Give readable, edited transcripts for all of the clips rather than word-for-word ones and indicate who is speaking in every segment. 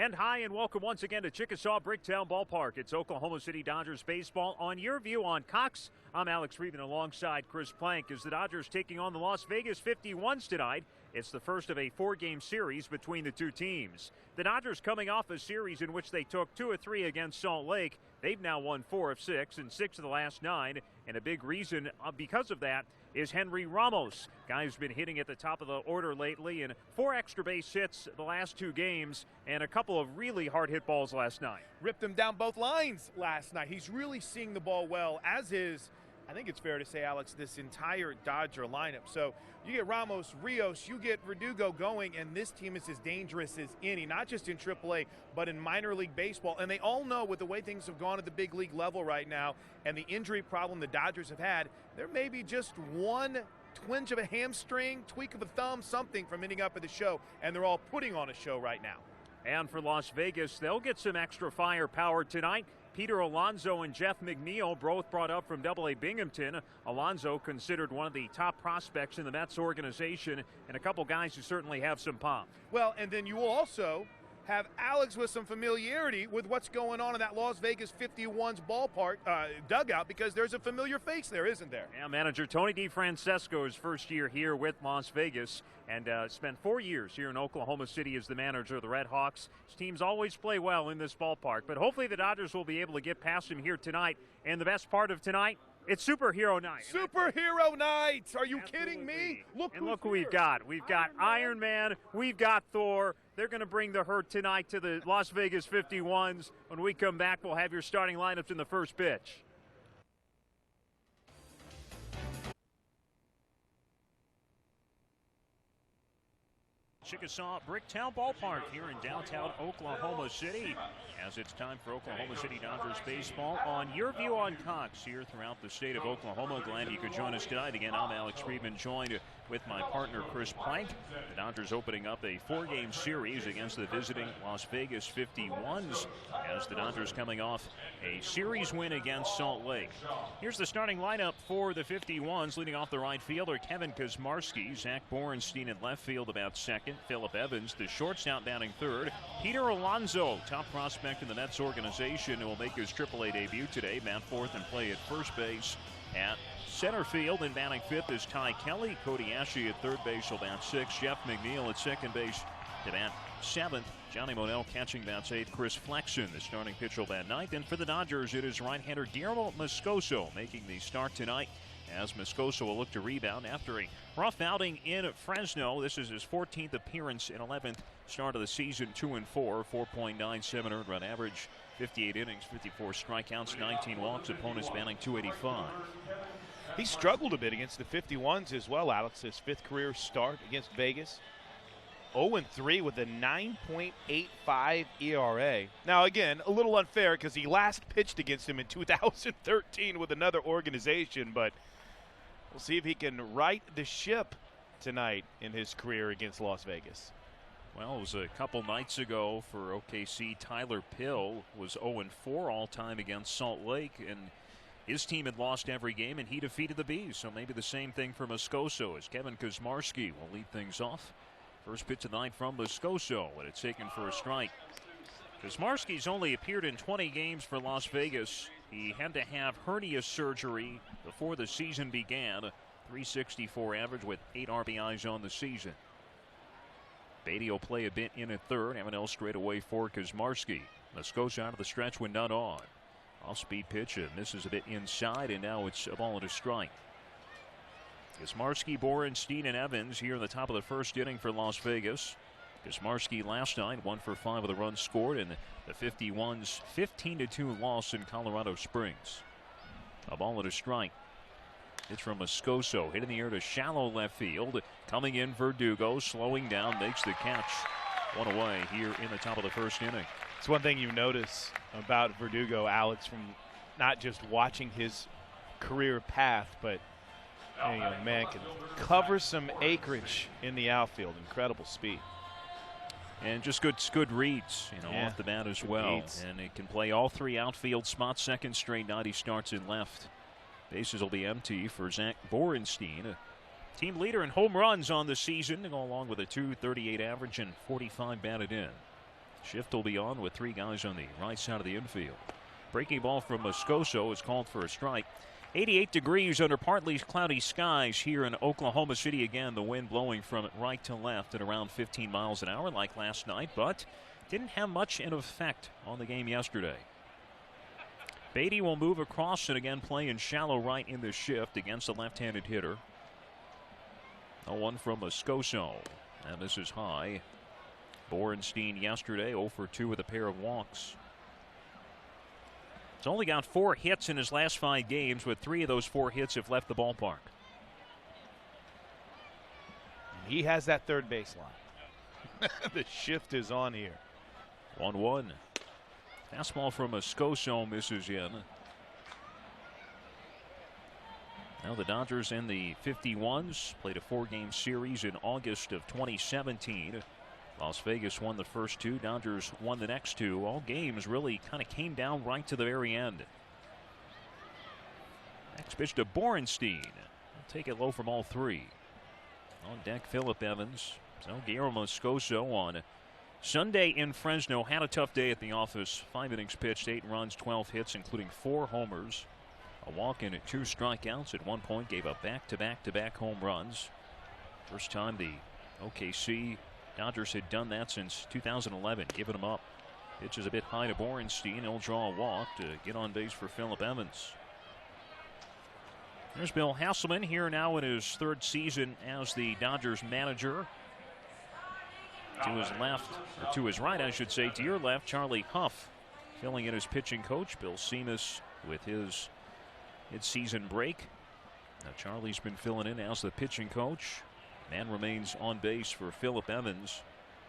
Speaker 1: And hi, and welcome once again to Chickasaw Bricktown Ballpark. It's Oklahoma City Dodgers baseball on your view on Cox. I'm Alex Reeven alongside Chris Plank as the Dodgers taking on the Las Vegas 51s tonight. It's the first of a four-game series between the two teams. The Dodgers coming off a series in which they took 2 of 3 against Salt Lake. They've now won 4 of 6 and 6 of the last 9. And a big reason because of that is Henry Ramos. Guy who's been hitting at the top of the order lately, and 4 extra base hits the last 2 games and a couple of really hard hit balls last night.
Speaker 2: Ripped him down both lines last night. He's really seeing the ball well, as is, I think it's fair to say, Alex, this entire Dodger lineup. So you get Ramos, Rios, you get Verdugo going, and this team is as dangerous as any, not just in AAA, but in minor league baseball. And they all know with the way things have gone at the big league level right now and the injury problem the Dodgers have had, there may be just one twinge of a hamstring, tweak of a thumb, something from ending up at the show, and they're all putting on a show right now.
Speaker 1: And for Las Vegas, they'll get some extra firepower tonight. Peter Alonso and Jeff McNeil, both brought up from AA Binghamton. Alonso considered one of the top prospects in the Mets organization, and a couple guys who certainly have some pop.
Speaker 2: Well, and then you will also have Alex with some familiarity with what's going on in that Las Vegas 51's ballpark dugout, because there's a familiar face there, isn't there?
Speaker 1: Yeah, manager Tony DeFrancesco, his first year here with Las Vegas, and spent 4 years here in Oklahoma City as the manager of the Red Hawks. His teams always play well in this ballpark, but hopefully the Dodgers will be able to get past him here tonight. And the best part of tonight, it's Superhero Night.
Speaker 2: Superhero Night! Are you kidding me?
Speaker 1: Look who we've got. We've got Iron Man. We've got Thor. They're going to bring the hurt tonight to the Las Vegas 51s. When we come back, we'll have your starting lineups in the first pitch. Chickasaw Bricktown Ballpark here in downtown Oklahoma City, as it's time for Oklahoma City Dodgers baseball on your view on Cox here throughout the state of Oklahoma. Glad you could join us tonight. Again, I'm Alex Friedman, joined with my partner Chris Plank. The Dodgers opening up a 4-game series against the visiting Las Vegas 51s, as the Dodgers coming off a series win against Salt Lake. Here's the starting lineup for the 51s. Leading off the right fielder, Kevin Kuzmarski. Zach Borenstein at left field about second. Phillip Evans, the shortstop, batting third. Peter Alonso, top prospect in the Mets organization, who will make his AAA debut today. Bat fourth and play at first base. At center field and batting fifth is Ty Kelly. Cody Ashe at third base will bat sixth. Jeff McNeil at second base to bat seventh. Johnny Monell catching bats eighth. Chris Flexen, the starting pitcher, will bat ninth. And for the Dodgers, it is right-hander Guillermo Moscoso making the start tonight, as Moscoso will look to rebound after a rough outing in Fresno. This is his 14th appearance and 11th start of the season. 2-4, 4.97 earned run average, 58 innings, 54 strikeouts, 19 walks. Opponents batting .285.
Speaker 2: He struggled a bit against the 51s as well, Alex. His 5th career start against Vegas. 0-3 with a 9.85 ERA. Now, again, a little unfair because he last pitched against him in 2013 with another organization, but we'll see if he can right the ship tonight in his career against Las Vegas.
Speaker 1: Well, it was a couple nights ago for OKC. Tyler Pill was 0-4 all-time against Salt Lake, and his team had lost every game, and he defeated the Bees. So maybe the same thing for Moscoso, as Kevin Kuzmarski will lead things off. First pitch of the night from Moscoso, and it's taken for a strike. Kuzmarski's only appeared in 20 games for Las Vegas. He had to have hernia surgery before the season began. A .364 average with 8 RBIs on the season. Beatty will play a bit in at third. M&L straight away for Kuzmarski. Moscoso out of the stretch with none on. Off-speed pitch, misses a bit inside, and now it's a ball and a strike. Kuzmarski, Borenstein, and Evans here in the top of the first inning for Las Vegas. Kuzmarski last night 1 for 5 with a run scored in the 51's 15-2 loss in Colorado Springs. A ball and a strike. It's from Moscoso, hit in the air to shallow left field. Coming in Verdugo, slowing down, makes the catch. One away here in the top of the first inning.
Speaker 2: It's one thing you notice about Verdugo, Alex, from not just watching his career path, but a young man can cover some acreage in the outfield. Incredible speed.
Speaker 1: And just good reads, off the bat as well.
Speaker 2: Reads.
Speaker 1: And it can play all 3 outfield spots. Second straight night he starts in left. Bases will be empty for Zach Borenstein. Team leader in home runs on the season to go along with a .238 average and 45 batted in. Shift will be on with 3 guys on the right side of the infield. Breaking ball from Moscoso is called for a strike. 88 degrees under partly cloudy skies here in Oklahoma City. Again, the wind blowing from right to left at around 15 miles an hour like last night, but didn't have much in effect on the game yesterday. Beatty will move across and again play in shallow right in the shift against the left-handed hitter. 0-1 from Moscoso, and this is high. Borenstein yesterday 0 for 2 with a pair of walks. He's only got 4 hits in his last 5 games, with 3 of those 4 hits have left the ballpark.
Speaker 2: He has that third baseline. The shift is on here.
Speaker 1: 1-1. Fastball from Moscoso misses in. Now the Dodgers in the 51s played a 4-game series in August of 2017. Las Vegas won the first 2. Dodgers won the next 2. All games really kind of came down right to the very end. Next pitch to Borenstein. Take it low from all 3. On deck, Phillip Evans. So Guillermo Moscoso on Sunday in Fresno had a tough day at the office. 5 innings pitched, 8 runs, 12 hits, including 4 homers. A walk in at 2 strikeouts. At one point gave up back-to-back home runs. First time the OKC Dodgers had done that since 2011, giving them up. Pitch is a bit high to Borenstein. He'll draw a walk to get on base for Phillip Evans. There's Bill Hasselman here now in his 3rd season as the Dodgers manager. To his left, or to his right, I should say, to your left, Charlie Huff filling in as pitching coach. Bill Seamus with his mid-season break. Now Charlie's been filling in as the pitching coach. Man remains on base for Phillip Evans.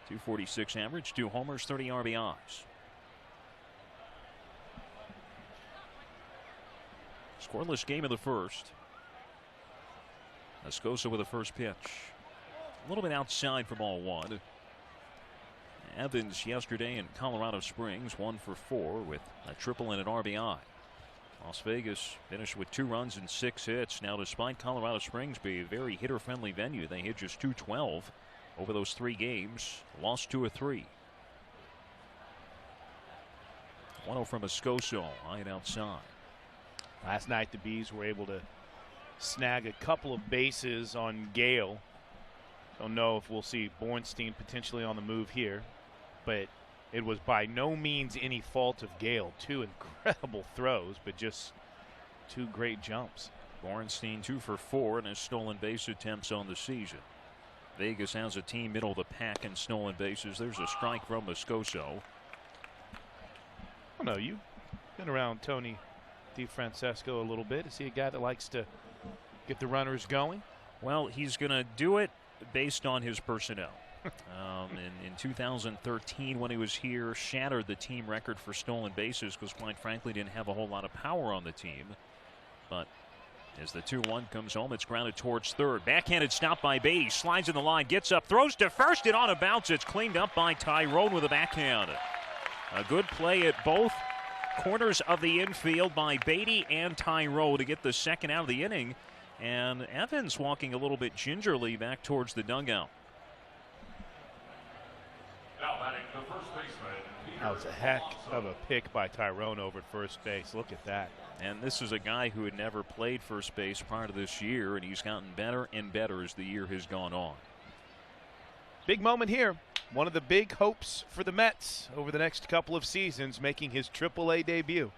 Speaker 1: 246 average, 2 homers, 30 RBIs. Scoreless game of the first. Moscoso with the first pitch. A little bit outside for ball 1. Evans yesterday in Colorado Springs 1 for 4 with a triple and an RBI. Las Vegas finished with 2 runs and 6 hits. Now, despite Colorado Springs being a very hitter-friendly venue, they hit just .212 over those 3 games. Lost 2 of 3. 1-0 from Moscoso, high and outside.
Speaker 2: Last night, the Bees were able to snag a couple of bases on Gale. Don't know if we'll see Borenstein potentially on the move here, but it was by no means any fault of Gale. 2 incredible throws, but just 2 great jumps.
Speaker 1: Borenstein 2 for 4 in his stolen base attempts on the season. Vegas has a team middle of the pack in stolen bases. There's a strike from Moscoso.
Speaker 2: I don't know, you've been around Tony DeFrancesco a little bit. Is he a guy that likes to get the runners going?
Speaker 1: Well, he's going to do it based on his personnel. In 2013, when he was here, shattered the team record for stolen bases because, quite frankly, didn't have a whole lot of power on the team. But as the 2-1 comes home, it's grounded towards third. Backhanded stop by Beatty. Slides in the line, gets up, throws to first, and on a bounce. It's cleaned up by Tyrone with a backhand. A good play at both corners of the infield by Beatty and Tyrone to get the second out of the inning. And Evans walking a little bit gingerly back towards the dugout.
Speaker 2: That was a heck of a pick by Tyrone over at first base. Look at that.
Speaker 1: And this is a guy who had never played first base prior to this year, and he's gotten better and better as the year has gone on.
Speaker 2: Big moment here. One of the big hopes for the Mets over the next couple of seasons, making his AAA debut.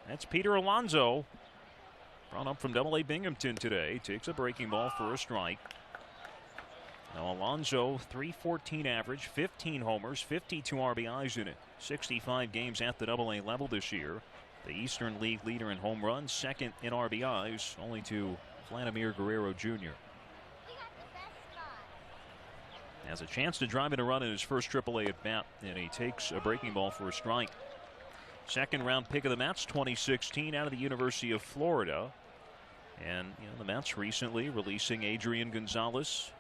Speaker 1: That's Peter Alonso. Brought up from AA Binghamton today. Takes a breaking ball for a strike. Now Alonso, .314 average, 15 homers, 52 RBIs in it. 65 games at the AA level this year. The Eastern League leader in home runs, second in RBIs, only to Vladimir Guerrero Jr. Has a chance to drive in a run in his first AAA at bat, and he takes a breaking ball for a strike. Second round pick of the Mets, 2016, out of the University of Florida. And the Mets recently releasing Adrian Gonzalez.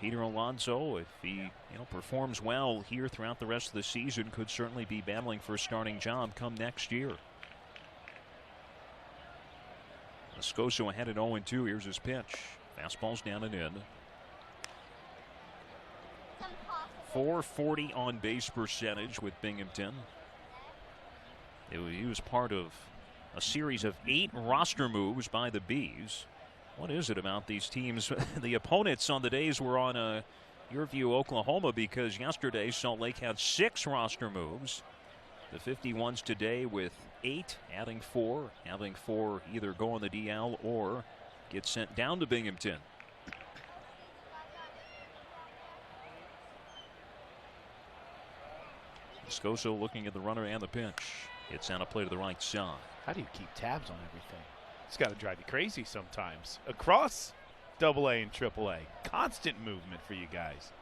Speaker 1: Peter Alonso, if he performs well here throughout the rest of the season, could certainly be battling for a starting job come next year. Moscoso ahead at 0-2. Here's his pitch. Fastball's down and in. .440 on base percentage with Binghamton. He was part of a series of 8 roster moves by the Bees. What is it about these teams? The opponents on the days were on your view, Oklahoma, because yesterday Salt Lake had 6 roster moves. The 51s today with 8, adding 4, having 4 either go on the DL or get sent down to Binghamton. Moscoso looking at the runner and the pitch. It's on a play to the right side.
Speaker 2: How do you keep tabs on everything? It's got to drive you crazy sometimes. Across AA and AAA. Constant movement for you guys.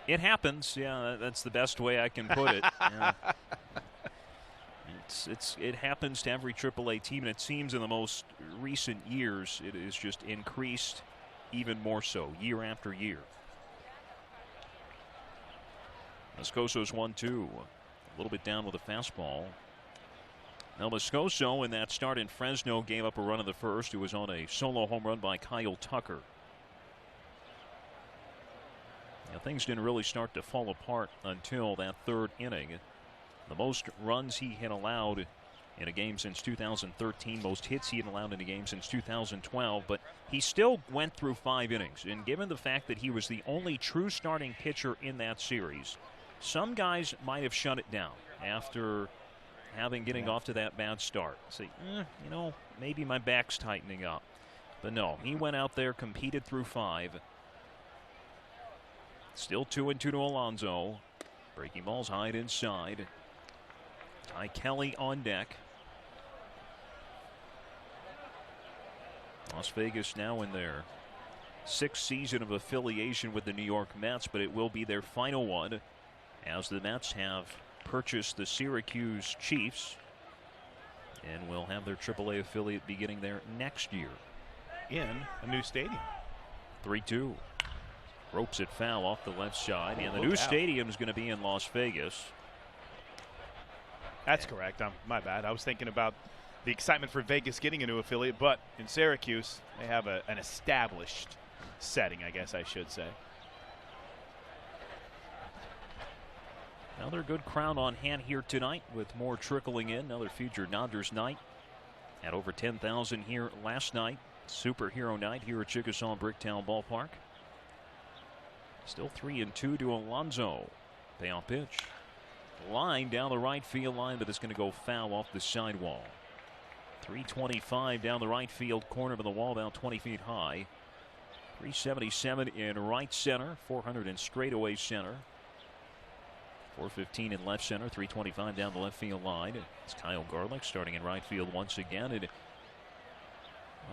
Speaker 1: It happens. Yeah, that's the best way I can put it. Yeah. It happens to every AAA team, and it seems in the most recent years it is just increased even more so year after year. Moscoso's 1-2. A little bit down with a fastball. Now Moscoso in that start in Fresno gave up a run in the first. It was on a solo home run by Kyle Tucker. Now, things didn't really start to fall apart until that 3rd inning. The most runs he had allowed in a game since 2013, most hits he had allowed in a game since 2012, but he still went through 5 innings. And given the fact that he was the only true starting pitcher in that series, some guys might have shut it down after getting off to that bad start. Say, maybe my back's tightening up. But no, he went out there, competed through 5. Still 2-2 to Alonso. Breaking balls high and inside. Ty Kelly on deck. Las Vegas now in their 6th season of affiliation with the New York Mets, but it will be their final one, as the Mets have purchased the Syracuse Chiefs and will have their AAA affiliate beginning there next year
Speaker 2: in a new stadium.
Speaker 1: 3-2. Ropes it foul off the left side, and the new stadium is going to be in Las Vegas.
Speaker 2: That's correct. My bad. I was thinking about the excitement for Vegas getting a new affiliate, but in Syracuse they have an established setting, I guess I should say.
Speaker 1: Another good crowd on hand here tonight with more trickling in. Another future Dodgers night. Had over 10,000 here last night. Superhero night here at Chickasaw Bricktown Ballpark. Still 3-2 to Alonso. Payoff pitch. Line down the right field line, but it's going to go foul off the sidewall. 325 down the right field corner of the wall, about 20 feet high. 377 in right center, 400 in straightaway center. 415 in left center, 325 down the left field line. It's Kyle Garlick starting in right field once again. And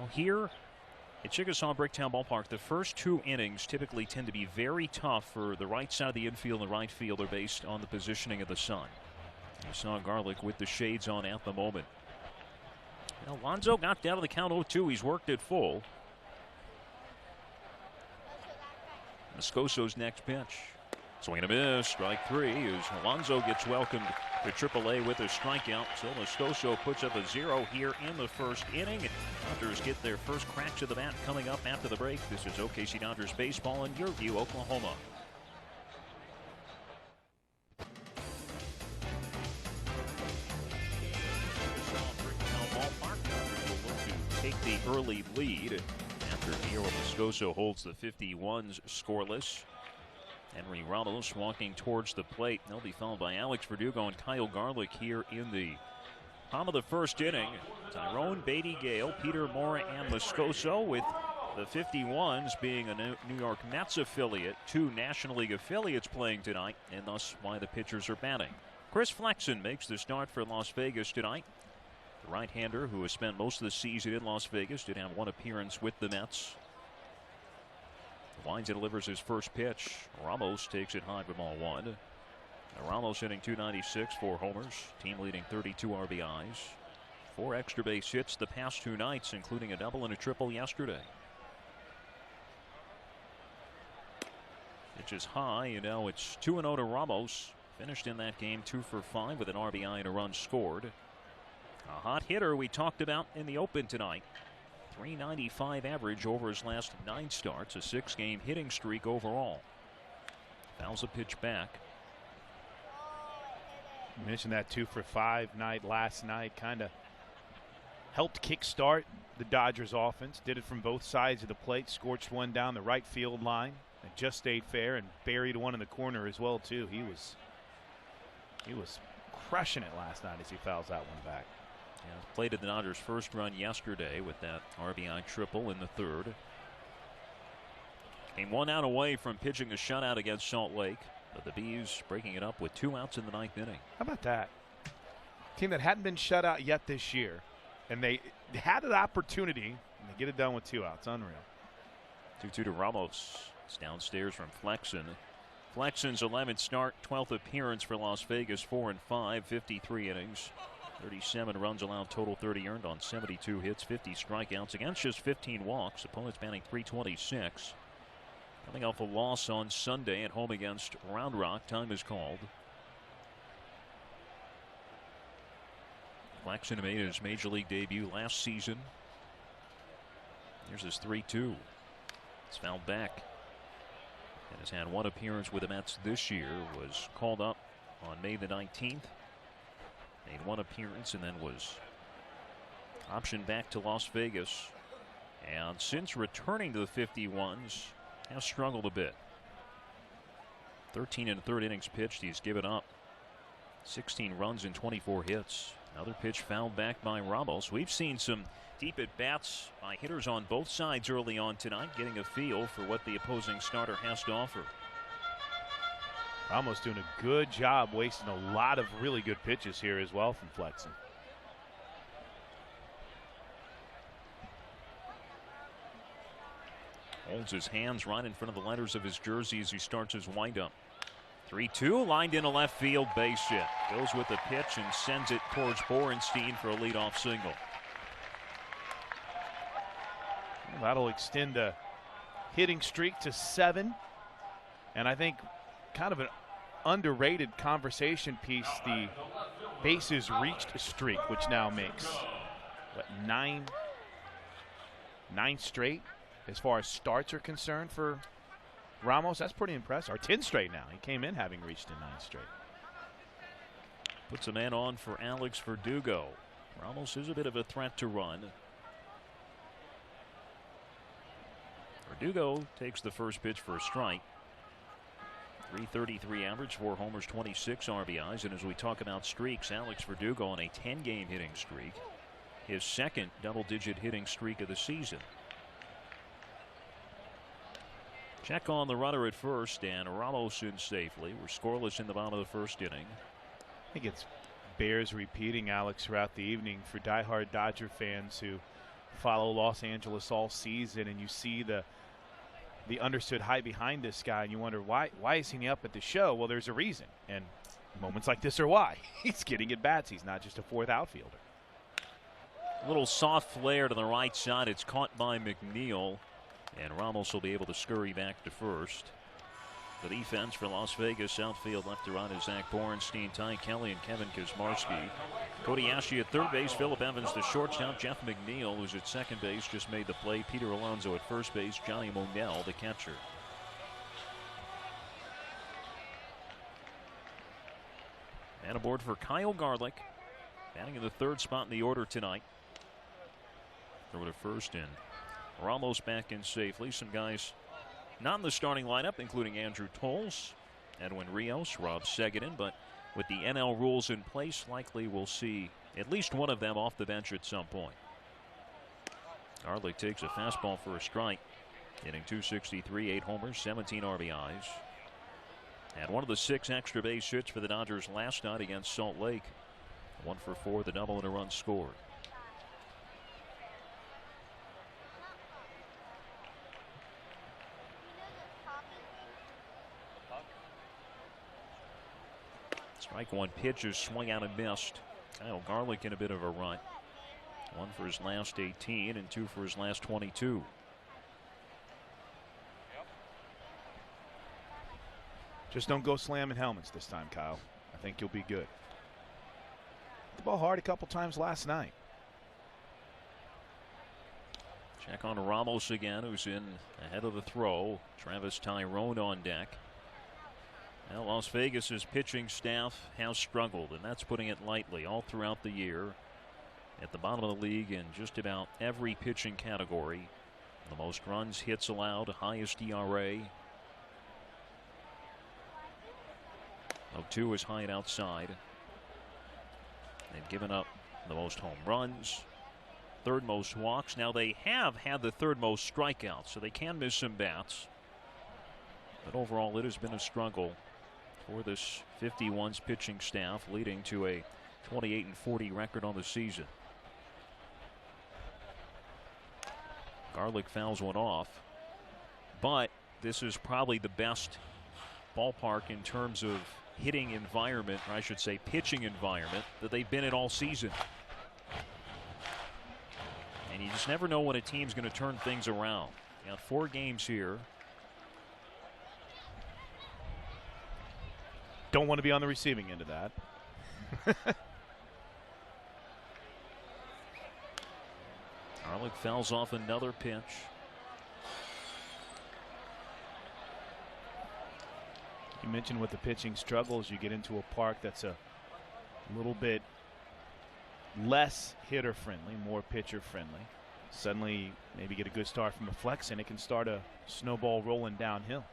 Speaker 1: here at Chickasaw Bricktown Ballpark, the first 2 innings typically tend to be very tough for the right side of the infield and right fielder based on the positioning of the sun. You saw Garlick with the shades on at the moment. Alonso got down to the count 0-2. He's worked it full. Moscoso's next pitch. Swing and a miss, strike 3 as Alonso gets welcomed to AAA with a strikeout. So Moscoso puts up a 0 here in the first inning. Dodgers get their first cracks of the bat coming up after the break. This is OKC Dodgers baseball in your view, Oklahoma. Dodgers will look to take the early lead after Guillermo Moscoso holds the 51s scoreless. Henry Ramos walking towards the plate. They'll be followed by Alex Verdugo and Kyle Garlick here in the bottom of the first inning. Tyrone, Beatty, Gale, Peter Mora, and Moscoso, with the 51s being a New York Mets affiliate. 2 National League affiliates playing tonight, and thus why the pitchers are batting. Chris Flexen makes the start for Las Vegas tonight. The right-hander, who has spent most of the season in Las Vegas, did have 1 appearance with the Mets. Winds and delivers his first pitch. Ramos takes it high for ball 1. Now Ramos hitting .296, 4 homers, team leading 32 RBIs, 4 extra base hits the past 2 nights, including a double and a triple yesterday. Pitch is high, and now it's 2-0 to Ramos. Finished in that game 2 for 5 with an RBI and a run scored. A hot hitter we talked about in the open tonight. .395 average over his last 9 starts, a 6-game hitting streak overall. Fouls a pitch back.
Speaker 2: You mentioned that 2-for-5 night last night kind of helped kickstart the Dodgers offense. Did it from both sides of the plate, scorched one down the right field line and just stayed fair, and buried one in the corner as well too. He was crushing it last night as he fouls that one back.
Speaker 1: Yeah, played at the Dodgers' first run yesterday with that RBI triple in the third. Came 1 out away from pitching a shutout against Salt Lake, but the Bees breaking it up with 2 outs in the 9th inning.
Speaker 2: How about that? Team that hadn't been shut out yet this year, and they had an opportunity, and they get it done with 2 outs. Unreal.
Speaker 1: 2-2 to Ramos. It's downstairs from Flexen. Flexen's 11th start, 12th appearance for Las Vegas, 4-5, 53 innings. 37 runs allowed, total 30 earned on 72 hits, 50 strikeouts against just 15 walks. Opponents batting .326. Coming off a loss on Sunday at home against Round Rock. Time is called. Flexen made his major league debut last season. Here's his 3-2. It's fouled back. And has had 1 appearance with the Mets this year. Was called up on May the 19th. Made 1 appearance and then was optioned back to Las Vegas. And since returning to the 51s, has struggled a bit. 13 1/3 innings pitched. He's given up 16 runs and 24 hits. Another pitch fouled back by Ramos. We've seen some deep at bats by hitters on both sides early on tonight, getting a feel for what the opposing starter has to offer.
Speaker 2: Ramos doing a good job, wasting a lot of really good pitches here as well from Flexen.
Speaker 1: Holds his hands right in front of the letters of his jersey as he starts his windup. 3-2, lined into left field, base hit. Goes with the pitch and sends it towards Borenstein for a leadoff single.
Speaker 2: Well, that'll extend a hitting streak to 7. And I think kind of an underrated conversation piece, the bases reached streak, which now makes what, 9 straight as far as starts are concerned for Ramos. That's pretty impressive. Or 10 straight now. He came in having reached in 9 straight.
Speaker 1: Puts a man on for Alex Verdugo. Ramos is a bit of a threat to run. Verdugo takes the first pitch for a strike. .333 average, 4 homers, 26 RBIs. And as we talk about streaks, Alex Verdugo on a 10-game hitting streak. His second double-digit hitting streak of the season. Check on the runner at first, and Ramos in safely. We're scoreless in the bottom of the first inning.
Speaker 2: I think it's bears repeating, Alex, throughout the evening for diehard Dodger fans who follow Los Angeles all season, and you see the understood hype behind this guy, and you wonder why is he up at the show? Well, there's a reason, and moments like this are why. He's getting at bats. He's not just a 4th outfielder.
Speaker 1: A little soft flare to the right side. It's caught by McNeil, and Ramos will be able to scurry back to first. The defense for Las Vegas, outfield left to right is Zach Borenstein, Ty Kelly, and Kevin Kuzmarski. Cody Ashe at third base, Phillip Evans the shortstop, Jeff McNeil, who's at second base, just made the play. Peter Alonso at first base, Johnny Monell, the catcher. And aboard for Kyle Garlick, batting in the 3rd spot in the order tonight. Throw to first in. Ramos back in safely. Some guys not in the starting lineup, including Andrew Tolles, Edwin Rios, Rob Seguin, but with the NL rules in place, likely we'll see at least one of them off the bench at some point. Garlick takes a fastball for a strike, hitting .263, 8 homers, 17 RBIs. And one of the 6 extra base hits for the Dodgers last night against Salt Lake. 1 for 4, the double and a run scored. Strike 1 pitch is swung out and missed. Kyle Garlick in a bit of a rut. 1 for his last 18 and 2 for his last 22.
Speaker 2: Just don't go slamming helmets this time, Kyle. I think you'll be good. Hit the ball hard a couple times last night.
Speaker 1: Check on Ramos again, who's in ahead of the throw. Travis Tyrone on deck. Now Las Vegas's pitching staff has struggled, and that's putting it lightly, all throughout the year. At the bottom of the league in just about every pitching category. The most runs, hits allowed, highest ERA. 2 is high and outside. They've given up the most home runs, third most walks. Now they have had the third most strikeouts, so they can miss some bats. But overall, it has been a struggle for this 51's pitching staff, leading to a 28-40 record on the season. Garlick fouls one off, but this is probably the best ballpark in terms of hitting environment, or I should say pitching environment, that they've been in all season. And you just never know when a team's going to turn things around. You got 4 games here.
Speaker 2: Don't want to be on the receiving end of that.
Speaker 1: Garlick fouls off another pitch.
Speaker 2: You mentioned with the pitching struggles, you get into a park that's a little bit less hitter friendly, more pitcher friendly. Suddenly, maybe get a good start from a flex, and it can start a snowball rolling downhill.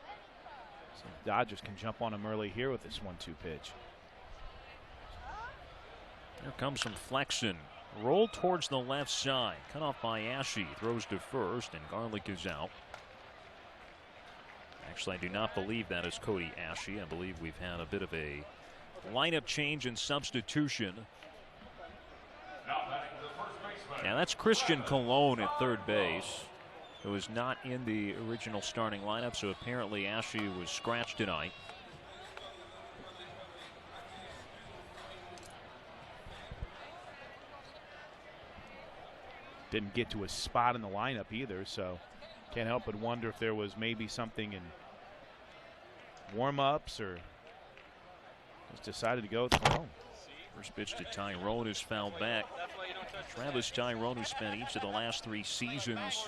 Speaker 2: So the Dodgers can jump on him early here with this 1-2 pitch.
Speaker 1: Here comes some Flexen. Roll towards the left side. Cut off by Ashe. Throws to first, and Garlick is out. Actually, I do not believe that is Cody Ashe. I believe we've had a bit of a lineup change and substitution. Now that's Christian Colon at third base, who is not in the original starting lineup, so apparently Ashe was scratched tonight.
Speaker 2: Didn't get to a spot in the lineup either, so can't help but wonder if there was maybe something in warm-ups or just decided to go with Colon.
Speaker 1: First pitch to Tyrone is fouled back. Travis Tyrone, who spent each of the last 3 seasons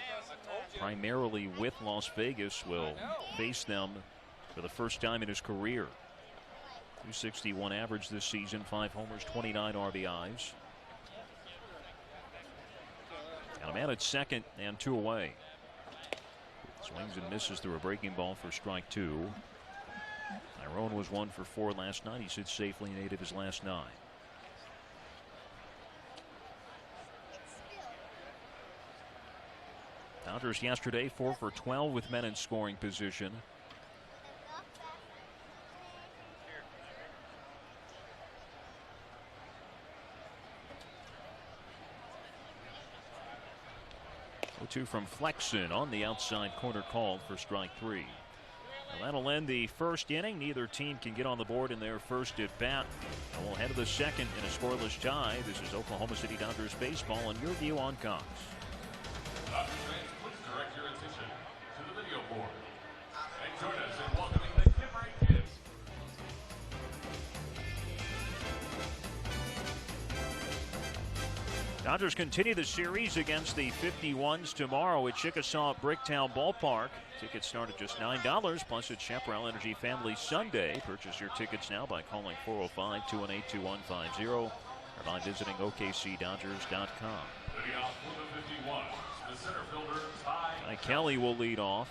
Speaker 1: primarily with Las Vegas, will face them for the first time in his career. .261 average this season, 5 homers, 29 RBIs. Got a man at second and 2 away. Swings and misses through a breaking ball for strike 2. Tyrone was 1 for 4 last night. He sits safely in 8 of his last 9. Dodgers yesterday 4 for 12 with men in scoring position. Two from Flexen on the outside corner, called for strike 3. Well, that'll end the first inning. Neither team can get on the board in their first at bat. And we'll head to the second in a scoreless tie. This is Oklahoma City Dodgers baseball on Your View on Cox.
Speaker 3: Dodgers fans, please direct your attention to the video board and join us in welcoming the Kimmerer Kids.
Speaker 1: Dodgers continue the series against the 51s tomorrow at Chickasaw Bricktown Ballpark. Tickets start at just $9, plus it's Chaparral Energy Family Sunday. Purchase your tickets now by calling 405-218-2150 or by visiting OKCDodgers.com.
Speaker 3: Leading off for the 51s, the center fielder, Ty
Speaker 1: Kelly will lead off.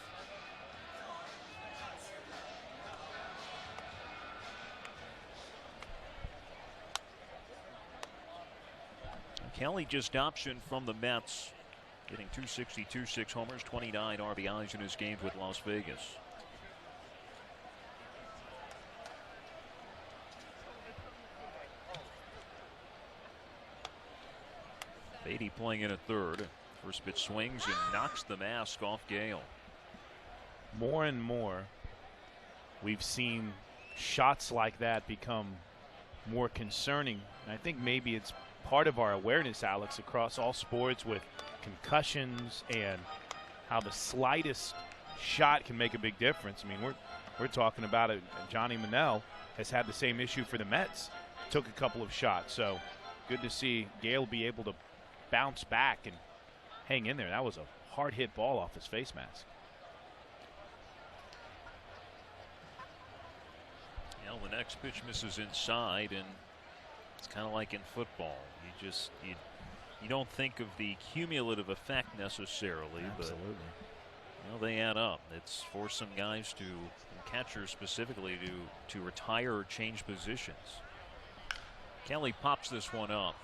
Speaker 1: Kelly just optioned from the Mets, hitting .262, 6 homers, 29 RBIs in his games with Las Vegas. Beatty playing in at third. First pitch swings and knocks the mask off Gale.
Speaker 2: More and more, we've seen shots like that become more concerning. And I think maybe it's part of our awareness, Alex, across all sports with concussions and how the slightest shot can make a big difference. I mean, we're talking about it. Johnny Manel has had the same issue for the Mets. Took a couple of shots. So good to see Gale be able to bounce back and hang in there. That was a
Speaker 4: hard hit ball off his face mask.
Speaker 1: Well, the next pitch misses inside, and it's kind of like in football. You don't think of the cumulative effect necessarily,
Speaker 4: Absolutely.
Speaker 1: but well, they add up. It's forced some guys to, catchers specifically, to retire or change positions. Kelly pops this one up.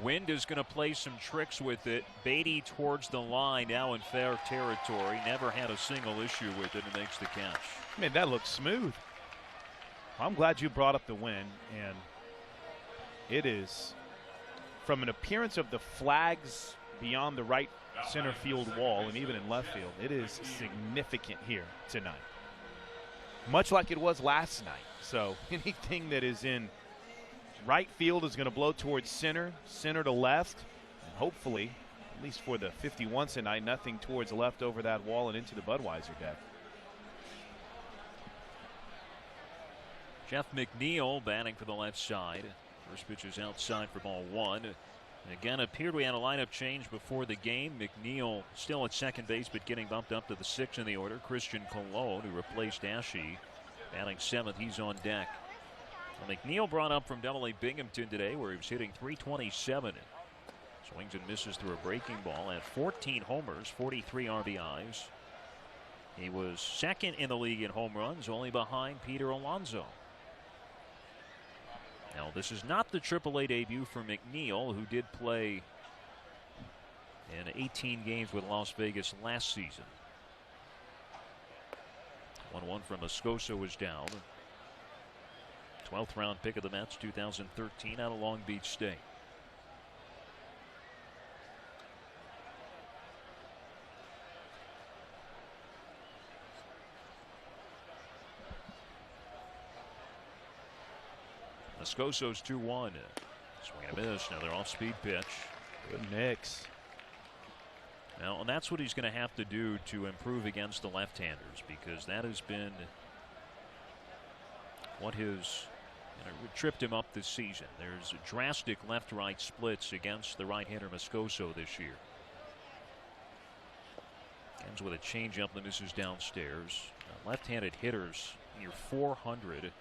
Speaker 1: Wind is going to play some tricks with it. Beatty towards the line, now in fair territory. Never had a single issue with it and makes the catch.
Speaker 4: Man, that looks smooth. I'm glad you brought up the wind, and it is, from an appearance of the flags beyond the right center field wall and even in left field, it is significant here tonight. Much like it was last night. So anything that is in right field is going to blow towards center, center to left, and hopefully, at least for the 51 tonight, nothing towards left over that wall and into the Budweiser deck.
Speaker 1: Jeff McNeil batting for the left side. First pitch is outside for ball one. And again, appeared we had a lineup change before the game. McNeil still at second base, but getting bumped up to the 6th in the order. Christian Colon, who replaced Ashe, batting 7th. He's on deck. Well, McNeil brought up from Double-A Binghamton today, where he was hitting .327. Swings and misses through a breaking ball. Had 14 homers, 43 RBIs. He was second in the league in home runs, only behind Peter Alonso. Now, this is not the AAA debut for McNeil, who did play in 18 games with Las Vegas last season. 1-1 from Moscoso was down. 12th round pick of the Mets, 2013, out of Long Beach State. Moscoso's 2-1. Swing and a miss. Another off-speed pitch.
Speaker 4: Good mix.
Speaker 1: Now, and that's what he's going to have to do to improve against the left-handers, because that has been what has tripped him up this season. There's drastic left-right splits against the right-hander Moscoso this year. Ends with a changeup that misses downstairs. Left-handed hitters near 400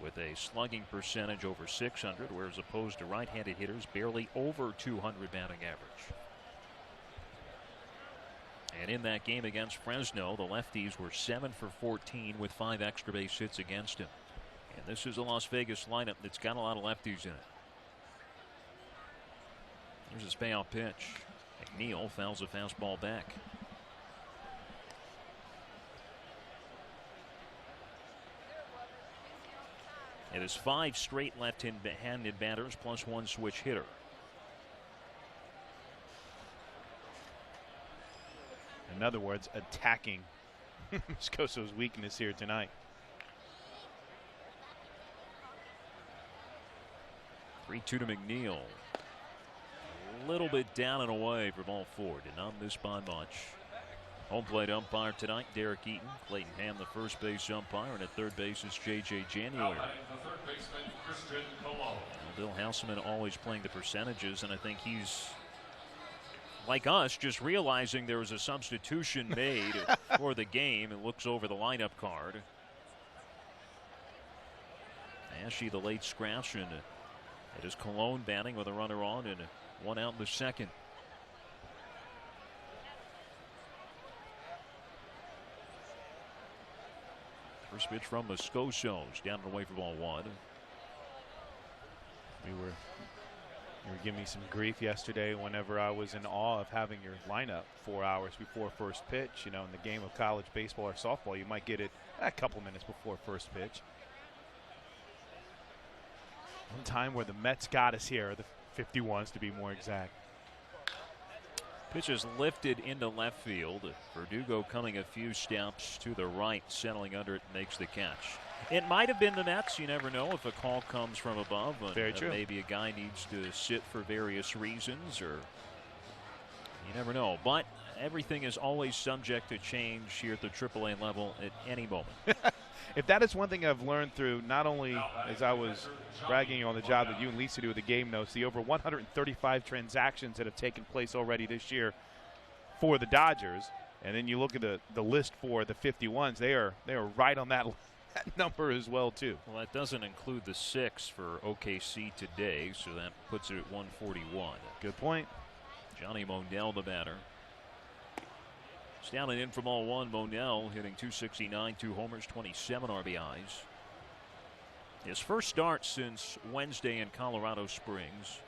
Speaker 1: with a slugging percentage over 600, whereas opposed to right-handed hitters barely over 200 batting average. And in that game against Fresno, the lefties were 7 for 14 with 5 extra base hits against him. And this is a Las Vegas lineup that's got a lot of lefties in it. Here's his payoff pitch. McNeil fouls a fastball back. It is 5 straight left-handed batters plus 1 switch hitter.
Speaker 4: In other words, attacking Moscoso's weakness here tonight.
Speaker 1: 3-2 to McNeil. A little bit down and away for ball 4. Did not miss by much. Home plate umpire tonight, Derek Eaton. Clayton Ham, the first base umpire, and at third base is J.J. January. Bill Houseman always playing the percentages, and I think he's, like us, just realizing there was a substitution made for the game and looks over the lineup card. Ashe, the late scratch, and it is Colon batting with a runner on and 1 out in the second. First pitch from Moscoso's down and away for ball 1.
Speaker 4: You were giving me some grief yesterday whenever I was in awe of having your lineup 4 hours before first pitch. You know, in the game of college baseball or softball, you might get it a couple minutes before first pitch. One time where the Mets got us here, the 51s to be more exact.
Speaker 1: Pitch is lifted into left field. Verdugo coming a few steps to the right, settling under it, makes the catch. It might have been the Mets. You never know if a call comes from above.
Speaker 4: Very true.
Speaker 1: Maybe a guy needs to sit for various reasons, or you never know. But everything is always subject to change here at the AAA level at any moment.
Speaker 4: If that is one thing I've learned through, not only as I was bragging on the job that you and Lisa do with the game notes, the over 135 transactions that have taken place already this year, for the Dodgers. And then you look at the list for the 51s. They are right on that number as well, too.
Speaker 1: Well, that doesn't include the 6 for OKC today, so that puts it at 141.
Speaker 4: Good point.
Speaker 1: Johnny Monell, the batter. It's down and in from ball one. Monell hitting .269, 2 homers, 27 RBIs. His first start since Wednesday in Colorado Springs.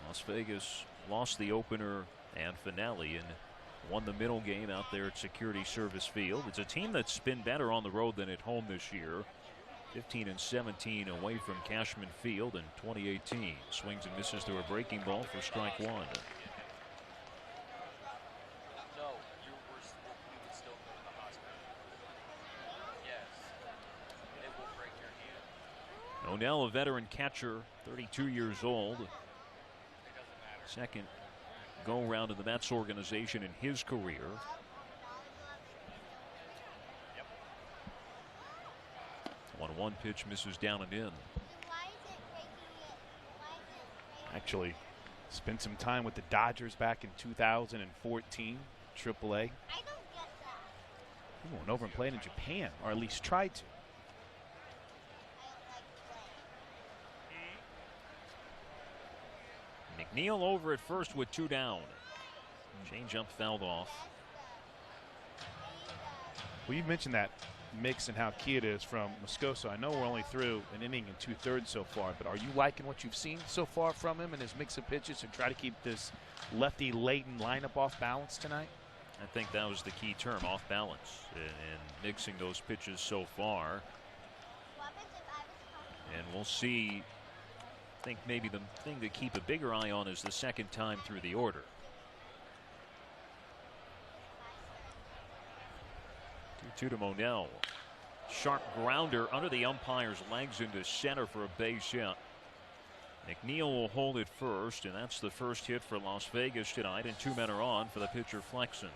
Speaker 1: Las Vegas lost the opener and finale and won the middle game out there at Security Service Field. It's a team that's been better on the road than at home this year. 15-17 away from Cashman Field in 2018. Swings and misses through a breaking ball for strike one. Monell, a veteran catcher, 32 years old. Second go round in the Mets organization in his career. One pitch misses down and in.
Speaker 4: Actually spent some time with the Dodgers back in 2014, AAA. He went over and played in Japan, or at least tried to.
Speaker 1: McNeil over at first with 2 down. Changeup fouled off.
Speaker 4: Well, you mentioned that mix and how key it is from Moscoso. I know we're only through an inning and 2/3 so far, but are you liking what you've seen so far from him and his mix of pitches to try to keep this lefty-laden lineup off balance tonight?
Speaker 1: I think that was the key term, off balance, and mixing those pitches so far. And we'll see. I think maybe the thing to keep a bigger eye on is the second time through the order. 2-2 to Monell. Sharp grounder under the umpire's legs into center for a base hit. McNeil will hold it first, and that's the first hit for Las Vegas tonight, and 2 men are on for the pitcher Flexen.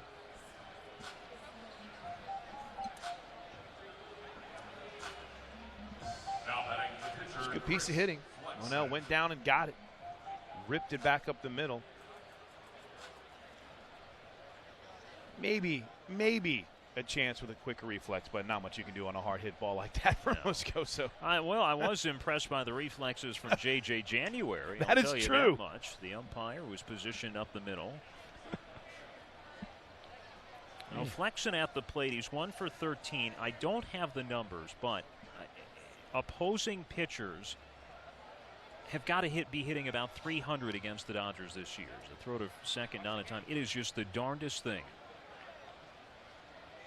Speaker 4: It's a good piece of hitting. Monell went down and got it. Ripped it back up the middle. Maybe a chance with a quicker reflex, but not much you can do on a hard hit ball like that from Moscoso.
Speaker 1: Well, I was impressed by the reflexes from J.J. January.
Speaker 4: That is true.
Speaker 1: That much. The umpire was positioned up the middle. Now, Flexen at the plate, he's 1 for 13. I don't have the numbers, but opposing pitchers have got to be hitting about 300 against the Dodgers this year. The throw to second down a time. It is just the darndest thing.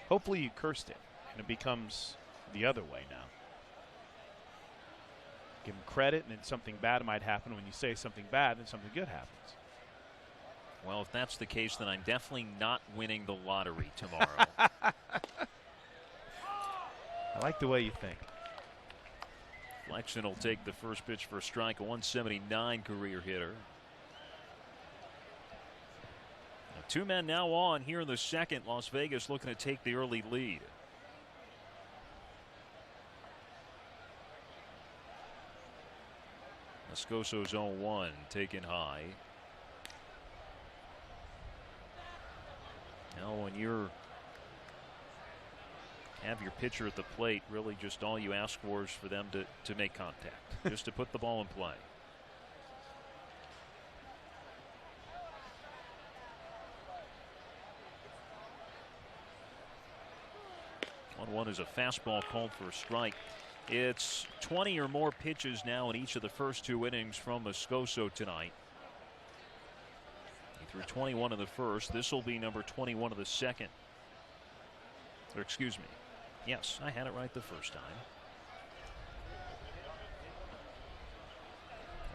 Speaker 4: Hopefully you cursed it and it becomes the other way now. Give him credit, and then something bad might happen when you say something bad and something good happens.
Speaker 1: Well, if that's the case, then I'm definitely not winning the lottery tomorrow.
Speaker 4: I like the way you think.
Speaker 1: Flexen will take the first pitch for a strike, a 179 career hitter. Now, 2 men now on here in the second. Las Vegas looking to take the early lead. Moscoso's 0-1, taken high. Now when you have your pitcher at the plate, really just all you ask for is for them to make contact, just to put the ball in play. One is a fastball called for a strike. It's 20 or more pitches now in each of the first 2 innings from Moscoso tonight. He threw 21 in the first. This will be number 21 of the second. Or excuse me. Yes, I had it right the first time.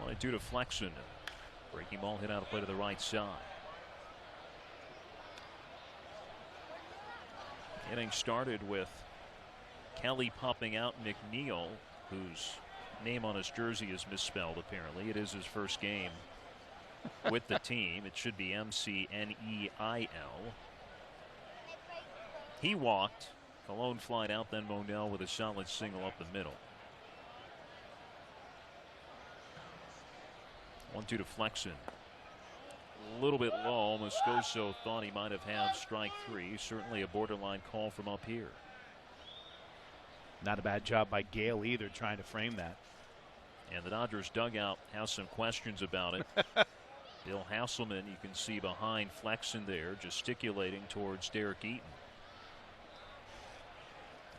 Speaker 1: 1-2 to Flexen. Breaking ball hit out of play to the right side. Inning started with Kelly popping out McNeil, whose name on his jersey is misspelled apparently. It is his first game with the team. It should be McNeil. He walked. Cologne flied out, then Monell with a solid single up the middle. 1-2 to Flexen. little bit low. Moscoso thought he might have had strike 3. Certainly a borderline call from up here.
Speaker 4: Not a bad job by Gale either, trying to frame that.
Speaker 1: And the Dodgers dugout has some questions about it. Bill Hasselman, you can see behind Flexen there, gesticulating towards Derek Eaton.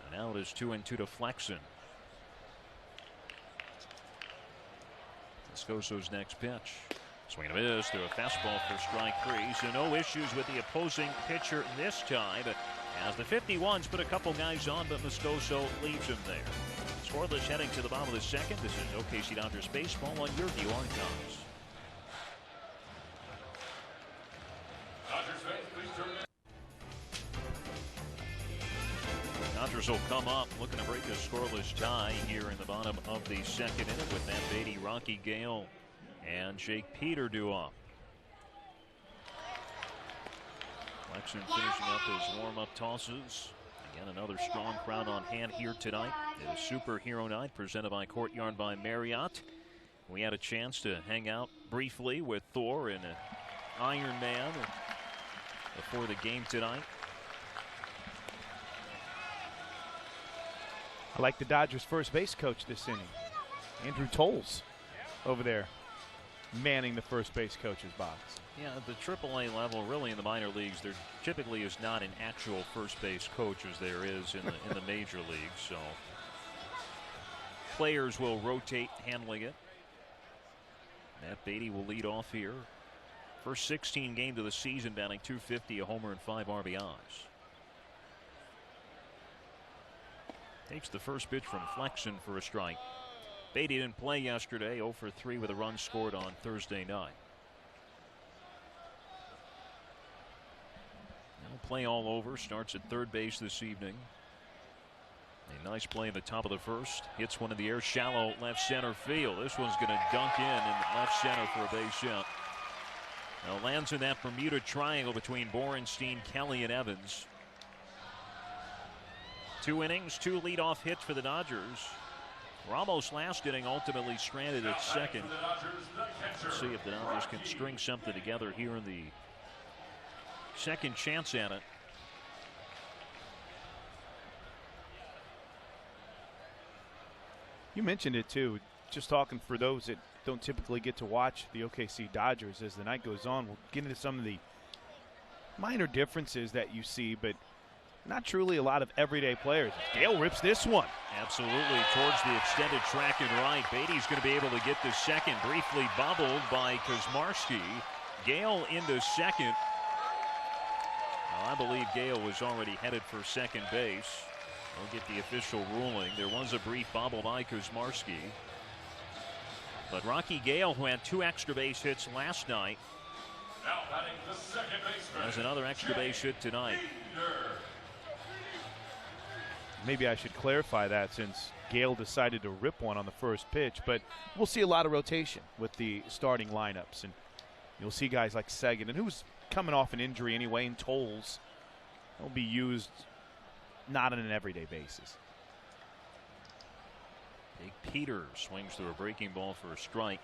Speaker 1: And now it is 2-2 to Flexen. Moscoso's next pitch. Swing and a miss through a fastball for strike 3. So no issues with the opposing pitcher this time. As the 51s put a couple guys on, but Moscoso leaves him there. Scoreless heading to the bottom of the second. This is OKC Dodgers baseball on your view on Cox.
Speaker 3: Dodgers fans, please turn in.
Speaker 1: Dodgers will come up looking to break a scoreless tie here in the bottom of the second inning with Matt Beatty, Rocky Gale, and Jake Peter due up. Flexen finishing up his warm-up tosses. Again, another strong crowd on hand here tonight. It is Superhero Night presented by Courtyard by Marriott. We had a chance to hang out briefly with Thor and Iron Man before the game tonight.
Speaker 4: I like the Dodgers first base coach this inning. Andrew Tolles over there manning the first base coach's box.
Speaker 1: Yeah, at the AAA level, really in the minor leagues, there typically is not an actual first base coach as there is in the major leagues. So players will rotate handling it. Matt Beatty will lead off here. First 16 games of the season, batting .250, a homer and 5 RBIs. Takes the first pitch from Flexen for a strike. Beatty didn't play yesterday, 0 for 3 with a run scored on Thursday night. Now play all over, starts at third base this evening. A nice play in the top of the first. Hits one in the air, shallow left center field. This one's going to dunk in left center for a base hit. Now lands in that Bermuda Triangle between Borenstein, Kelly, and Evans. 2 innings, 2 leadoff hits for the Dodgers. Ramos last inning ultimately stranded at second. Let's see if the Dodgers can string something together here in the second chance at it.
Speaker 4: You mentioned it too. Just talking for those that don't typically get to watch the OKC Dodgers as the night goes on. We'll get into some of the minor differences that you see, but not truly a lot of everyday players. Gale rips this one.
Speaker 1: Absolutely towards the extended track and right. Beatty's going to be able to get the second. Briefly bobbled by Kuzmarski. Gale into second. Well, I believe Gale was already headed for second base. We'll get the official ruling. There was a brief bobble by Kuzmarski. But Rocky Gale, who had 2 extra base hits last night,
Speaker 3: Now batting the second baseman.
Speaker 1: has another extra base hit tonight.
Speaker 4: Maybe I should clarify that since Gale decided to rip one on the first pitch, but we'll see a lot of rotation with the starting lineups, and you'll see guys like Sagan, and who's coming off an injury anyway, and Tolles will be used not on an everyday basis.
Speaker 1: Big Peter swings through a breaking ball for a strike.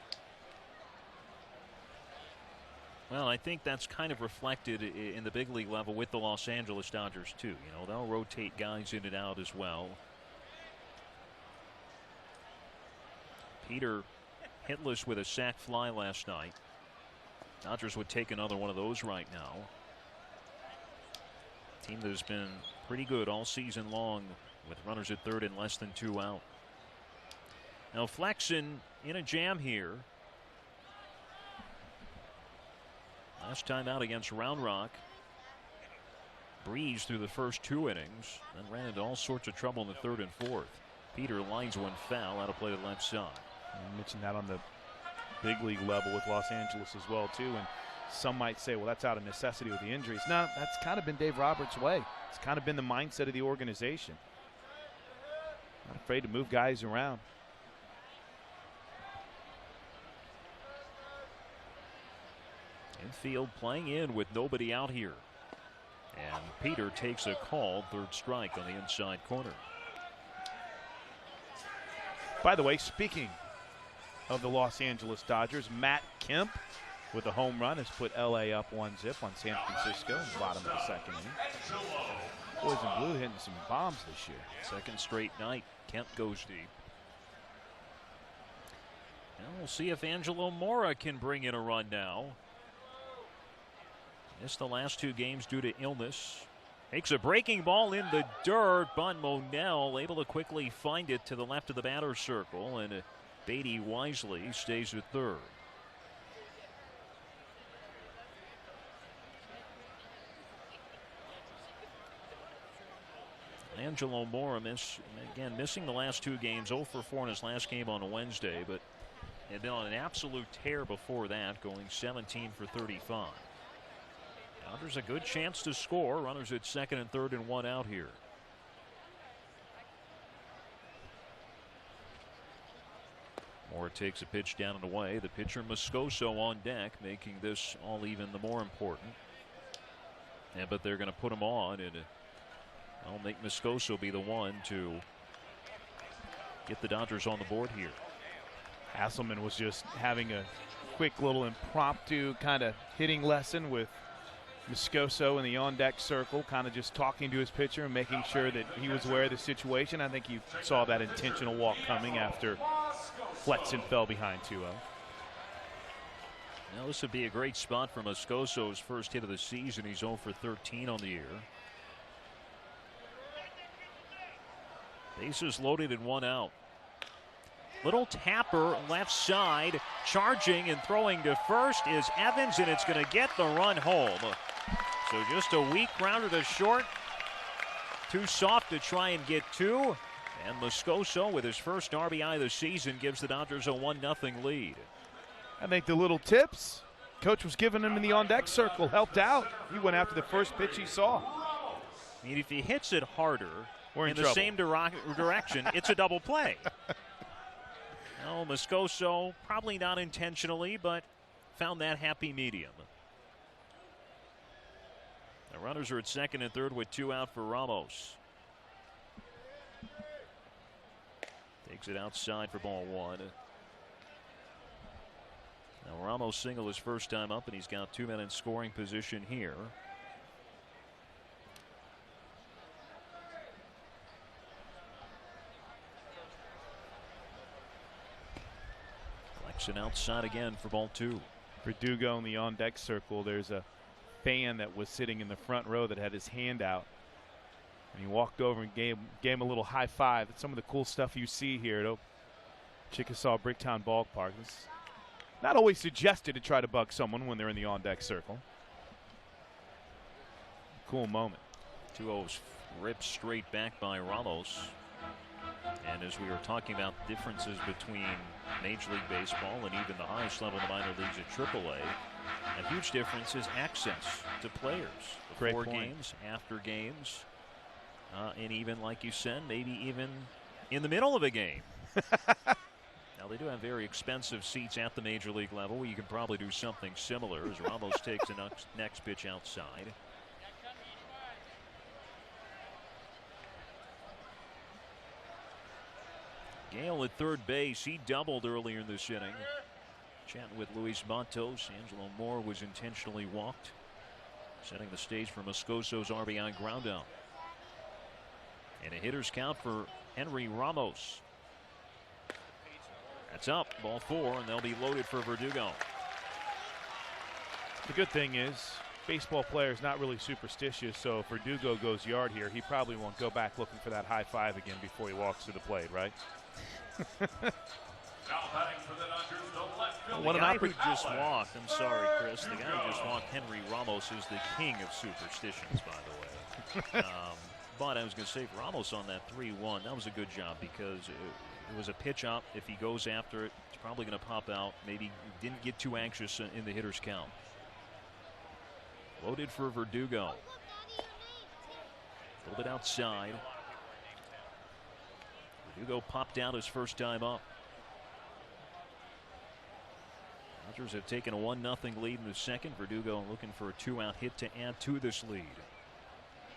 Speaker 1: Well, I think that's kind of reflected in the big league level with the Los Angeles Dodgers too. You know, they'll rotate guys in and out as well. Peter hitless with a sac fly last night. Dodgers would take another one of those right now. Team that has been pretty good all season long with runners at third and less than 2 out. Now Flexen in a jam here. Last time out against Round Rock, breezed through the first 2 innings, then ran into all sorts of trouble in the third and fourth. Peter lines one foul out of play to left side.
Speaker 4: I mentioned that on the big league level with Los Angeles as well too, and some might say, well, that's out of necessity with the injuries. No, that's kind of been Dave Roberts' way. It's kind of been the mindset of the organization. Not afraid to move guys around.
Speaker 1: Infield playing in with nobody out here. And Peter takes a call, third strike on the inside corner.
Speaker 4: By the way, speaking of the Los Angeles Dodgers, Matt Kemp with a home run has put LA up 1-0 on San Francisco in the bottom of the second inning. Boys in blue hitting some bombs this year.
Speaker 1: Second straight night, Kemp goes deep. And we'll see if Angelo Mora can bring in a run now. Missed the last 2 games due to illness. Takes a breaking ball in the dirt, but Monell able to quickly find it to the left of the batter's circle, and Beatty wisely stays at third. Angelo Mora missing the last 2 games, 0 for 4 in his last game on a Wednesday, but had been on an absolute tear before that, going 17 for 35. Now there's a good chance to score. Runners at second and third and 1 out here. Mora takes a pitch down and away. The pitcher Moscoso on deck, making this all even the more important. But they're going to put him on, and I'll make Moscoso be the one to get the Dodgers on the board here.
Speaker 4: Hasselman was just having a quick little impromptu kind of hitting lesson with Moscoso in the on-deck circle, kind of just talking to his pitcher and making sure that he was aware of the situation. I think you saw that intentional walk coming after Flexen fell behind 2-0.
Speaker 1: Now this would be a great spot for Moscoso's first hit of the season. He's 0 for 13 on the year. Bases loaded and 1 out. Little tapper left side, charging and throwing to first is Evans, and it's going to get the run home. So just a weak grounder to short. Too soft to try and get 2. And Moscoso, with his first RBI of the season, gives the Dodgers a 1-0 lead.
Speaker 4: I think the little tips coach was giving him in the on-deck circle helped out. He went after the first pitch he saw.
Speaker 1: I mean, if he hits it harder
Speaker 4: We're in
Speaker 1: the
Speaker 4: trouble.
Speaker 1: same direction, it's a double play. No, Moscoso, probably not intentionally, but found that happy medium. The runners are at second and third with 2 out for Ramos. Takes it outside for ball 1. Now Ramos single his first time up, and he's got 2 men in scoring position here. And outside again for ball 2.
Speaker 4: Verdugo in the on-deck circle. There's a fan that was sitting in the front row that had his hand out, and he walked over and gave him a little high five. It's some of the cool stuff you see here at Chickasaw Bricktown Ballpark. It's not always suggested to try to bug someone when they're in the on-deck circle. Cool moment.
Speaker 1: 2-0's ripped straight back by Ramos. And as we were talking about differences between Major League Baseball and even the highest level of the minor leagues at AAA, a huge difference is access to players. Before games, after games, and even, like you said, maybe even in the middle of a game. Now, they do have very expensive seats at the Major League level. You can probably do something similar as Ramos takes the next pitch outside. Gale at third base. He doubled earlier in this inning. Chatting with Luis Matos. Angelo Mora was intentionally walked, setting the stage for Moscoso's RBI groundout. And a hitter's count for Henry Ramos. That's up, ball 4, and they'll be loaded for Verdugo.
Speaker 4: The good thing is, baseball player's not really superstitious, so if Verdugo goes yard here, he probably won't go back looking for that high five again before he walks to the plate, right?
Speaker 1: Well, the guy who just walked, I'm sorry, Chris, the guy who just walked, Henry Ramos, is the king of superstitions, by the way. But I was going to say, Ramos on that 3-1, that was a good job because it was a pitch up. If he goes after it, it's probably going to pop out. Maybe didn't get too anxious in the hitter's count. Loaded for Verdugo. A little bit outside. Verdugo popped out his first time up. Dodgers have taken a 1-0 lead in the second. Verdugo looking for a 2-out hit to add to this lead.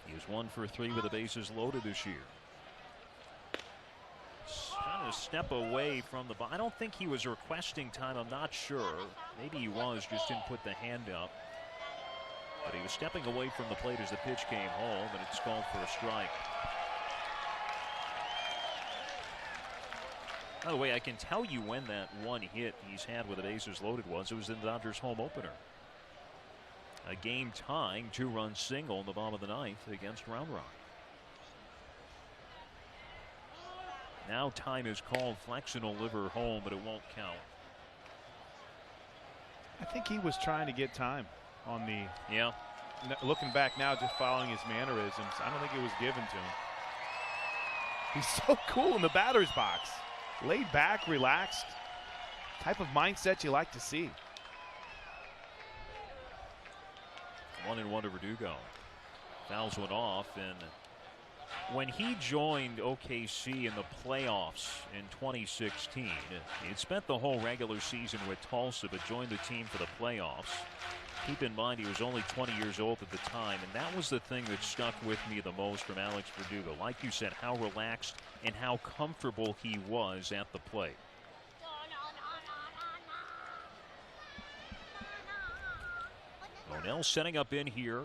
Speaker 1: He is 1 for 3 with the bases loaded this year. Trying to step away from the ball. I don't think he was requesting time. I'm not sure. Maybe he was, just didn't put the hand up. But he was stepping away from the plate as the pitch came home, and it's called for a strike. By the way, I can tell you when that one hit he's had with the bases loaded was. It was in the Dodgers' home opener. A game-tying 2-run single in the bottom of the ninth against Round Rock. Now time is called. Flexion will liver home, but it won't count.
Speaker 4: I think he was trying to get time on the.
Speaker 1: Yeah.
Speaker 4: Looking back now, just following his mannerisms, I don't think it was given to him. He's so cool in the batter's box. Laid back, relaxed. Type of mindset you like to see.
Speaker 1: 1-1 to Verdugo. Fouls one off, and when he joined OKC in the playoffs in 2016, he had spent the whole regular season with Tulsa, but joined the team for the playoffs. Keep in mind, he was only 20 years old at the time, and that was the thing that stuck with me the most from Alex Verdugo. Like you said, how relaxed and how comfortable he was at the plate. O'Neill setting up in here.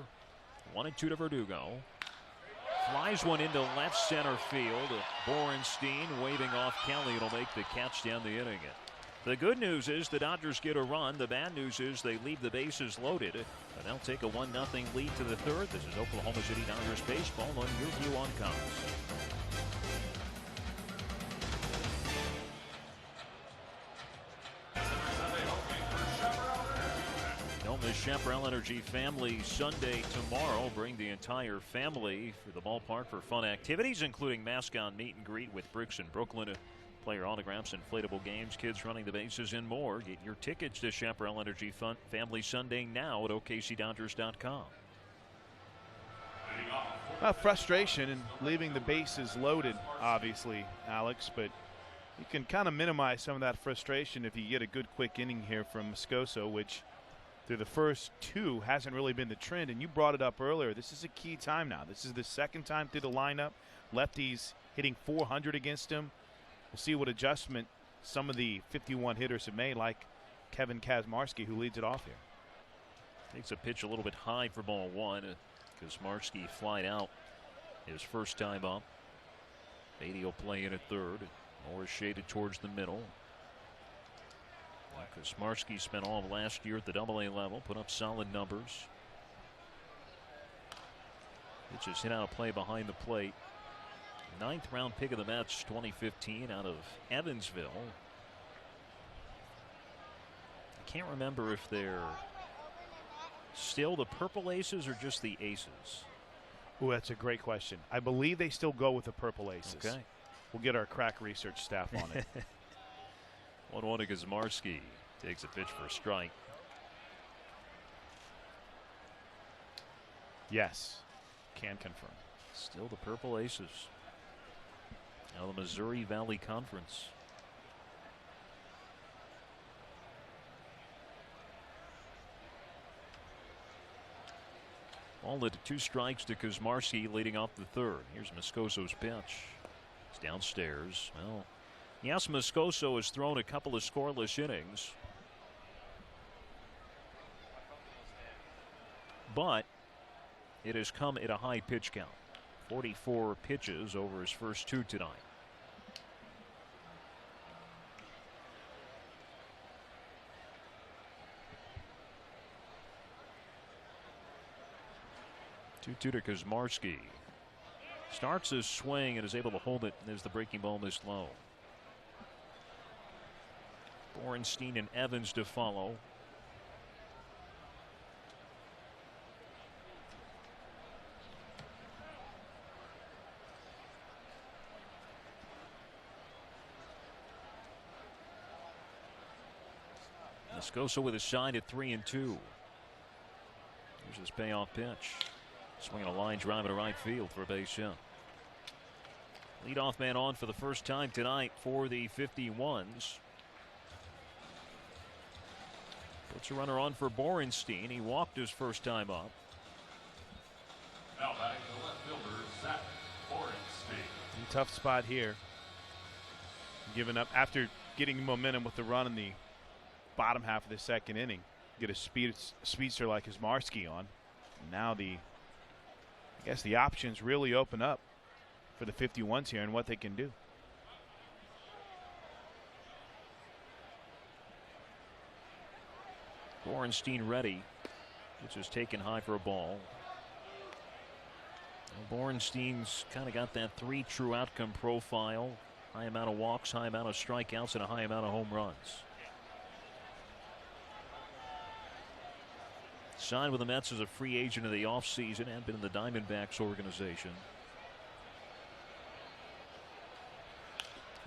Speaker 1: 1-2 to Verdugo. Flies one into left center field. Borenstein waving off Kelly. It'll make the catch down the inning. The good news is the Dodgers get a run. The bad news is they leave the bases loaded. And they'll take a 1-0 lead to the third. This is Oklahoma City Dodgers baseball on Your View on Cox. Don't miss Chaparral Energy Family Sunday tomorrow. Bring the entire family for the ballpark for fun activities, including mascot meet and greet with Bricks in Brooklyn, player autographs, inflatable games, kids running the bases, and more. Get your tickets to Chaparral Energy Family Sunday now at OKCDodgers.com.
Speaker 4: Frustration in leaving the bases loaded, obviously, Alex, but you can kind of minimize some of that frustration if you get a good quick inning here from Moscoso, which through the first two hasn't really been the trend. And you brought it up earlier. This is a key time now. This is the second time through the lineup. Lefties hitting 400 against him. We'll see what adjustment some of the 51 hitters have made, like Kevin Kazmarski, who leads it off here.
Speaker 1: Takes a pitch a little bit high for ball one. Kazmarski flied out his first time up. Beatty will play in at third. Morris shaded towards the middle. Kazmarski spent all of last year at the AA level, put up solid numbers. Pitch is hit out of play behind the plate. 9th round pick of the Mets 2015 out of Evansville. I can't remember if they're still the Purple Aces or just the Aces.
Speaker 4: Oh, that's a great question. I believe they still go with the Purple Aces.
Speaker 1: Okay.
Speaker 4: We'll get our crack research staff on it.
Speaker 1: 1-1 to Kazmarski. Takes a pitch for a strike.
Speaker 4: Yes, can confirm.
Speaker 1: Still the Purple Aces. Now the Missouri Valley Conference. All at 2 strikes to Kazmarski leading off the third. Here's Moscoso's pitch. It's downstairs. Well, yes, Moscoso has thrown a couple of scoreless innings. But it has come at a high pitch count. 44 pitches over his first 2 tonight. Two to Kazmarski. Starts his swing and is able to hold it as the breaking ball missed low. Borenstein and Evans to follow. Moscoso with a side at 3-2. Here's his payoff pitch. Swinging a line drive to right field for a base hit. Leadoff man on for the first time tonight for the 51s. Puts a runner on for Borenstein. He walked his first time up.
Speaker 3: Now batting the left fielder, Zach Borenstein.
Speaker 4: Tough spot here. Giving up after getting momentum with the run in the bottom half of the second inning. Get a speedster like Kazmarski on. And now I guess the options really open up for the 51s here and what they can do.
Speaker 1: Borenstein ready, which is taken high for a ball. Well, Borenstein's kind of got that 3 true outcome profile. High amount of walks, high amount of strikeouts, and a high amount of home runs. Signed with the Mets as a free agent in the offseason and been in the Diamondbacks organization.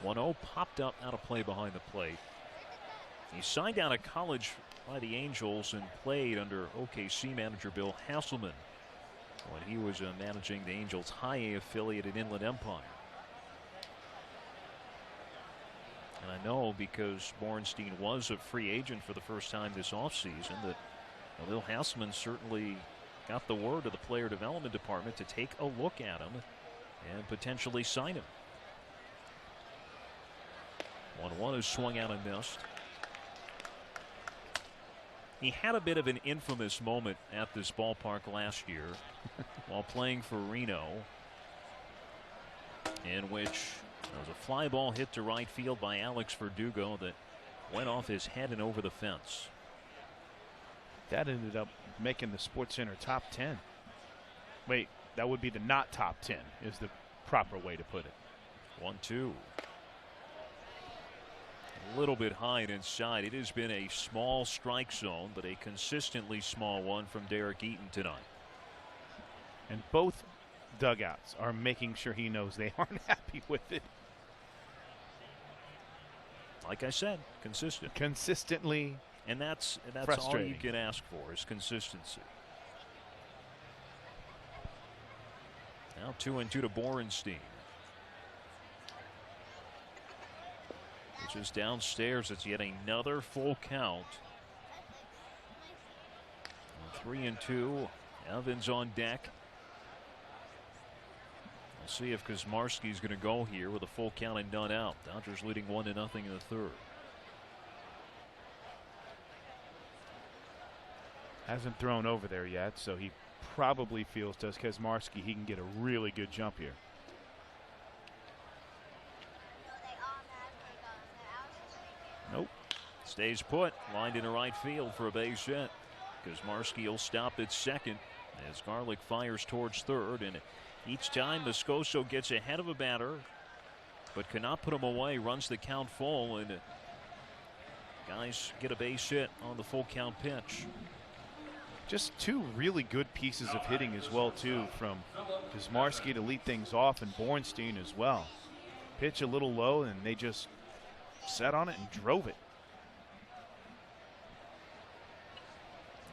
Speaker 1: 1-0 popped up out of play behind the plate. He signed out of college by the Angels and played under OKC manager Bill Hasselman when he was managing the Angels High A affiliate at Inland Empire. And I know because Borenstein was a free agent for the first time this offseason that Bill Hasselman certainly got the word to the player development department to take a look at him and potentially sign him. 1-1 is swung out and missed. He had a bit of an infamous moment at this ballpark last year while playing for Reno, in which there was a fly ball hit to right field by Alex Verdugo that went off his head and over the fence.
Speaker 4: That ended up making the SportsCenter top 10. Wait, that would be the not top 10 is the proper way to put it.
Speaker 1: 1-2. A little bit high and inside. It has been a small strike zone, but a consistently small one from Derek Eaton tonight.
Speaker 4: And both dugouts are making sure he knows they aren't happy with it.
Speaker 1: Like I said, consistent.
Speaker 4: Consistently.
Speaker 1: And that's all you can ask for is consistency. Now 2-2 to Borenstein. Which is downstairs. It's yet another full count. 3-2. Evans on deck. We'll see if Kazmarski's going to go here with a full count and none out. Dodgers leading 1-0 in the third.
Speaker 4: Hasn't thrown over there yet, so he probably feels, does Kazmarski, he can get a really good jump here.
Speaker 1: Nope. Stays put. Lined into right field for a base hit. Kazmarski will stop at second as Garlick fires towards third. And each time Moscoso gets ahead of a batter but cannot put him away, runs the count full, and guys get a base hit on the full count pitch.
Speaker 4: Just 2 really good pieces of hitting as well, too, from Kazmarski to lead things off and Borenstein as well. Pitch a little low, and they just sat on it and drove it.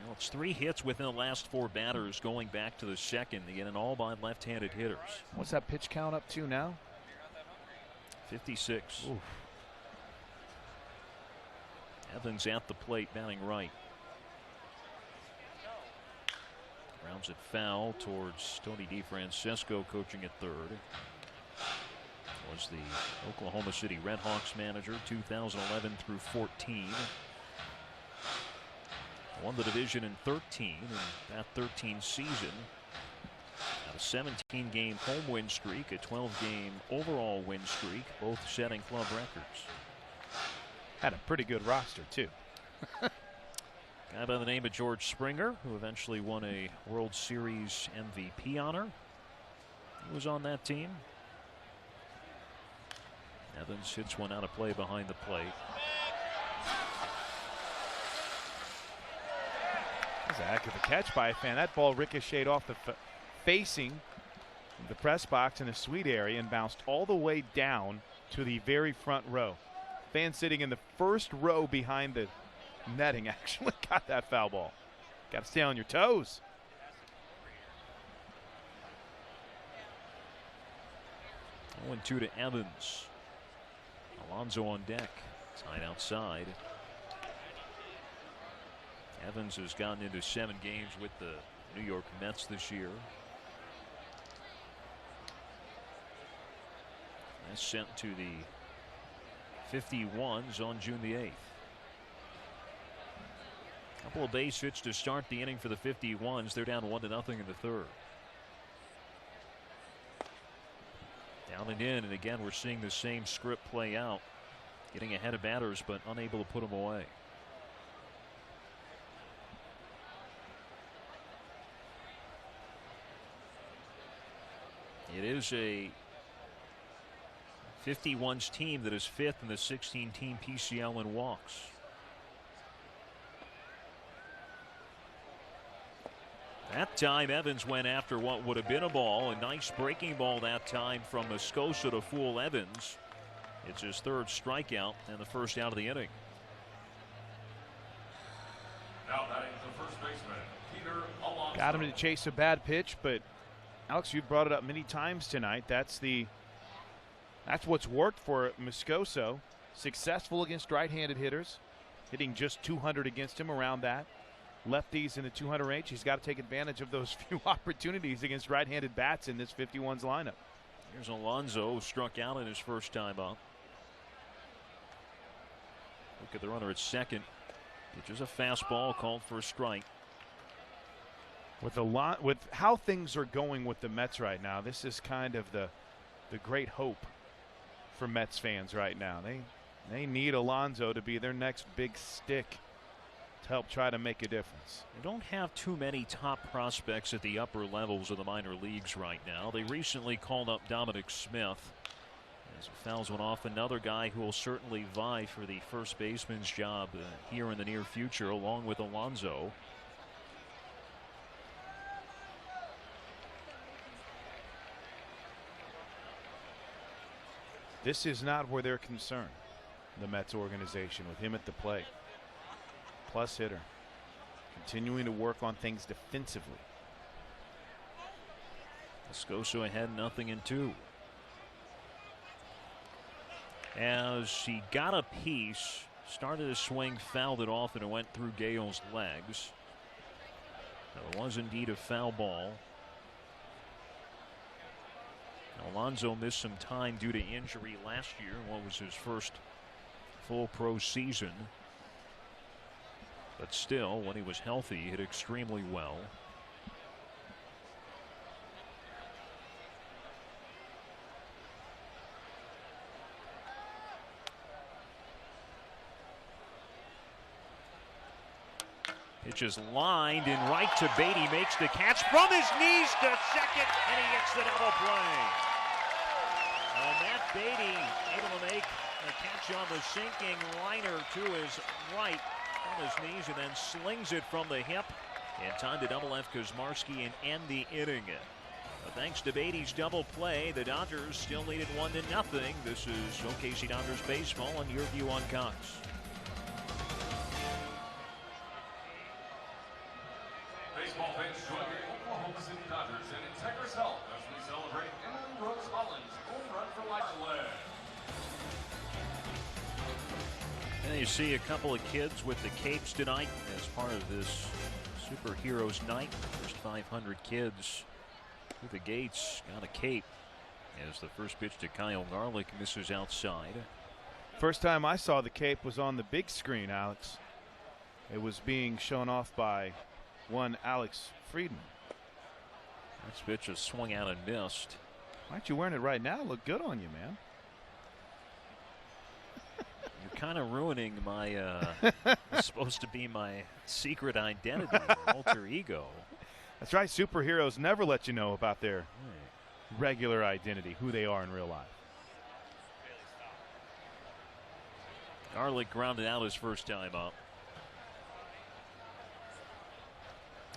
Speaker 1: Well, it's 3 hits within the last 4 batters going back to the second, again, and all by left-handed hitters.
Speaker 4: What's that pitch count up to now?
Speaker 1: 56.
Speaker 4: Oof.
Speaker 1: Evans at the plate, batting right. Grounds it foul towards Tony DeFrancesco, coaching at third. Was the Oklahoma City Redhawks manager 2011 through 14. Won the division in 13, and that 13 season had a 17-game home win streak, a 12-game overall win streak, both setting club records.
Speaker 4: Had a pretty good roster, too.
Speaker 1: Guy by the name of George Springer, who eventually won a World Series MVP honor. He was on that team. Evans hits one out of play behind the plate.
Speaker 4: That's a heck of a catch by a fan. That ball ricocheted off the facing the press box in the suite area and bounced all the way down to the very front row. Fan sitting in the first row behind the netting actually got that foul ball. Got to stay on your toes.
Speaker 1: 0-2 to Evans. Alonso on deck. Tied outside. Evans has gotten into 7 games with the New York Mets this year. That's sent to the 51s on June the 8th. Couple of base hits to start the inning for the 51s. They're down 1-0 in the third. Down and in, and again we're seeing the same script play out. Getting ahead of batters but unable to put them away. It is a 51s team that is fifth in the 16-team PCL in walks. That time Evans went after what would have been a ball. A nice breaking ball that time from Moscoso to fool Evans. It's his third strikeout and the first out of the inning.
Speaker 3: Now batting the first baseman, Peter Alonso.
Speaker 4: Got him to chase a bad pitch, but Alex, you've brought it up many times tonight. That's what's worked for Moscoso. Successful against right-handed hitters, hitting just 200 against him around that. Lefties in the 200 range. He's got to take advantage of those few opportunities against right-handed bats in this 51's lineup.
Speaker 1: Here's Alonso, who struck out in his first time up. Look at the runner at second. Pitches a fastball called for a strike.
Speaker 4: With how things are going with the Mets right now, this is kind of the great hope for Mets fans right now. They need Alonso to be their next big stick to help try to make a difference.
Speaker 1: They don't have too many top prospects at the upper levels of the minor leagues right now. They recently called up Dominic Smith. As he fouls one off, another guy who will certainly vie for the first baseman's job here in the near future, along with Alonso.
Speaker 4: This is not where they're concerned, the Mets organization, with him at the plate. Plus hitter. Continuing to work on things defensively.
Speaker 1: Moscoso ahead 0-2. As he got a piece, started a swing, fouled it off, and it went through Gale's legs. So it was indeed a foul ball. Alonso missed some time due to injury last year, what was his first full pro season. But still, when he was healthy, he hit extremely well. Pitch is lined in right to Beatty, makes the catch from his knees to second, and he gets the double play. And Matt Beatty able to make a catch on the sinking liner to his right on his knees, and then slings it from the hip in time to double F Kuzmarski and end the inning. But thanks to Beatty's double play, the Dodgers still lead it 1-0. This is OKC Dodgers baseball on Your View on Cox.
Speaker 3: Baseball fans join the Oklahoma City Dodgers and Integris Health as we celebrate Emily Rose Holland's home run for life.
Speaker 1: And you see a couple of kids with the capes tonight as part of this Superheroes Night. First 500 kids through the gates got a cape as the first pitch to Kyle Garlick misses outside.
Speaker 4: First time I saw the cape was on the big screen, Alex. It was being shown off by one Alex Friedman.
Speaker 1: That pitch is swung out and missed.
Speaker 4: Why aren't you wearing it right now? Look good on you, man.
Speaker 1: You're kind of ruining my it's supposed to be my secret identity, alter ego.
Speaker 4: That's right. Superheroes never let you know about their regular identity, who they are in real life.
Speaker 1: Garlick grounded out his first time up.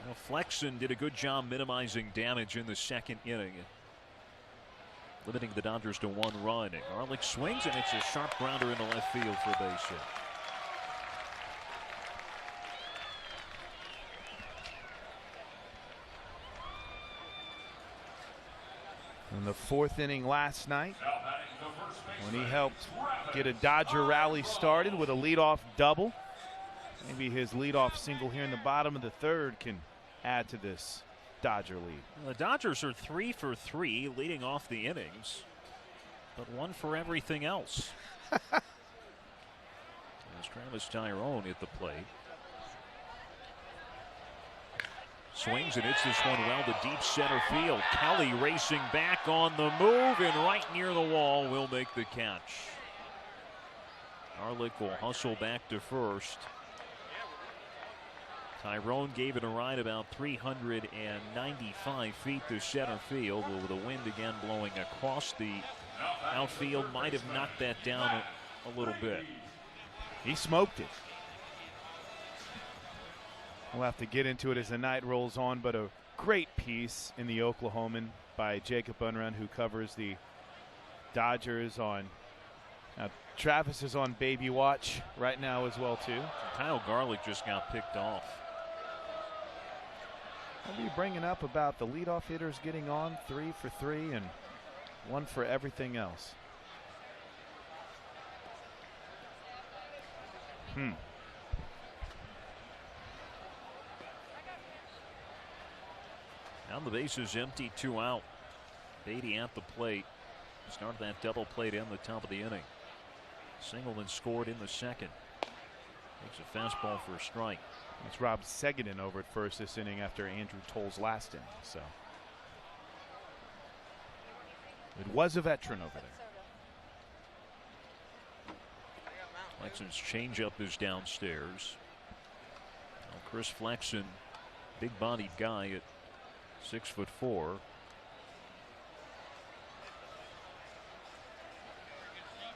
Speaker 1: Well, Flexen did a good job minimizing damage in the second inning, limiting the Dodgers to 1 run. And Garlick swings, and it's a sharp grounder in the left field for a base hit.
Speaker 4: In the 4th inning last night, when he helped get a Dodger rally started with a leadoff double. Maybe his leadoff single here in the bottom of the 3rd can add to this Dodger lead.
Speaker 1: Well, the Dodgers are 3 for 3 leading off the innings, but 1 for everything else. As Travis Tyrone at the plate. Swings and hits this one well to deep center field. Kelly racing back on the move and right near the wall will make the catch. Garlick will hustle back to first. Tyrone gave it a ride about 395 feet to center field, with the wind again blowing across the outfield. Might have knocked that down a little bit.
Speaker 4: He smoked it. We'll have to get into it as the night rolls on, but a great piece in the Oklahoman by Jacob Unrun, who covers the Dodgers on. Travis is on baby watch right now as well, too.
Speaker 1: Kyle Garlick just got picked off.
Speaker 4: I'll be bringing up about the leadoff hitters getting on 3 for 3 and 1 for everything else.
Speaker 1: Now the base is empty, 2 out. Beatty at the plate. Started that double plate in the top of the inning. Singleton scored in the second. Takes a fastball for a strike.
Speaker 4: It's Rob Seguin over at first this inning after Andrew Toll's last inning. So it was a veteran over there.
Speaker 1: Flexen's changeup is downstairs. Now Chris Flexen, big-bodied guy at 6'4".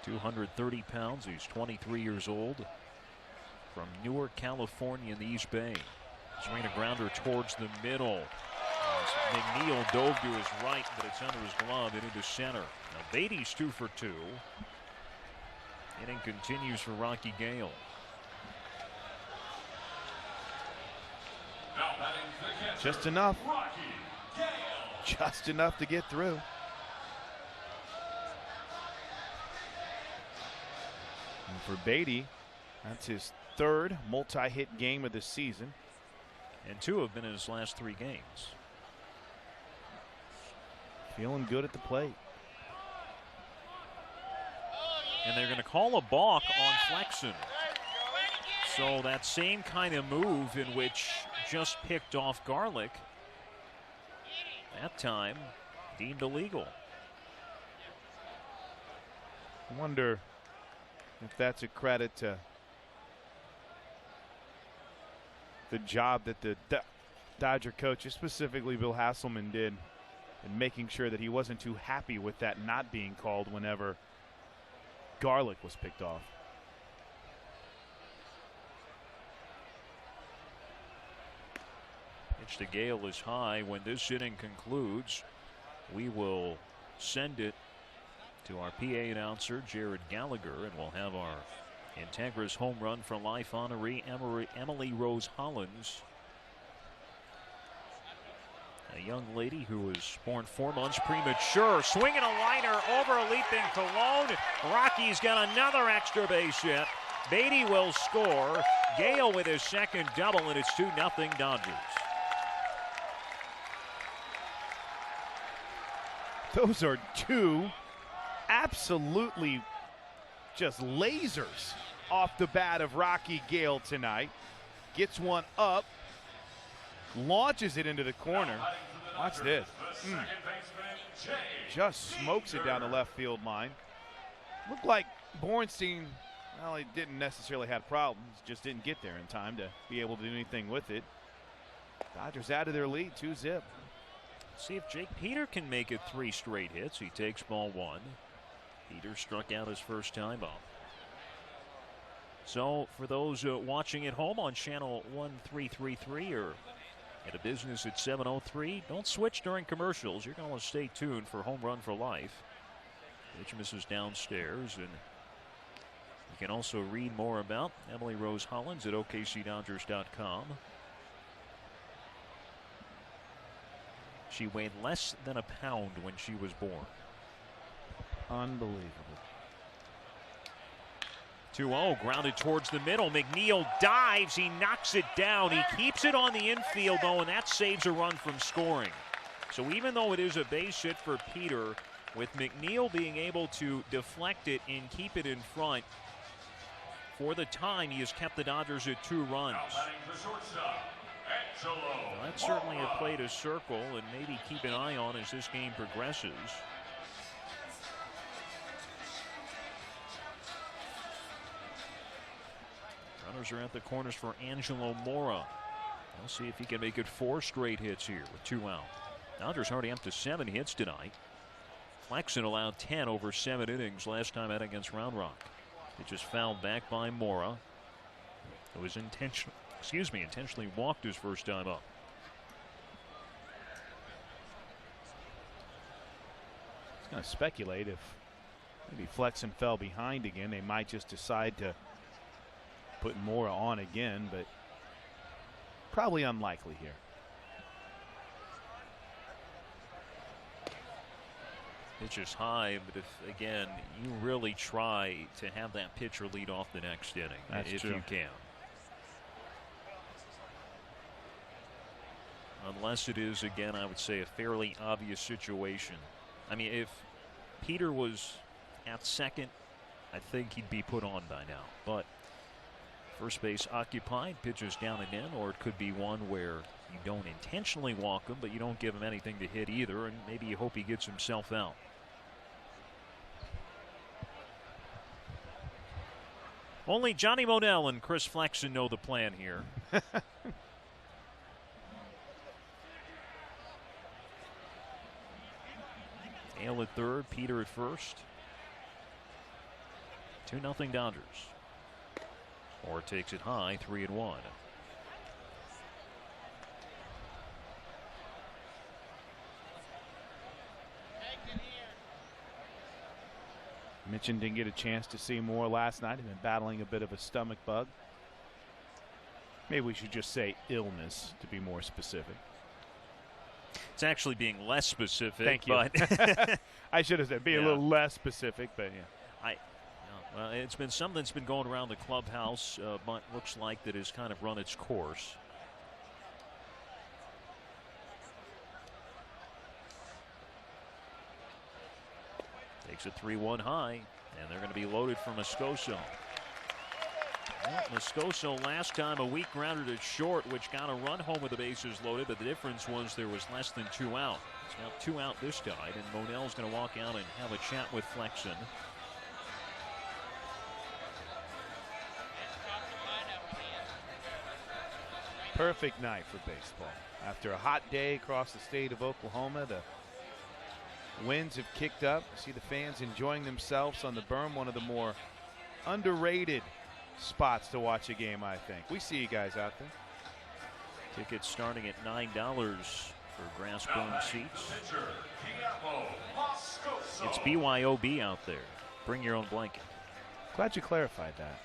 Speaker 1: .230 pounds. He's 23 years old. From Newark, California in the East Bay. Swing a grounder towards the middle. McNeil dove to his right, but it's under his glove and into center. Now Beatty's 2 for 2. Inning continues for Rocky Gale.
Speaker 4: Just enough. Just enough to get through. And for Beatty, that's his 3rd multi-hit game of the season.
Speaker 1: And 2 have been in his last 3 games.
Speaker 4: Feeling good at the plate.
Speaker 1: And they're going to call a balk on Flexen. So that same kind of move in which just picked off Garlick, that time deemed illegal.
Speaker 4: I wonder if that's a credit to the job that the Dodger coaches, specifically Bill Hasselman, did in making sure that he wasn't too happy with that not being called whenever Garlick was picked off.
Speaker 1: Pitch to Gale is high. When this inning concludes, we will send it to our PA announcer, Jared Gallagher, and we'll have our Integris Home Run for Life honoree, Emily Rose Hollins. A young lady who was born 4 months premature. Swinging a liner over a leaping Cologne. Rocky's got another extra base hit. Beatty will score. Gale with his second double, and it's 2-0 Dodgers.
Speaker 4: Those are 2 absolutely just lasers off the bat of Rocky Gale tonight. Gets one up, launches it into the corner. Watch this. Just smokes it down the left field line. Looked like Bornstein, well, he didn't necessarily have problems, just didn't get there in time to be able to do anything with it. Dodgers out of their lead, 2-zip.
Speaker 1: See if Jake Peter can make it 3 straight hits. He takes ball 1. Peter struck out his first time up. So for those watching at home on channel 1333 or at a business at 703, don't switch during commercials. You're going to want to stay tuned for Home Run for Life. Pitch misses downstairs, and you can also read more about Emily Rose Hollins at OKCDodgers.com. She weighed less than a pound when she was born.
Speaker 4: Unbelievable.
Speaker 1: 2-0, grounded towards the middle. McNeil dives, he knocks it down. He keeps it on the infield, though, and that saves a run from scoring. So even though it is a base hit for Peter, with McNeil being able to deflect it and keep it in front, For the time, he has kept the Dodgers at 2 runs.
Speaker 3: Now batting the shortstop, Angelo.
Speaker 1: Well, that's certainly a play to circle and maybe keep an eye on as this game progresses. Runners are at the corners for Angelo Mora. We'll see if he can make it 4 straight hits here with 2 out. Dodgers already up to 7 hits tonight. Flexen allowed 10 over 7 innings last time out against Round Rock. It just fouled back by Mora. It was intentionally walked his first time up.
Speaker 4: I was going to speculate if maybe Flexen fell behind again, they might just decide to put Mora on again, but probably unlikely here.
Speaker 1: Pitch is high, but if, again, you really try to have that pitcher lead off the next inning,
Speaker 4: That's
Speaker 1: if
Speaker 4: true.
Speaker 1: you can. Unless it is, again, I would say a fairly obvious situation. I mean, if Peter was at second, I think he'd be put on by now. But first base occupied, pitches down and in, or it could be one where you don't intentionally walk him, but you don't give him anything to hit either, and maybe you hope he gets himself out. Only Johnny Monell and Chris Flexen know the plan here. Hale at third, Peter at first. 2-0 Dodgers. Or takes it high, 3-1.
Speaker 4: Mitchell didn't get a chance to see more last night. He's been battling a bit of a stomach bug. Maybe we should just say illness to be more specific.
Speaker 1: It's actually being less specific.
Speaker 4: Thank you.
Speaker 1: But
Speaker 4: I should have said be a little less specific, but yeah.
Speaker 1: Well, it's been something that's been going around the clubhouse, but looks like that has kind of run its course. Takes a 3-1 high, and they're going to be loaded for Moscoso. Well, Moscoso last time a weak grounded at short, which got a run home with the bases loaded, but the difference was there was less than 2 out. It's now 2 out this time, and Monell's going to walk out and have a chat with Flexen.
Speaker 4: Perfect night for baseball. After a hot day across the state of Oklahoma, the winds have kicked up. See the fans enjoying themselves on the berm, one of the more underrated spots to watch a game, I think. We see you guys out there.
Speaker 1: Tickets starting at $9 for grass berm seats. It's BYOB out there. Bring your own blanket.
Speaker 4: Glad you clarified that.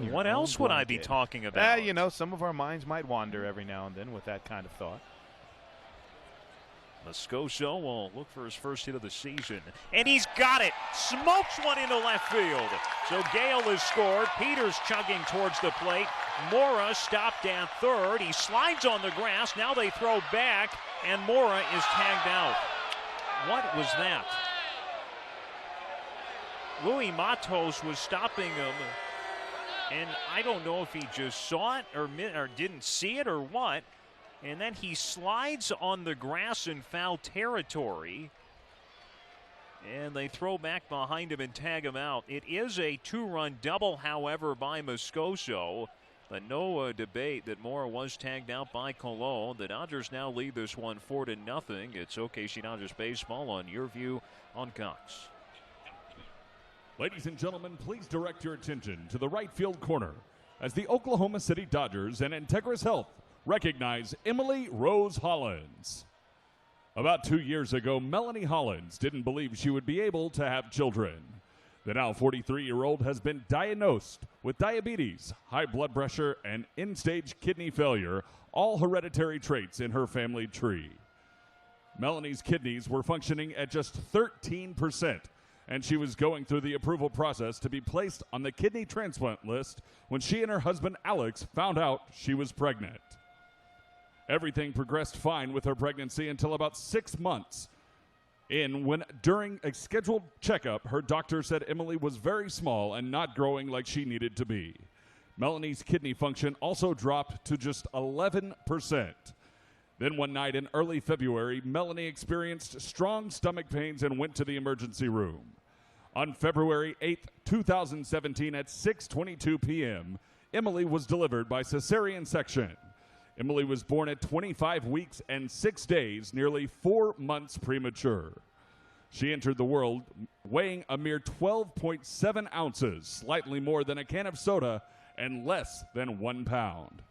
Speaker 1: What else would I be talking about?
Speaker 4: You know, some of our minds might wander every now and then with that kind of thought.
Speaker 1: Moscoso will look for his first hit of the season. And he's got it. Smokes one into left field. So Gale has scored. Peters chugging towards the plate. Mora stopped at third. He slides on the grass. Now they throw back, and Mora is tagged out. What was that? Louis Matos was stopping him. And I don't know if he just saw it or didn't see it or what. And then he slides on the grass in foul territory. And they throw back behind him and tag him out. It is a 2-run double, however, by Moscoso. But no debate that Mora was tagged out by Colon. The Dodgers now lead this one 4-0. It's OKC Dodgers baseball on Your View on Cox.
Speaker 3: Ladies and gentlemen, please direct your attention to the right field corner as the Oklahoma City Dodgers and Integris Health recognize Emily Rose Hollins. About 2 years ago, Melanie Hollins didn't believe she would be able to have children. The now 43-year-old has been diagnosed with diabetes, high blood pressure, and end-stage kidney failure, all hereditary traits in her family tree. Melanie's kidneys were functioning at just 13%. And she was going through the approval process to be placed on the kidney transplant list when she and her husband Alex found out she was pregnant. Everything progressed fine with her pregnancy until about 6 months When during a scheduled checkup, her doctor said Emily was very small and not growing like she needed to be. Melanie's kidney function also dropped to just 11%. Then one night in early February, Melanie experienced strong stomach pains and went to the emergency room. On February 8, 2017 at 6:22 p.m., Emily was delivered by cesarean section. Emily was born at 25 weeks and 6 days, nearly 4 months premature. She entered the world weighing a mere 12.7 ounces, slightly more than a can of soda, and less than 1 pound.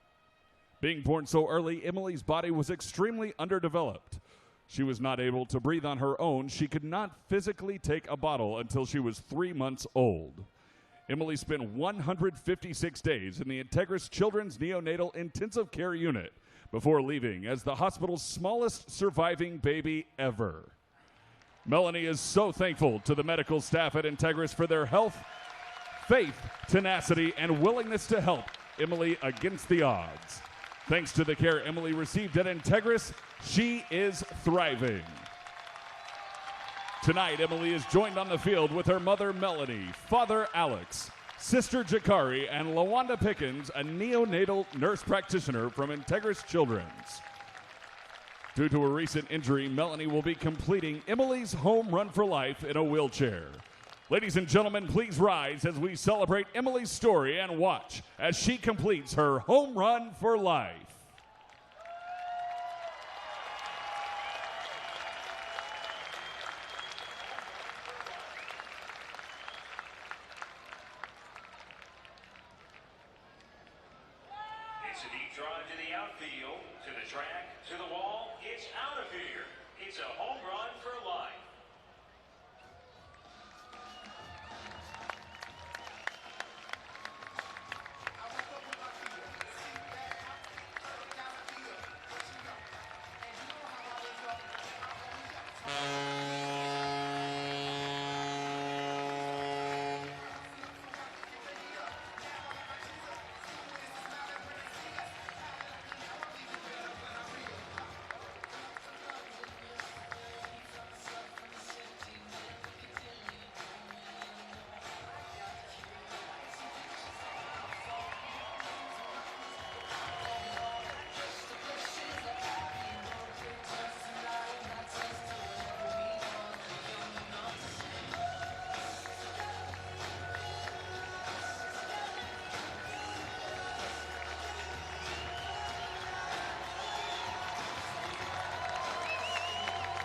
Speaker 3: Being born so early, Emily's body was extremely underdeveloped. She was not able to breathe on her own. She could not physically take a bottle until she was 3 months old. Emily spent 156 days in the Integris Children's Neonatal Intensive Care Unit before leaving as the hospital's smallest surviving baby ever. Melanie is so thankful to the medical staff at Integris for their health, faith, tenacity, and willingness to help Emily against the odds. Thanks to the care Emily received at Integris, she is thriving. Tonight, Emily is joined on the field with her mother, Melanie, father, Alex, sister, Jakari, and LaWanda Pickens, a neonatal nurse practitioner from Integris Children's. Due to a recent injury, Melanie will be completing Emily's home run for life in a wheelchair. Ladies and gentlemen, please rise as we celebrate Emily's story and watch as she completes her home run for life.
Speaker 1: It's a deep drive to the outfield, to the track, to the wall. It's out of here. It's a home run for life.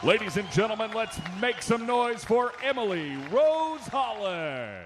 Speaker 3: Ladies and gentlemen, let's make some noise for Emily Rose Hollins.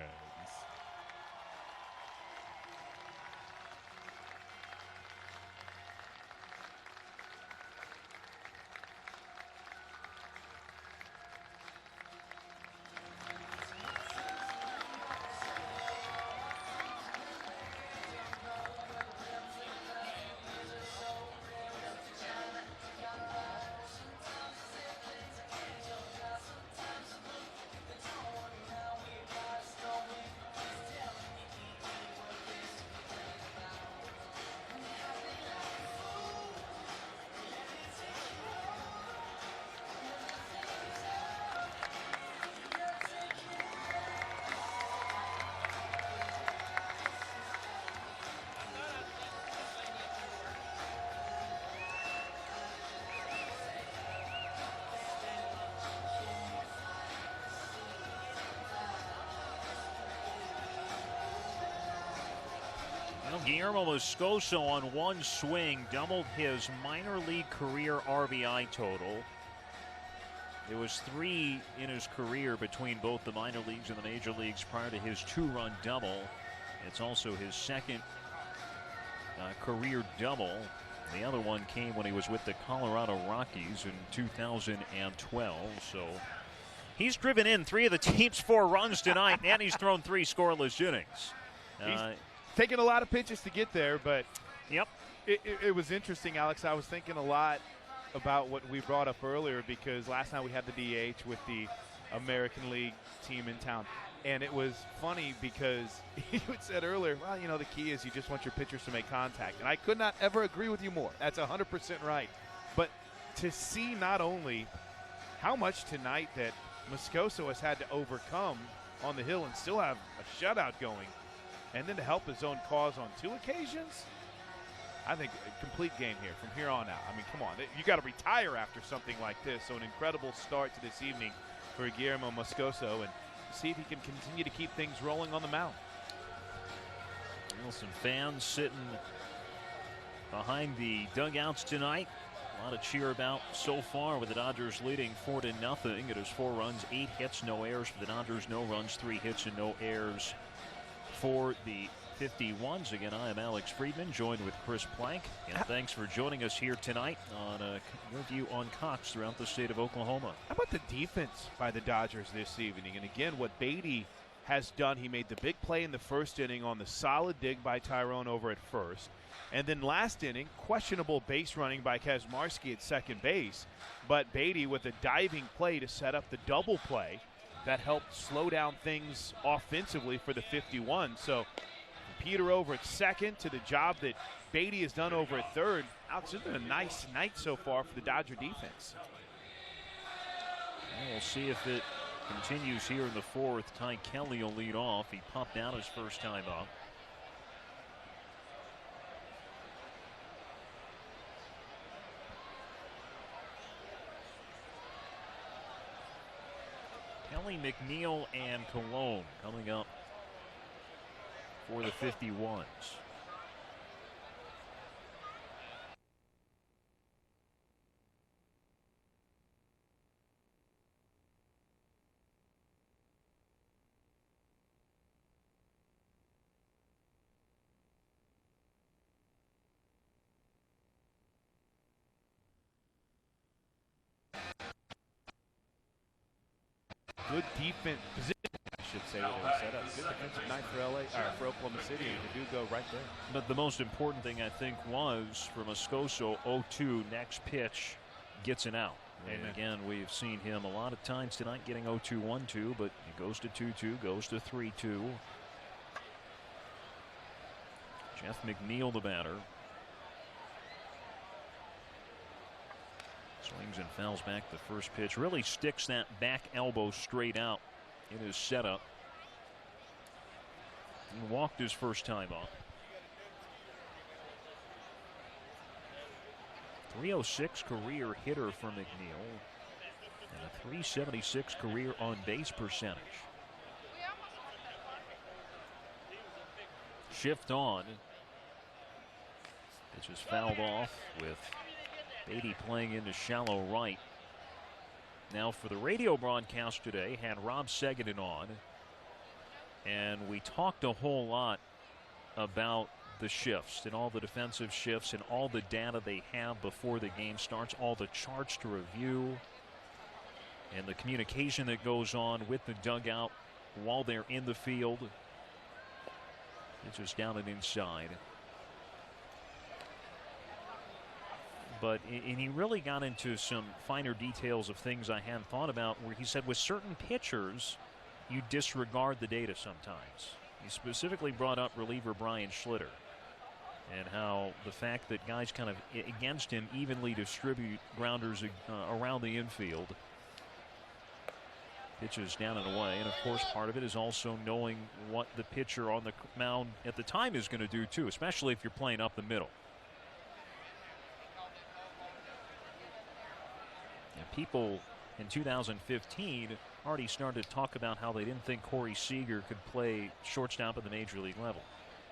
Speaker 1: Guillermo Moscoso on one swing doubled his minor league career RBI total. It was 3 in his career between both the minor leagues and the major leagues prior to his 2-run double. It's also his second career double. The other one came when he was with the Colorado Rockies in 2012. So he's driven in 3 of the team's 4 runs tonight, and he's thrown 3 scoreless innings.
Speaker 2: Taking a lot of pitches to get there, but
Speaker 1: yep,
Speaker 2: it was interesting, Alex. I was thinking a lot about what we brought up earlier because last night we had the DH with the American League team in town. And it was funny because you had said earlier, well, you know, the key is you just want your pitchers to make contact. And I could not ever agree with you more. That's 100% right. But to see not only how much tonight that Moscoso has had to overcome on the hill and still have a shutout going, and then to help his own cause on 2 occasions. I think a complete game here from here on out. I mean, come on. You got to retire after something like this. So an incredible start to this evening for Guillermo Moscoso, and see if he can continue to keep things rolling on the mound.
Speaker 1: Well, some fans sitting behind the dugouts tonight. A lot of cheer about so far, with the Dodgers leading 4-0. It is 4 runs, 8 hits, no errors for the Dodgers. No runs, 3 hits, and no errors for the 51s. Again, I am Alex Friedman, joined with Chris Plank. And thanks for joining us here tonight on your view on Cox throughout the state of Oklahoma.
Speaker 2: How about the defense by the Dodgers this evening? And again, what Beatty has done, he made the big play in the first inning on the solid dig by Tyrone over at first. And then last inning, questionable base running by Kazmarski at second base. But Beatty with a diving play to set up the double play that helped slow down things offensively for the 51. So Peter over at second to the job that Beatty has done over at third. Alex, it's been a nice night so far for the Dodger defense.
Speaker 1: We'll see if it continues here in the 4th. Ty Kelly will lead off. He popped out his first time up. Kelly, McNeil, and Cologne coming up for the 51s.
Speaker 2: Good defense position, I should say, that they set up. Good defensive night for Oklahoma City, and Verdugo right there.
Speaker 1: But the most important thing, I think, was for Moscoso, 0-2, next pitch gets an out. And again, we've seen him a lot of times tonight getting 0-2, 1-2, but it goes to 2-2, goes to 3-2. Jeff McNeil, the batter. Swings and fouls back the first pitch. Really sticks that back elbow straight out in his setup. He walked his first time off. 306 career hitter for McNeil. And a 376 career on base percentage. Shift on. Pitch is fouled off with Beatty playing into shallow right. Now for the radio broadcast today, had Rob Seguin on, and we talked a whole lot about the shifts and all the defensive shifts and all the data they have before the game starts, all the charts to review, and the communication that goes on with the dugout while they're in the field. It's just down and inside. But and he really got into some finer details of things I hadn't thought about, where he said with certain pitchers you disregard the data sometimes. He specifically brought up reliever Brian Schlitter and how the fact that guys kind of against him evenly distribute grounders around the infield. Pitches down and away, and of course part of it is also knowing what the pitcher on the mound at the time is going to do too, especially if you're playing up the middle. People in 2015 already started to talk about how they didn't think Corey Seager could play shortstop at the major league level.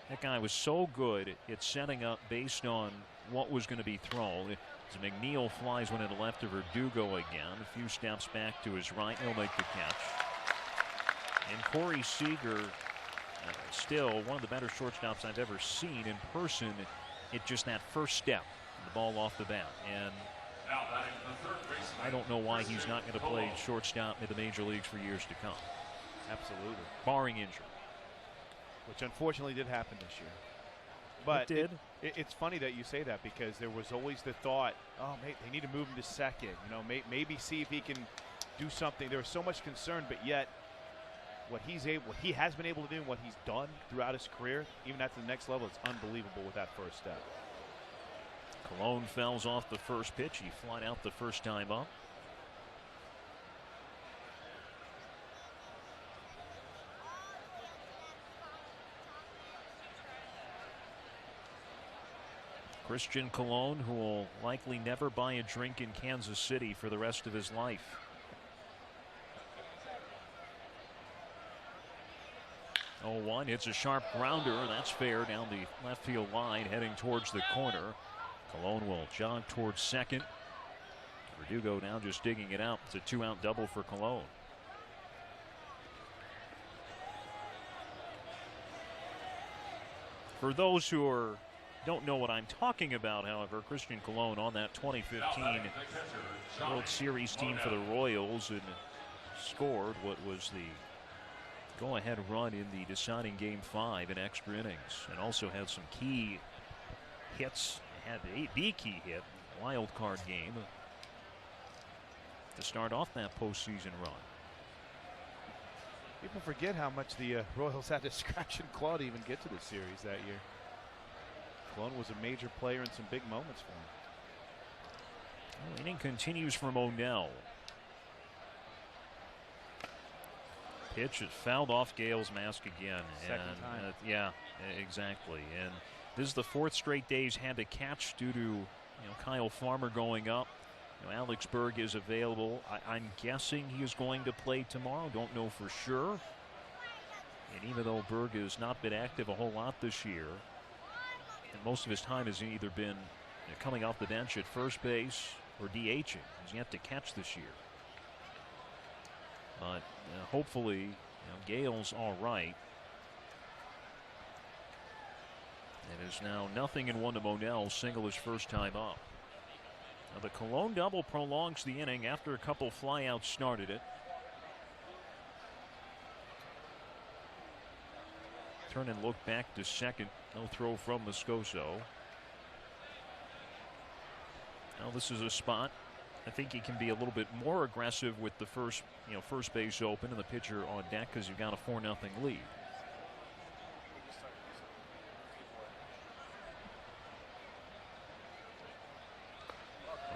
Speaker 1: That guy was so good at setting up based on what was going to be thrown. As McNeil flies one to the left of Verdugo again, a few steps back to his right, he'll make the catch. And Corey Seager, still one of the better shortstops I've ever seen in person. It just that first step, the ball off the bat. And I don't know why he's not going to play shortstop in the major leagues for years to come.
Speaker 2: Absolutely.
Speaker 1: Barring injury.
Speaker 2: Which unfortunately did happen this year. But
Speaker 1: it did.
Speaker 2: It's funny that you say that, because there was always the thought, oh, they need to move him to second. You know, maybe see if he can do something. There was so much concern, but yet what he has been able to do and what he's done throughout his career, even at the next level, it's unbelievable with that first step.
Speaker 1: Cologne fouls off the first pitch. He flied out the first time up. Christian Colon, who will likely never buy a drink in Kansas City for the rest of his life. Oh, 1 hits a sharp grounder. That's fair down the left field line, heading towards the corner. Colon will jog towards second. Verdugo now just digging it out. It's a 2-out double for Colon. For those who don't know what I'm talking about, however, Christian Colon on that 2015 World Series team for the Royals and scored what was the go-ahead run in the deciding Game 5 in extra innings, and also had some key hits. Had the key hit, wild card game, to start off that postseason run.
Speaker 4: People forget how much the Royals had to scratch and claw to even get to the series that year. Colon was a major player in some big moments for him.
Speaker 1: Inning continues for Monell. Pitch is fouled off Gale's mask again.
Speaker 4: Second time.
Speaker 1: Yeah, exactly. And this is the 4th straight day he's had to catch due to Kyle Farmer going up. Alex Berg is available. I'm guessing he is going to play tomorrow. Don't know for sure. And even though Berg has not been active a whole lot this year, and most of his time has either been coming off the bench at first base or DHing. He's yet to catch this year. But hopefully Gale's all right. It is now 0-1 to Monell. Single his first time up. Now the Colon double prolongs the inning after a couple flyouts started it. Turn and look back to second. No throw from Moscoso. Now this is a spot. I think he can be a little bit more aggressive with the first base open and the pitcher on deck because you've got a 4-0 lead.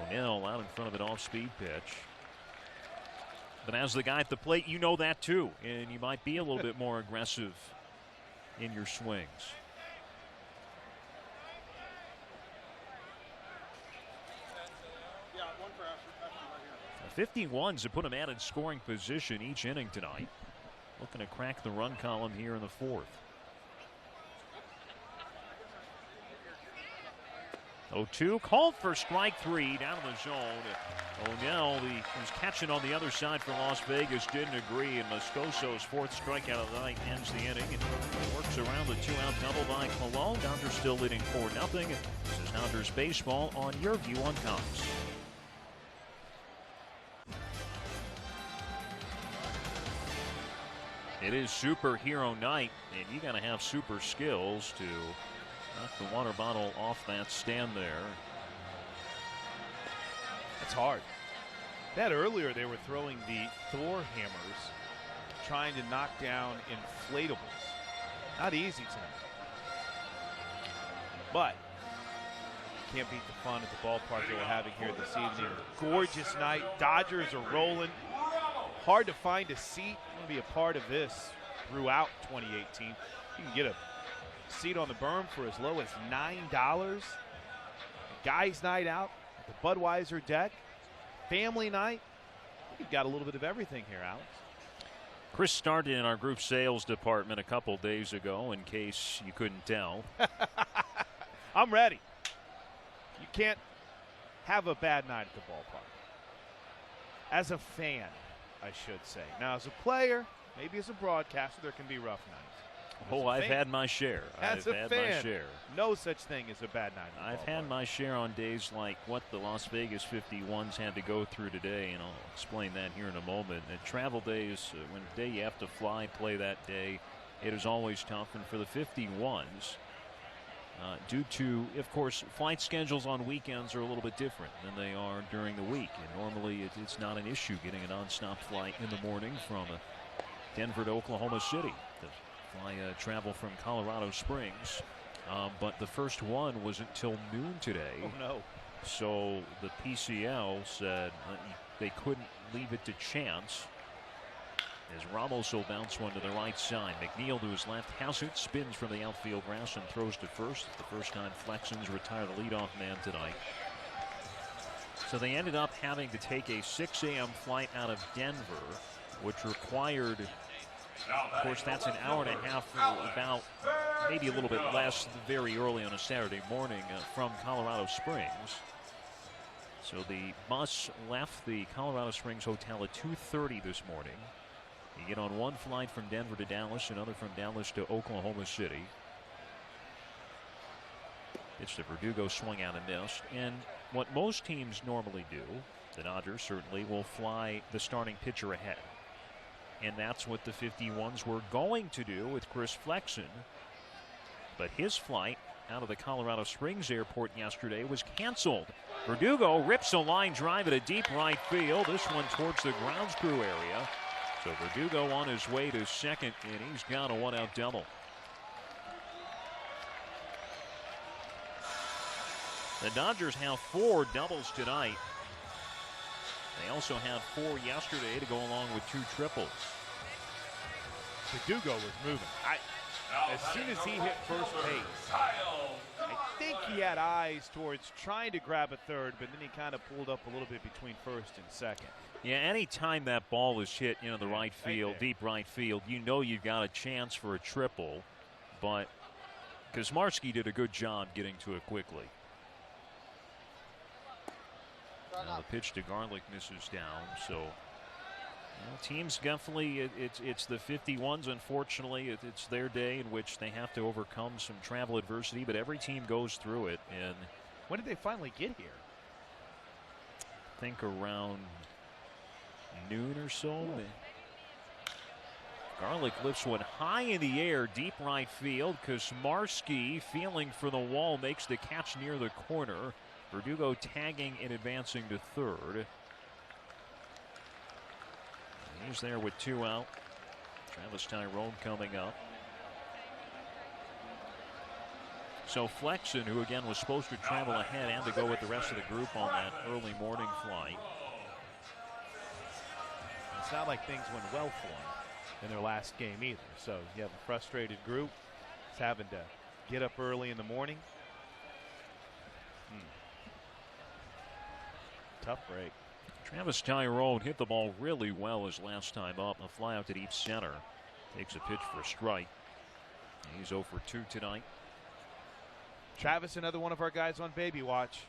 Speaker 1: O'Neill out in front of an off-speed pitch. But as the guy at the plate, you know that too, and you might be a little bit more aggressive in your swings. The 51s have put him out in scoring position each inning tonight. Looking to crack the run column here in the 4th. 0-2 called for strike 3 down in the zone. O'Neill was catching on the other side for Las Vegas, didn't agree, and Moscoso's 4th strikeout of the night ends the inning and works around the 2-out double by Colon. Dodgers still leading 4-0. This is Dodgers baseball on Your View on Cox. It is superhero night, and you got to have super skills to knock the water bottle off that stand there.
Speaker 4: It's hard. That earlier they were throwing the Thor hammers, trying to knock down inflatables. Not easy tonight. But can't beat the fun at the ballpark that we're having here this evening. Gorgeous night. Dodgers are rolling. Hard to find a seat. I'm going to be a part of this throughout 2018. You can get a seat on the berm for as low as $9. Guys' night out at the Budweiser deck. Family night. You've got a little bit of everything here, Alex.
Speaker 1: Chris started in our group sales department a couple days ago, in case you couldn't tell.
Speaker 4: I'm ready. You can't have a bad night at the ballpark. As a fan, I should say. Now, as a player, maybe as a broadcaster, there can be rough nights.
Speaker 1: Oh, I've had my share.
Speaker 4: As a fan, no such thing as a bad night.
Speaker 1: I've had my share on days like what the Las Vegas 51s had to go through today, and I'll explain that here in a moment. And travel days, when the day you have to fly, play that day, it is always tough. And for the 51s, due to, of course, flight schedules on weekends are a little bit different than they are during the week. And normally it's not an issue getting a nonstop flight in the morning from Denver to Oklahoma City. Travel from Colorado Springs, but the first one wasn't till noon today.
Speaker 4: Oh no!
Speaker 1: So the PCL said they couldn't leave it to chance. As Ramos will bounce one to the right side. McNeil to his left has it, spins from the outfield grass and throws to first. The first time Flexen's retired the leadoff man tonight. So they ended up having to take a 6 a.m. flight out of Denver, which required, of course, that's an hour and a half, about maybe a little bit less, very early on a Saturday morning from Colorado Springs. So the bus left the Colorado Springs Hotel at 2:30 this morning. You get on one flight from Denver to Dallas, another from Dallas to Oklahoma City. Pitch to Verdugo, swung out and missed. And what most teams normally do, the Dodgers certainly, will fly the starting pitcher ahead. And that's what the 51s were going to do with Chris Flexen. But his flight out of the Colorado Springs airport yesterday was canceled. Verdugo rips a line drive at a deep right field. This one towards the grounds crew area. So Verdugo on his way to second, and he's got a one-out double. The Dodgers have 4 doubles tonight. They also had 4 yesterday to go along with 2 triples.
Speaker 4: Verdugo was moving. As soon as he hit first base, I think he had eyes towards trying to grab a third, but then he kind of pulled up a little bit between first and second.
Speaker 1: Yeah, anytime that ball is hit, the right field, deep right field, you've got a chance for a triple. But Kuzmarski did a good job getting to it quickly. Now the pitch to Garlick misses down. So teams definitely, it's the 51s, unfortunately. It's their day in which they have to overcome some travel adversity, but every team goes through it. And
Speaker 4: when did they finally get here?
Speaker 1: I think around noon or so. Garlick lifts one high in the air, deep right field. Kuzmarski, feeling for the wall, makes the catch near the corner. Verdugo tagging and advancing to third. He's there with 2 out. Travis Tyrone coming up. So Flexen, who again was supposed to travel ahead and to go with the rest of the group on that early morning flight.
Speaker 4: It's not like things went well for him in their last game either. So you have a frustrated group. It's having to get up early in the morning. Tough break.
Speaker 1: Travis Tyrone hit the ball really well his last time up. A fly out to deep center. Takes a pitch for a strike. He's 0 for 2 tonight.
Speaker 4: Travis, another one of our guys on baby watch.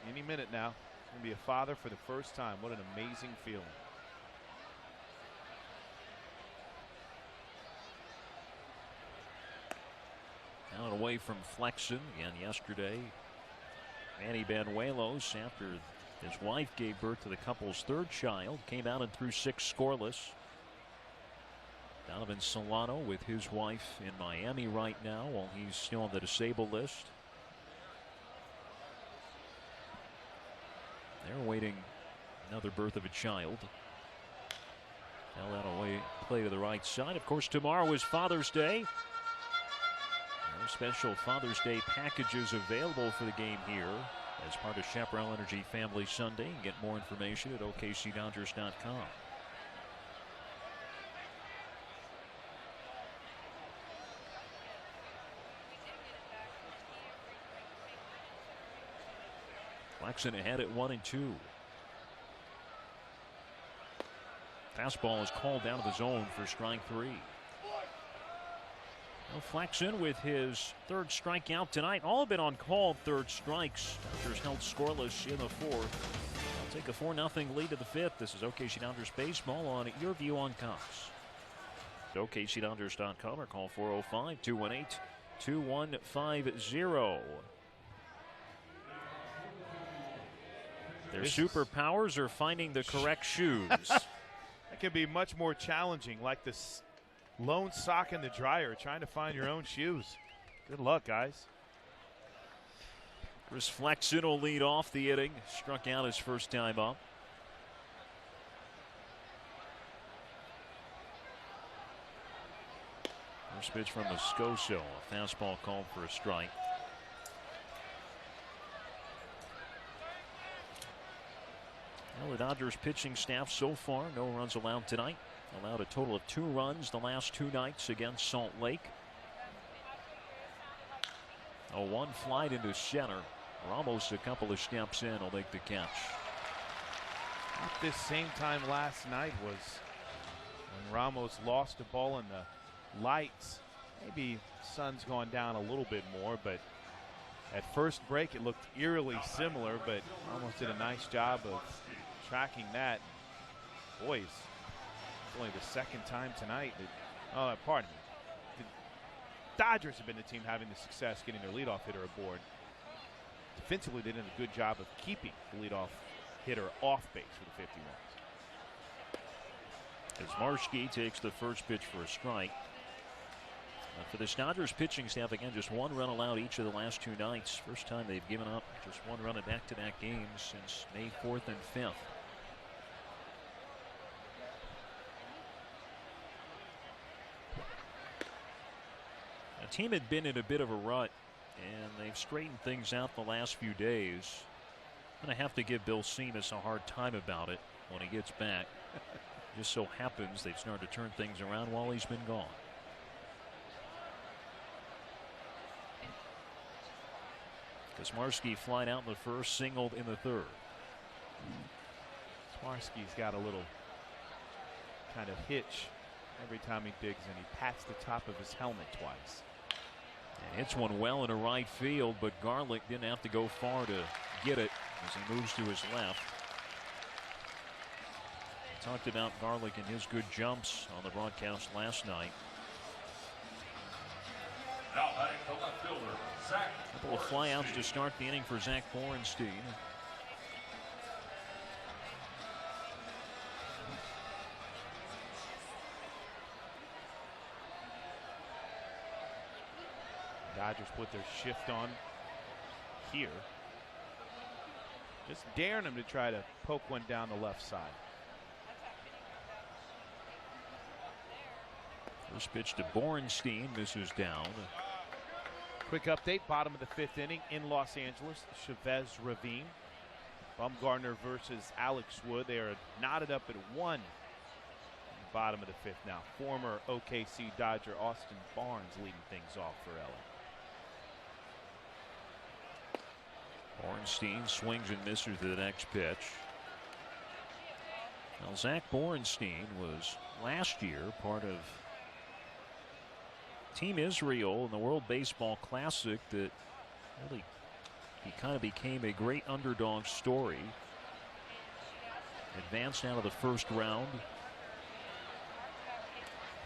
Speaker 4: Any minute now. Going to be a father for the first time. What an amazing feeling.
Speaker 1: Down and away from Flexen again yesterday. Manny Banuelos, after his wife gave birth to the couple's 3rd child, came out and threw 6 scoreless. Donovan Solano with his wife in Miami right now while he's still on the disabled list. They're awaiting another birth of a child. Now that away play to the right side. Of course, tomorrow is Father's Day. There are special Father's Day packages available for the game here as part of Chaparral Energy Family Sunday. Get more information at OKCDodgers.com. Flexen ahead at 1-2. Fastball is called down to the zone for strike 3. Well, Flexen with his 3rd strikeout tonight. All been on call 3rd strikes. Dodgers held scoreless in the 4th. They'll take a 4-0 lead to the 5th. This is OKC Dodgers baseball on Your View on Cox. OKCDodgers.com or call 405-218-2150. Their superpowers are finding the correct shoes.
Speaker 4: That can be much more challenging, like this lone sock in the dryer, trying to find your own shoes. Good luck, guys.
Speaker 1: Chris Flexen will lead off the inning. Struck out his first time up. First pitch from Moscoso. A fastball called for a strike. Well, the Dodgers pitching staff so far, no runs allowed tonight. Allowed a total of 2 runs the last 2 nights against Salt Lake. A 1 flight into center. Ramos a couple of steps in will make the catch.
Speaker 4: At this same time last night was when Ramos lost the ball in the lights. Maybe sun's gone down a little bit more, but at first break it looked eerily similar, but Ramos did a nice job of tracking that. Boys, it's only the second time tonight that, pardon me. The Dodgers have been the team having the success getting their leadoff hitter aboard. Defensively, they did a good job of keeping the leadoff hitter off base for the 51s.
Speaker 1: As Marshke takes the first pitch for a strike. For the Dodgers pitching staff, again, just 1 run allowed each of the last 2 nights. First time they've given up just 1 run in back-to-back games since May 4th and 5th. The team had been in a bit of a rut, and they've straightened things out the last few days. I'm going to have to give Bill Seamus a hard time about it when he gets back. Just so happens they've started to turn things around while he's been gone. Smarsky flying out in the first, singled in the third.
Speaker 4: Smarsky's got a little kind of hitch every time he digs in. He pats the top of his helmet twice.
Speaker 1: And hits one well into right field, but Garlick didn't have to go far to get it as he moves to his left. We talked about Garlick and his good jumps on the broadcast last night.
Speaker 3: Now batting the left fielder, Zach.
Speaker 1: Couple of flyouts to start the inning for Zach Borenstein.
Speaker 4: Dodgers put their shift on here. Just daring him to try to poke one down the left side.
Speaker 1: First pitch to Borenstein, misses down.
Speaker 4: Quick update, bottom of the 5th inning in Los Angeles, Chavez Ravine. Bumgarner versus Alex Wood. They are knotted up at 1 in the bottom of the 5th now. Former OKC Dodger Austin Barnes leading things off for LA.
Speaker 1: Borenstein swings and misses to the next pitch. Now, Zach Borenstein was last year part of Team Israel in the World Baseball Classic that really he kind of became a great underdog story. Advanced out of the first round.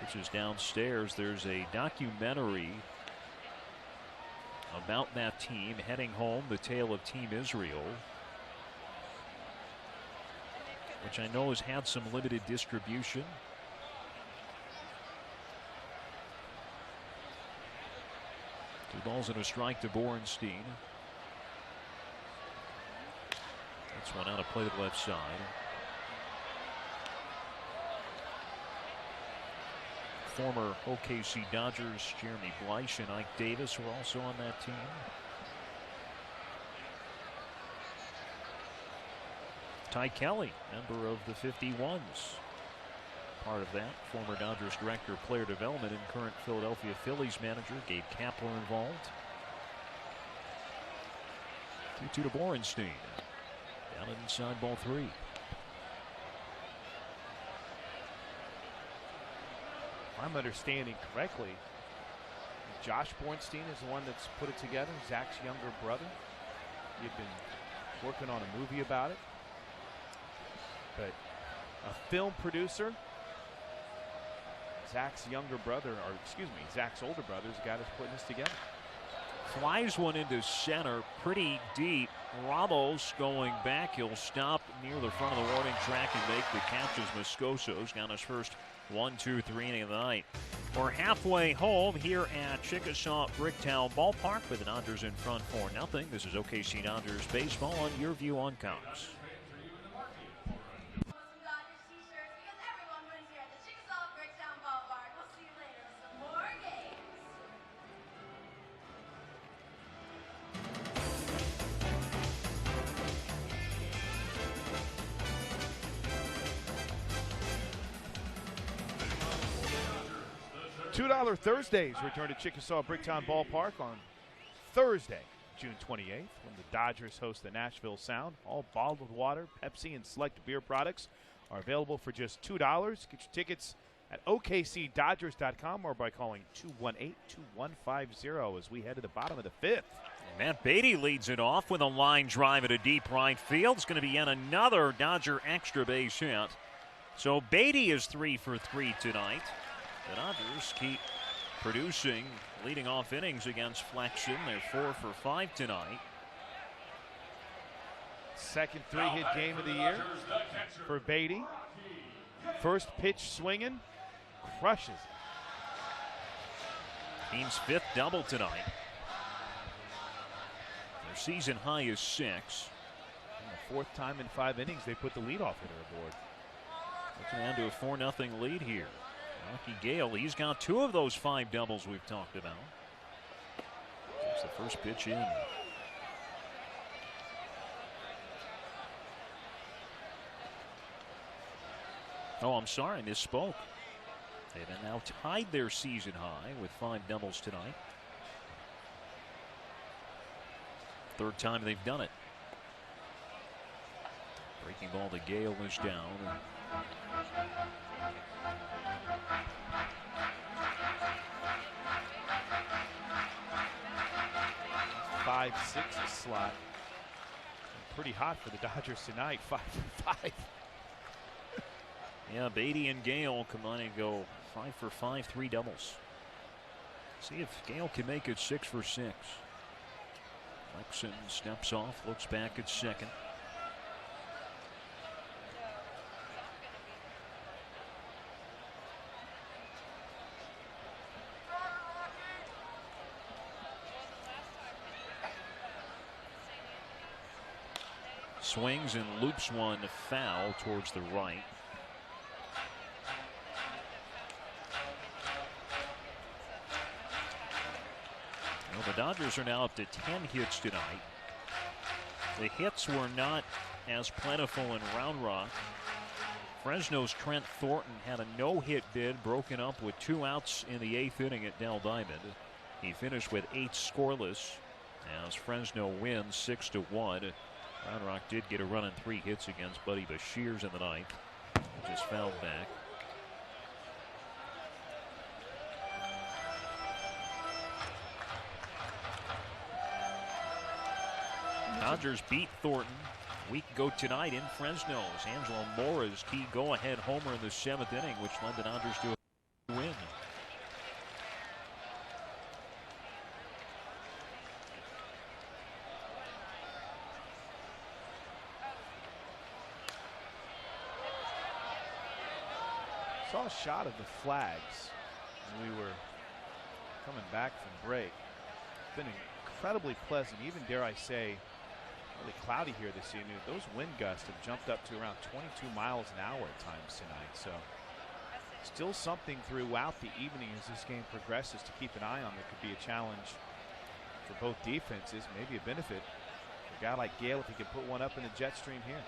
Speaker 1: Which is downstairs. There's a documentary about that team heading home, the tale of Team Israel, which I know has had some limited distribution. Two balls and a strike to Borenstein. That's one out of play to the left side. Former OKC Dodgers Jeremy Bleish and Ike Davis were also on that team. Ty Kelly, member of the 51s. Part of that, former Dodgers Director of Player Development and current Philadelphia Phillies manager Gabe Kapler involved. 2-2 to Borenstein. Down inside ball 3.
Speaker 4: If I'm understanding correctly, Josh Borenstein is the one that's put it together, Zach's younger brother. You've been working on a movie about it. But a film producer, Zach's younger brother, or excuse me, Zach's older brother is the guy that's putting this together.
Speaker 1: Flies one into center pretty deep. Ramos going back. He'll stop near the front of the warning track and make the catch as Moscoso's got his first 1-2-3 inning of the night. We're halfway home here at Chickasaw Bricktown Ballpark with the Dodgers in front 4-0. This is OKC Dodgers baseball on Your View on Cox.
Speaker 2: $2 Thursdays return to Chickasaw Bricktown Ballpark on Thursday, June 28th, when the Dodgers host the Nashville Sound. All bottled water, Pepsi, and select beer products are available for just $2. Get your tickets at okcdodgers.com or by calling 218-2150 as we head to the bottom of the fifth.
Speaker 1: Matt Beatty leads it off with a line drive at a deep right field. It's going to be yet another Dodger extra base hit. So Beatty is 3 for 3 tonight. The Dodgers keep producing, leading off innings against Flexion. They're 4 for 5 tonight.
Speaker 2: Second three-hit game of the year for Beatty. First pitch swinging, crushes it.
Speaker 1: Team's 5th double tonight. Their season high is 6.
Speaker 2: And the 4th time in 5 innings they put the leadoff hitter aboard.
Speaker 1: Looking down to a 4-0 lead here. Rocky Gale, he's got 2 of those 5 doubles we've talked about. It's the first pitch in. Oh, I'm sorry, I misspoke. They've now tied their season high with 5 doubles tonight. 3rd time they've done it. Breaking ball to Gale is down.
Speaker 2: 5-6 slot. Pretty hot for the Dodgers tonight. 5 for 5.
Speaker 1: Yeah, Beatty and Gale combining to go 5 for 5, 3 doubles. See if Gale can make it 6 for 6. Flexen steps off, looks back at second. Swings and loops one foul towards the right. Well, the Dodgers are now up to 10 hits tonight. The hits were not as plentiful in Round Rock. Fresno's Trent Thornton had a no-hit bid broken up with 2 outs in the 8th inning at Dell Diamond. He finished with 8 scoreless as Fresno wins 6-1. Round Rock did get a run in 3 hits against Buddy Bashirs in the 9th. Just fouled back. Dodgers beat Thornton a week ago tonight in Fresno as Angelo Mora's key go-ahead homer in the 7th inning, which led the Dodgers to a win.
Speaker 2: Saw a shot of the flags when we were coming back from break. It's been incredibly pleasant, even dare I say, really cloudy here this evening. Those wind gusts have jumped up to around 22 miles an hour at times tonight. So still something throughout the evening as this game progresses to keep an eye on. There could be a challenge for both defenses, maybe a benefit for a guy like Gale if he could put one up in the jet stream here.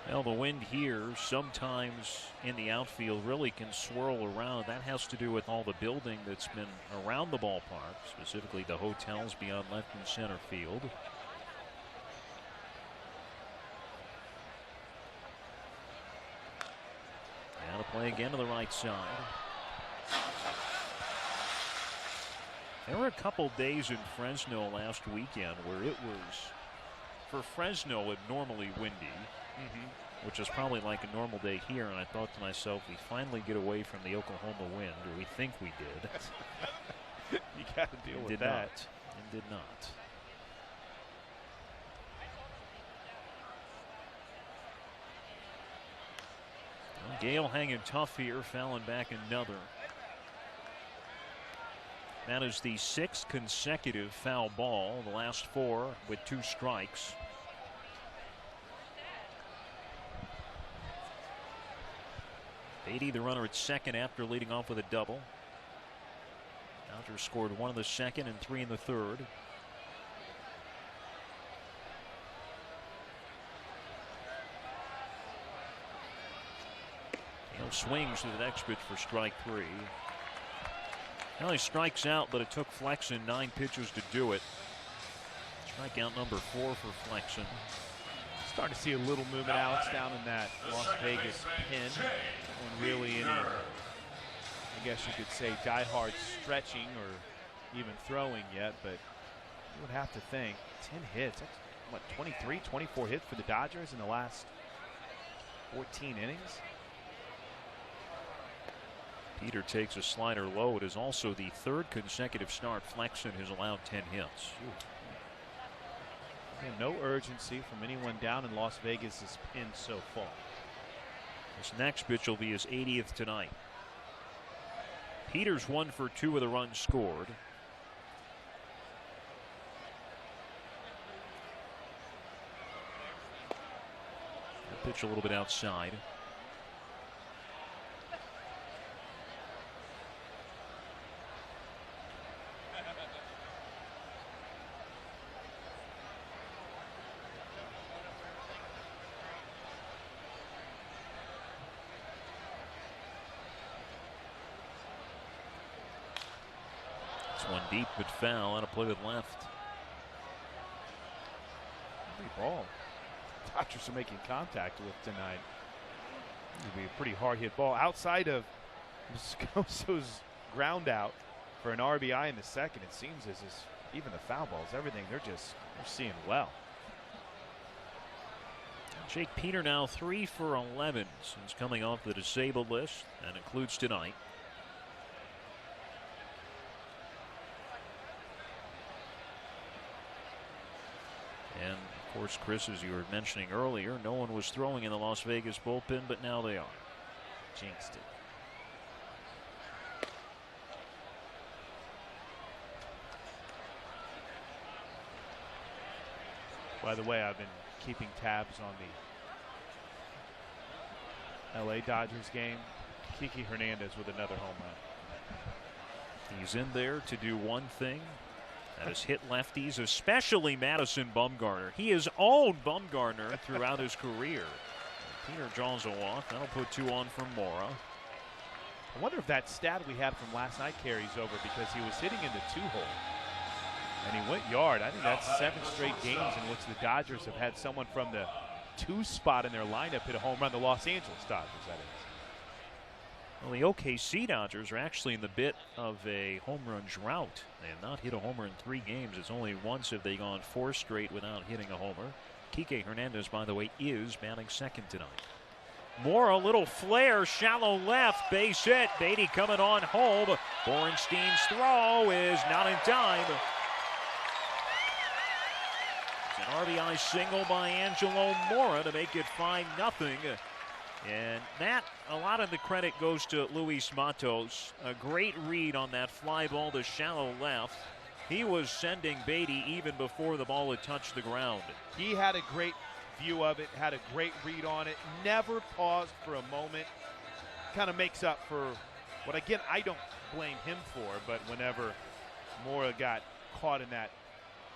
Speaker 1: Well, the wind here sometimes in the outfield really can swirl around. That has to do with all the building that's been around the ballpark, specifically the hotels beyond left and center field. Now to play again to the right side. There were a couple days in Fresno last weekend where it was, for Fresno, abnormally windy. Which is probably like a normal day here, and I thought to myself, we finally get away from the Oklahoma wind, or we think we did.
Speaker 2: You got to deal with
Speaker 1: did
Speaker 2: that.
Speaker 1: Not. And did not. Well, Gale hanging tough here, fouling back another. That is the 6th consecutive foul ball, the last 4 with 2 strikes. Beatty, the runner at second after leading off with a double. Dodgers scored 1 in the second and 3 in the third. Gale swings to the next pitch for strike 3. Now he strikes out, but it took Flexen 9 pitches to do it. Strikeout number 4 for Flexen.
Speaker 4: Starting to see a little movement, Alex, down in that Las Vegas pin. When really any, I guess you could say, diehard stretching or even throwing yet, but you would have to think 10 hits. That's what, 23, 24 hits for the Dodgers in the last 14 innings.
Speaker 1: Peter takes a slider low. It is also the 3rd consecutive start Flexen has allowed 10 hits.
Speaker 4: Again, no urgency from anyone down in Las Vegas' pin so far.
Speaker 1: This next pitch will be his 80th tonight. Peter's 1 for 2 with a run scored. That pitch a little bit outside. One deep but foul on a play with left.
Speaker 4: Every ball Dodgers are making contact with tonight. It'll be a pretty hard hit ball. Outside of Moscoso's ground out for an RBI in the second, it seems as even the foul balls, everything, they're seeing well.
Speaker 1: Jake Peter now 3 for 11 since coming off the disabled list, and includes tonight. And of course, Chris, as you were mentioning earlier, no one was throwing in the Las Vegas bullpen, but now they are.
Speaker 4: Jinxed it. By the way, I've been keeping tabs on the LA Dodgers game. Kiki Hernandez with another home run.
Speaker 1: He's in there to do one thing. That is hit lefties, especially Madison Bumgarner. He has owned Bumgarner throughout his career. Peter draws a walk. That'll put 2 on for Mora.
Speaker 4: I wonder if that stat we had from last night carries over, because he was hitting in the 2-hole. And he went yard. I think that's 7 straight games in which the Dodgers have had someone from the 2 spot in their lineup hit a home run. The Los Angeles Dodgers, that is.
Speaker 1: Well, the OKC Dodgers are actually in the bit of a home run drought. They have not hit a homer in 3 games. It's only once have they gone 4 straight without hitting a homer. Kike Hernandez, by the way, is batting second tonight. Mora, a little flare, shallow left, base hit. Beatty coming on home. Borenstein's throw is not in time. It's an RBI single by Angelo Mora to make it 5-0. And that, a lot of the credit goes to Luis Matos. A great read on that fly ball to shallow left. He was sending Beatty even before the ball had touched the ground.
Speaker 4: He had a great view of it, had a great read on it, never paused for a moment. Kind of makes up for what, again, I don't blame him for, but whenever Mora got caught in that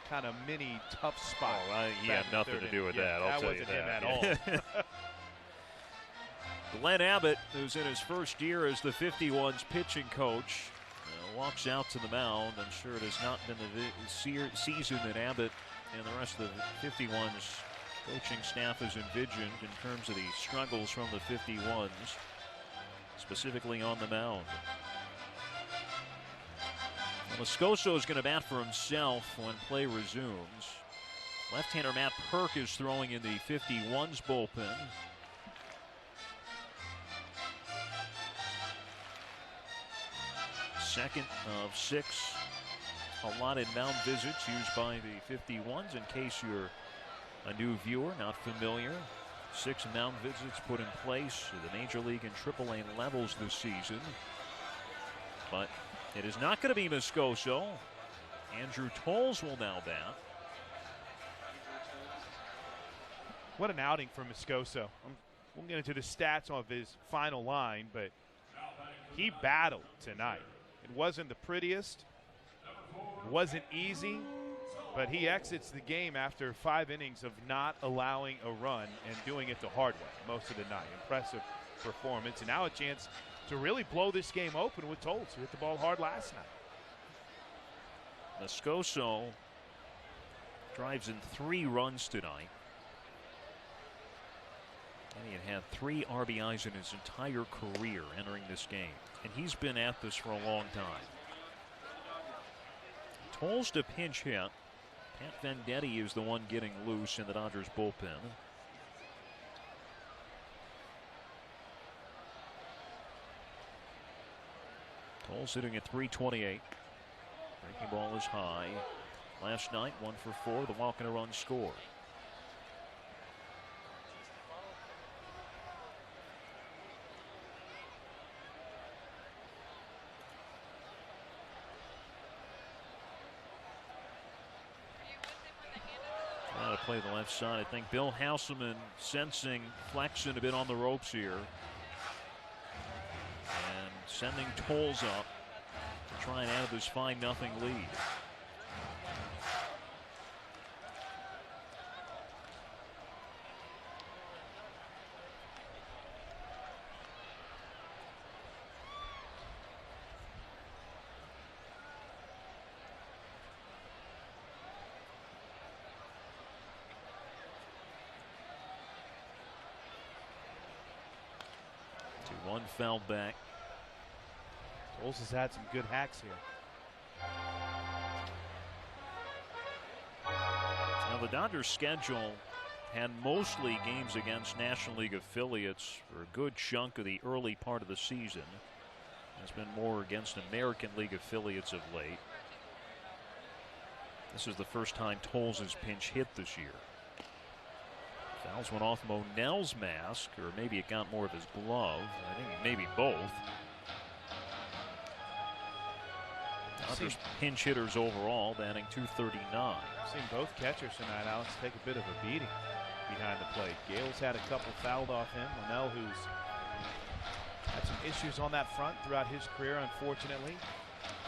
Speaker 4: kind of mini tough spot.
Speaker 1: He had nothing to do with that, I'll tell you that.
Speaker 4: That wasn't him at all.
Speaker 1: Glenn Abbott, who's in his first year as the 51's pitching coach, walks out to the mound. I'm sure it has not been the season that Abbott and the rest of the 51's coaching staff has envisioned in terms of the struggles from the 51s, specifically on the mound. Well, Moscoso is going to bat for himself when play resumes. Left-hander Matt Perk is throwing in the 51's bullpen. Second of 6 allotted mound visits used by the 51s. In case you're a new viewer, not familiar, 6 mound visits put in place at the Major League and AAA levels this season. But it is not going to be Moscoso. Andrew Tolles will now bat.
Speaker 4: What an outing for Moscoso. We'll get into the stats of his final line, but he battled tonight. It wasn't the prettiest,
Speaker 2: Wasn't easy, but he exits the game after 5 innings of not allowing a run and doing it the hard way most of the night. Impressive performance, and now a chance to really blow this game open with Tolles, who hit the ball hard last night.
Speaker 1: Moscoso drives in 3 runs tonight. And he had 3 RBIs in his entire career entering this game. And he's been at this for a long time. Tolles to pinch hit. Pat Vendetti is the one getting loose in the Dodgers bullpen. Tolles hitting at 328. Breaking ball is high. Last night, 1 for 4, the walk and a run scored. Trying to play the left side. I think Bill Hasselman sensing Flexen a bit on the ropes here. And sending Tolles up to try and add this 5-0 lead. One foul back.
Speaker 2: Tolles has had some good hacks here.
Speaker 1: Now the Dodgers' schedule had mostly games against National League affiliates for a good chunk of the early part of the season. It's been more against American League affiliates of late. This is the first time Tolles has pinch hit this year. Fouls went off Monell's mask, or maybe it got more of his glove. I think maybe both. Dodgers pinch hitters overall, batting .239.
Speaker 2: I've seen both catchers tonight, Alex, take a bit of a beating behind the plate. Gale's had a couple fouled off him. Monell, who's had some issues on that front throughout his career, unfortunately.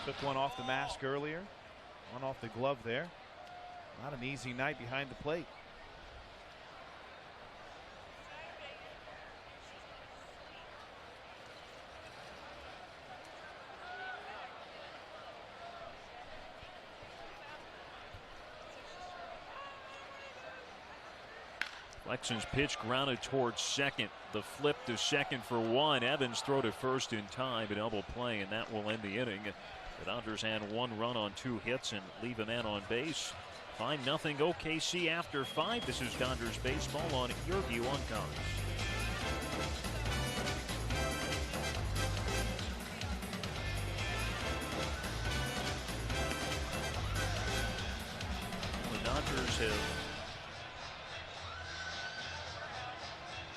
Speaker 2: Took one off the mask earlier, one off the glove there. Not an easy night behind the plate.
Speaker 1: Flexen's pitch grounded towards second. The flip to second for 1. Evans throw to first in time, a double play, and that will end the inning. The Dodgers had 1 run on 2 hits and leave a man on base. 5-0 OKC after 5. This is Dodgers baseball on Your View on Cox. The Dodgers have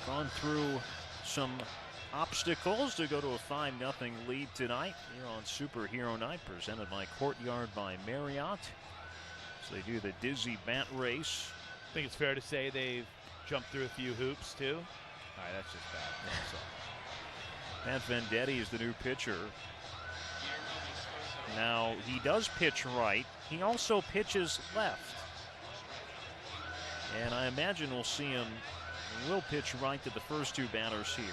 Speaker 1: gone through some obstacles to go to a 5-0 lead tonight here on Superhero Night, presented by Courtyard by Marriott. So they do the dizzy bat race.
Speaker 2: I think it's fair to say they've jumped through a few hoops too. All right, that's just bad.
Speaker 1: Pat Vendetti is the new pitcher. Now he does pitch right. He also pitches left. And I imagine we'll see him. He will pitch right to the first 2 batters here.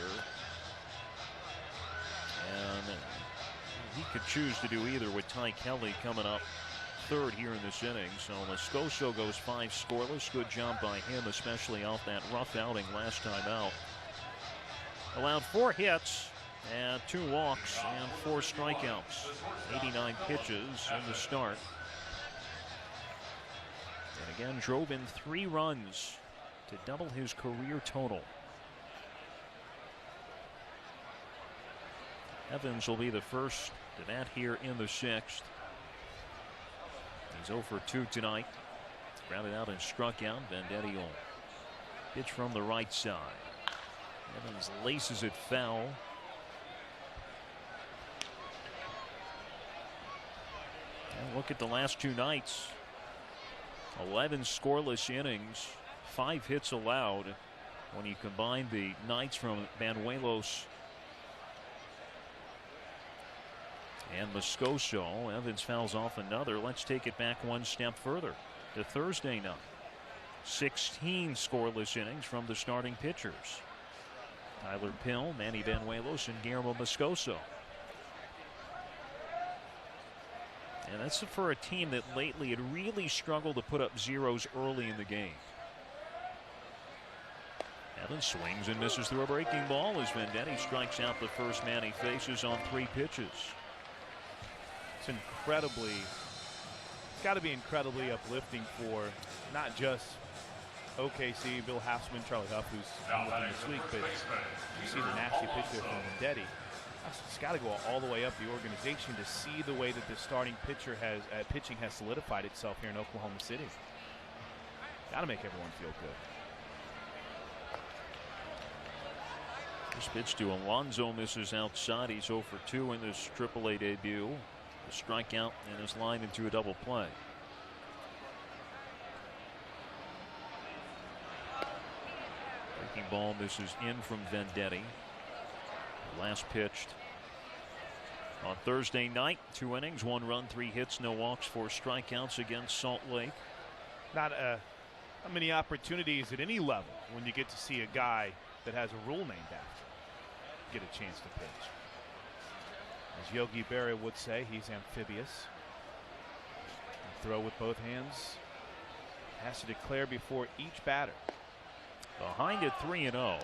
Speaker 1: And he could choose to do either with Ty Kelly coming up 3rd here in this inning. So Moscoso goes 5 scoreless. Good job by him, especially off that rough outing last time out. Allowed 4 hits and 2 walks and 4 strikeouts. 89 pitches in the start. And again drove in 3 runs to double his career total. Evans will be the first to bat here in the 6th. He's 0 for 2 tonight. Grounded out and struck out. Vendetti will pitch from the right side. Evans laces it foul. And look at the last 2 nights. 11 scoreless innings. 5 hits allowed. When you combine the nights from Banuelos And Moscoso, Evans fouls off another. Let's take it back one step further to Thursday night. 16 scoreless innings from the starting pitchers. Tyler Pill, Manny Banuelos, and Guillermo Moscoso. And that's for a team that lately had really struggled to put up zeros early in the game. Evans swings and misses through a breaking ball as Vendetti strikes out the first man he faces on 3 pitches.
Speaker 4: It's got to be incredibly uplifting for not just OKC, Bill Hassman, Charlie Huff, who's been with him this week, but you see the nasty pitch there from Vendetti. It's got to go all the way up the organization to see the way that the starting pitcher pitching has solidified itself here in Oklahoma City. Got to make everyone feel good.
Speaker 1: This pitch to Alonso misses outside. He's 0 for 2 in this AAA debut. A strikeout and is lined into a double play. Breaking ball misses in from Vendetti. Last pitched on Thursday night. 2 innings, 1 run, 3 hits, no walks, 4 strikeouts against Salt Lake.
Speaker 4: Not many opportunities at any level when you get to see a guy that has a rule named after get a chance to pitch. As Yogi Berra would say, he's amphibious. Throw with both hands. Has to declare before each batter.
Speaker 1: Behind at 3-0.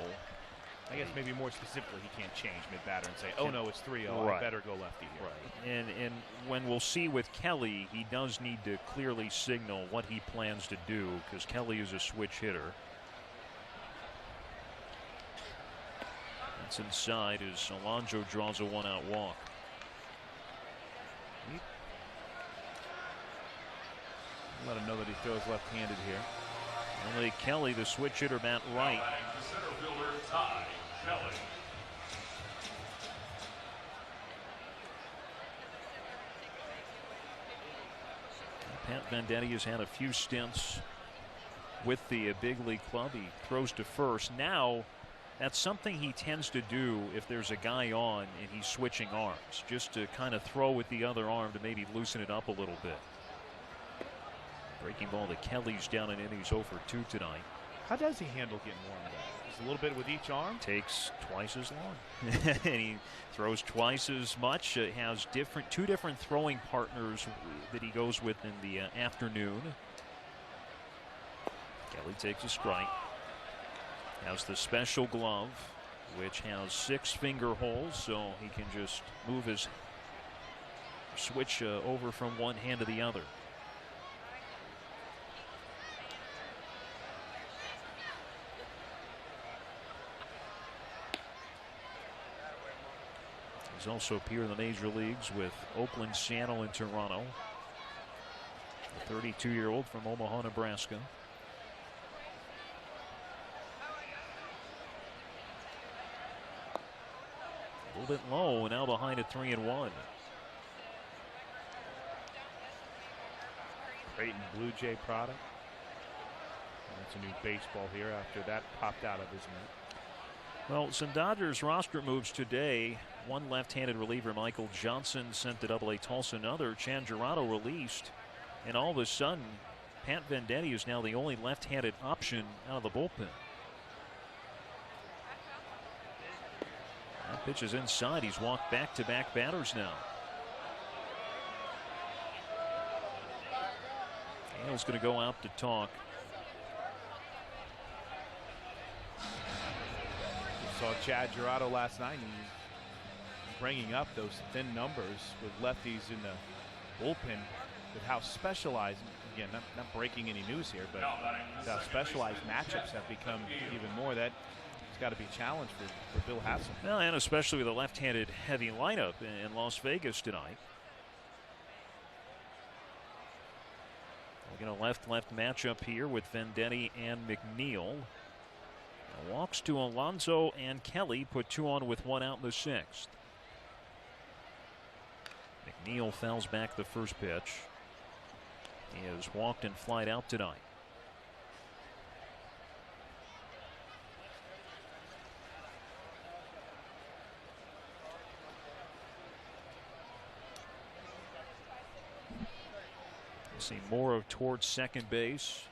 Speaker 4: I guess maybe more specifically, he can't change mid-batter and say, oh no, it's 3-0.
Speaker 1: Right.
Speaker 4: I better go lefty here.
Speaker 1: Right. And when we'll see with Kelly, he does need to clearly signal what he plans to do, because Kelly is a switch hitter. That's inside as Alonso draws a 1-out walk.
Speaker 4: Let him know that he throws left-handed here.
Speaker 1: Only Kelly, the switch hitter, bat right. Pat Vendetti has had a few stints with the big league club. He throws to first. Now, that's something he tends to do if there's a guy on and he's switching arms, just to kind of throw with the other arm to maybe loosen it up a little bit. Breaking ball to Kelly's down and in. He's 0 for 2 tonight.
Speaker 4: How does he handle getting warmed up? Just a little bit with each arm?
Speaker 1: Takes twice as long. And he throws twice as much. Has 2 different throwing partners that he goes with in the afternoon. Kelly takes a strike. Has the special glove, which has 6 finger holes, so he can just move his switch over from one hand to the other. He's also appeared in the major leagues with Oakland, Seattle, and Toronto. The 32-year-old from Omaha, Nebraska. A little bit low, now behind at 3-1.
Speaker 4: Creighton Blue Jay product. That's a new baseball here after that popped out of his mitt.
Speaker 1: Well, some Dodgers roster moves today. One left-handed reliever, Michael Johnson, sent to AA Tulsa. Another, Chan Gerardo, released. And all of a sudden, Pat Vendetti is now the only left-handed option out of the bullpen. That pitch is inside. He's walked back-to-back batters now. Hale's going to go out to talk.
Speaker 4: We saw Chad Gerardo last night and bringing up those thin numbers with lefties in the bullpen, with how specialized, again, not breaking any news here, but how specialized matchups have become even more. That it's got to be a challenge for Bill Hassel.
Speaker 1: Well, and especially with a left-handed heavy lineup in Las Vegas tonight. We're going to left-left matchup here with Vendetti and McNeil. Now walks to Alonso and Kelly, put 2 on with 1 out in the 6th. McNeil fouls back the first pitch. He has walked and flied out tonight. See more towards second base.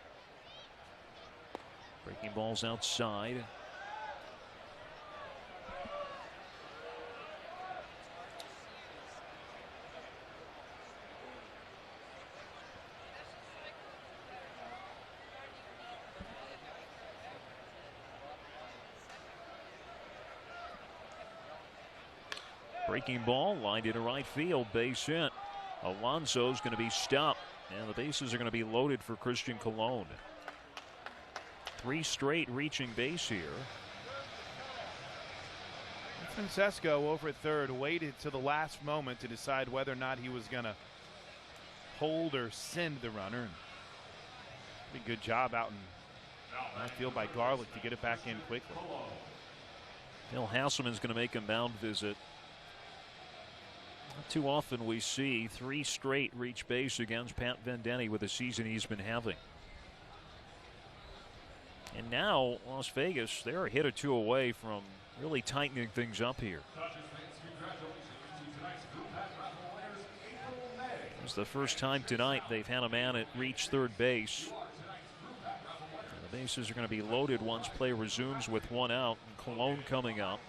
Speaker 1: Breaking balls outside. Breaking ball lined into right field, base hit. Alonso's going to be stopped, and the bases are going to be loaded for Christian Colon. 3 straight reaching base here.
Speaker 4: Francesco over at third waited to the last moment to decide whether or not he was going to hold or send the runner. Pretty good job out in left field by Garlick to get it back in quickly.
Speaker 1: Bill Hasselman's going to make a mound visit. Not too often we see 3 straight reach base against Pat Venditti with the season he's been having. And now Las Vegas, they're a hit or 2 away from really tightening things up here. It's the first time tonight they've had a man at reach third base. And the bases are going to be loaded once play resumes with 1 out, and Colon coming up.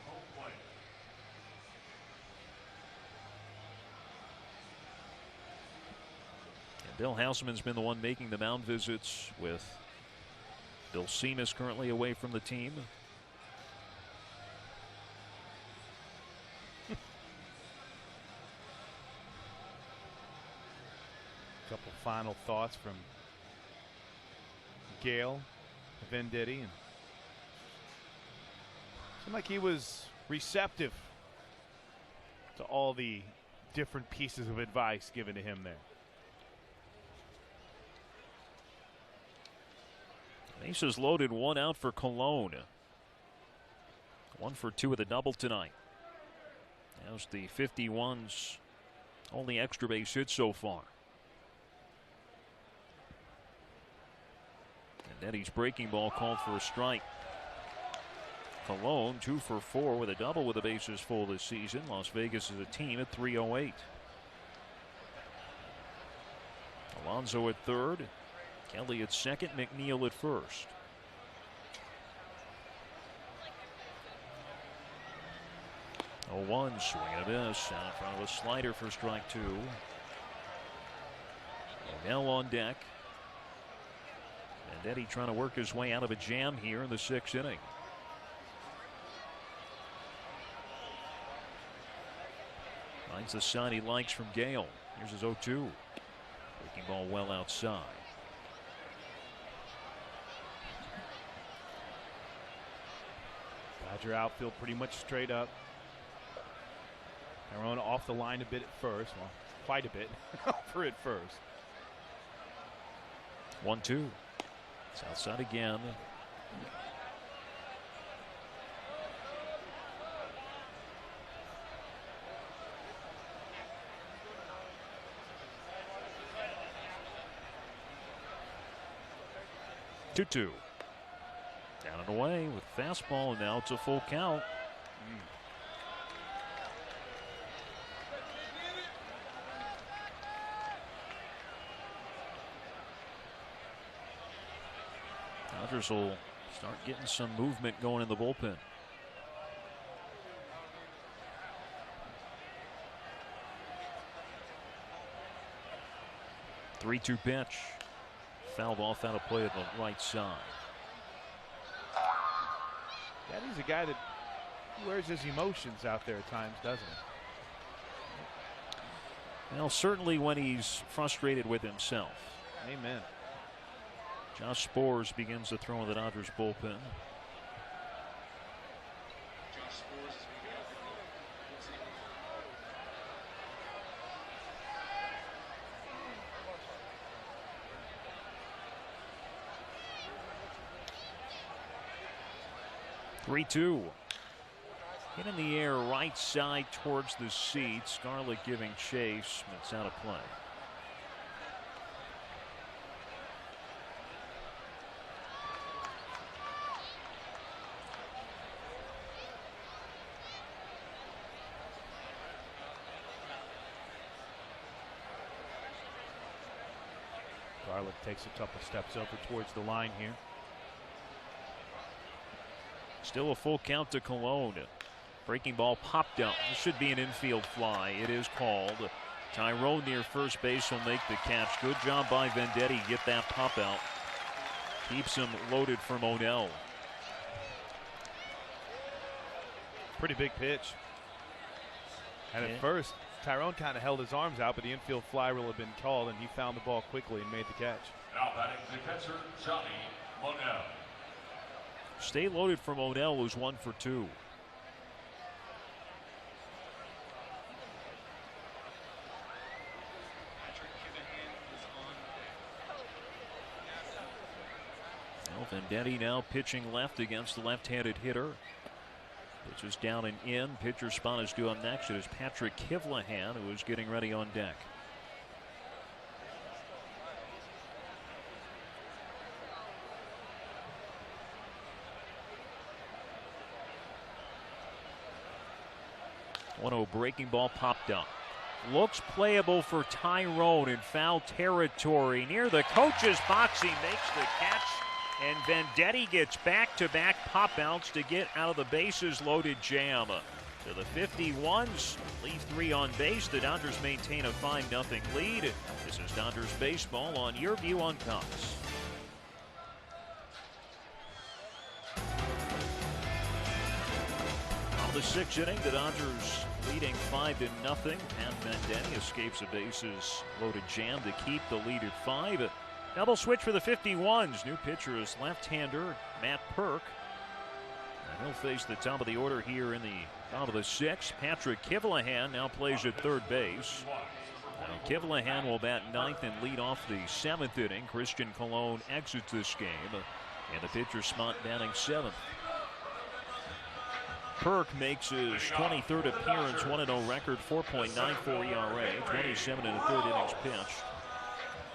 Speaker 1: Bill Hasselman's been the one making the mound visits, with Bill Seamus currently away from the team.
Speaker 4: Couple final thoughts from Gale Venditti, and seemed like he was receptive to all the different pieces of advice given to him there.
Speaker 1: Bases loaded, 1 out for Colon. 1 for 2 with a double tonight. That was the 51's only extra base hit so far. And Eddie's breaking ball called for a strike. Colon 2 for 4 with a double with the bases full this season. Las Vegas is a team at 308. Alonso at third. Kelly at second, McNeil at first. Oh, 1 swing and a miss out in front of a slider for strike 2. Now on deck. And Eddie trying to work his way out of a jam here in the 6th inning. Finds the sign he likes from Gale. Here's his 0-2. Breaking ball well outside.
Speaker 4: Dodger outfield pretty much straight up. Tyrone off the line a bit at first. Well, quite a bit for at first.
Speaker 1: 1-2. It's outside again. Two. Down and away with fastball, and now it's a full count. Dodgers will start getting some movement going in the bullpen. 3-2 pitch. Fouled off out of play at the right side.
Speaker 4: Yeah, he's a guy that wears his emotions out there at times, doesn't he?
Speaker 1: Well, certainly when he's frustrated with himself.
Speaker 4: Amen.
Speaker 1: Josh Spores begins to throw in the Dodgers bullpen. Three-two. Hit in the air right side towards the seats. Scarlett giving chase, but it's out of play.
Speaker 4: Alec takes a couple steps over towards the line here.
Speaker 1: Still a full count to Cologne. Breaking ball popped up. This should be an infield fly. It is called. Tyrone near first base will make the catch. Good job by Vendetti. Get that pop out. Keeps him loaded for Monell.
Speaker 4: Pretty big pitch. And at first, Tyrone kind of held his arms out, but the infield fly will have been called, and he found the ball quickly and made the catch.
Speaker 3: Now batting the catcher, Johnny Monell.
Speaker 1: Stay loaded for Monell, who's 1 for 2. Vendetti now pitching left against the left-handed hitter. Pitch is down and in. Pitcher spot is due up next. It is Patrick Kivlahan, who is getting ready on deck. Breaking ball popped up. Looks playable for Tyrone in foul territory. Near the coach's box, he makes the catch. And Vendetti gets back-to-back pop outs to get out of the bases loaded jam. To the 51s, leave 3 on base. The Dodgers maintain a 5-0 lead. This is Dodgers baseball on your view on Cox. On the 6th inning, the Dodgers leading 5-0. Pat Vendetti escapes a bases loaded jam to keep the lead at 5. Double switch for the 51s. New pitcher is left-hander Matt Perk. And he'll face the top of the order here in the top of the 6th. Patrick Kivlahan now plays at third base. Now Kivlahan will bat 9th and lead off the 7th inning. Christian Colon exits this game. And the pitcher spot batting 7th. Perk makes his 23rd appearance, 1-0 record, 4.94 ERA, 27 1/3 innings pitched.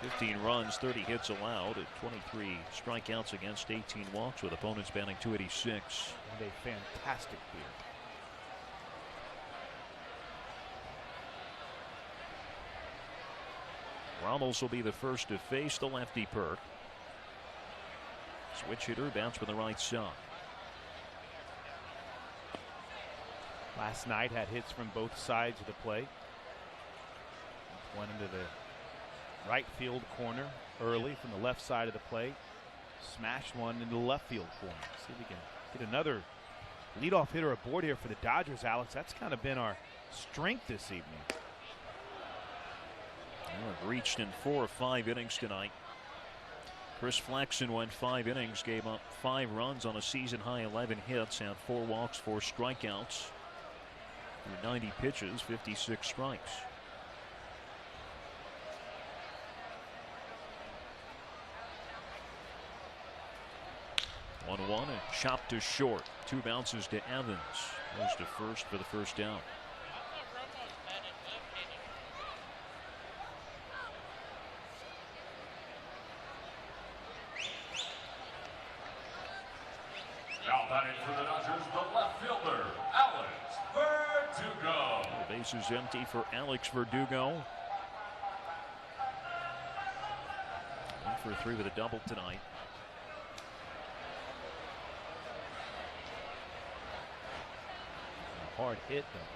Speaker 1: 15 runs, 30 hits allowed, at 23 strikeouts against 18 walks, with opponents batting .286.
Speaker 4: And a fantastic beer.
Speaker 1: Ramos will be the first to face the lefty Perk. Switch hitter bounced with the right side.
Speaker 4: Last night had hits from both sides of the plate. One into the right field corner early from the left side of the plate. Smashed one into the left field corner. See if we can get another leadoff hitter aboard here for the Dodgers, Alex. That's kind of been our strength this evening.
Speaker 1: Well, reached in 4 of 5 innings tonight. Chris Flexen went 5 innings, gave up 5 runs on a season high 11 hits, had 4 walks, 4 strikeouts. Through 90 pitches, 56 strikes. One and chopped to short. 2 bounces to Evans. Goes to first for the first down.
Speaker 3: Now batting for the Dodgers, the left fielder, Alex Verdugo.
Speaker 1: The base is empty for Alex Verdugo. 1 for 3 with a double tonight.
Speaker 4: Hard hit though.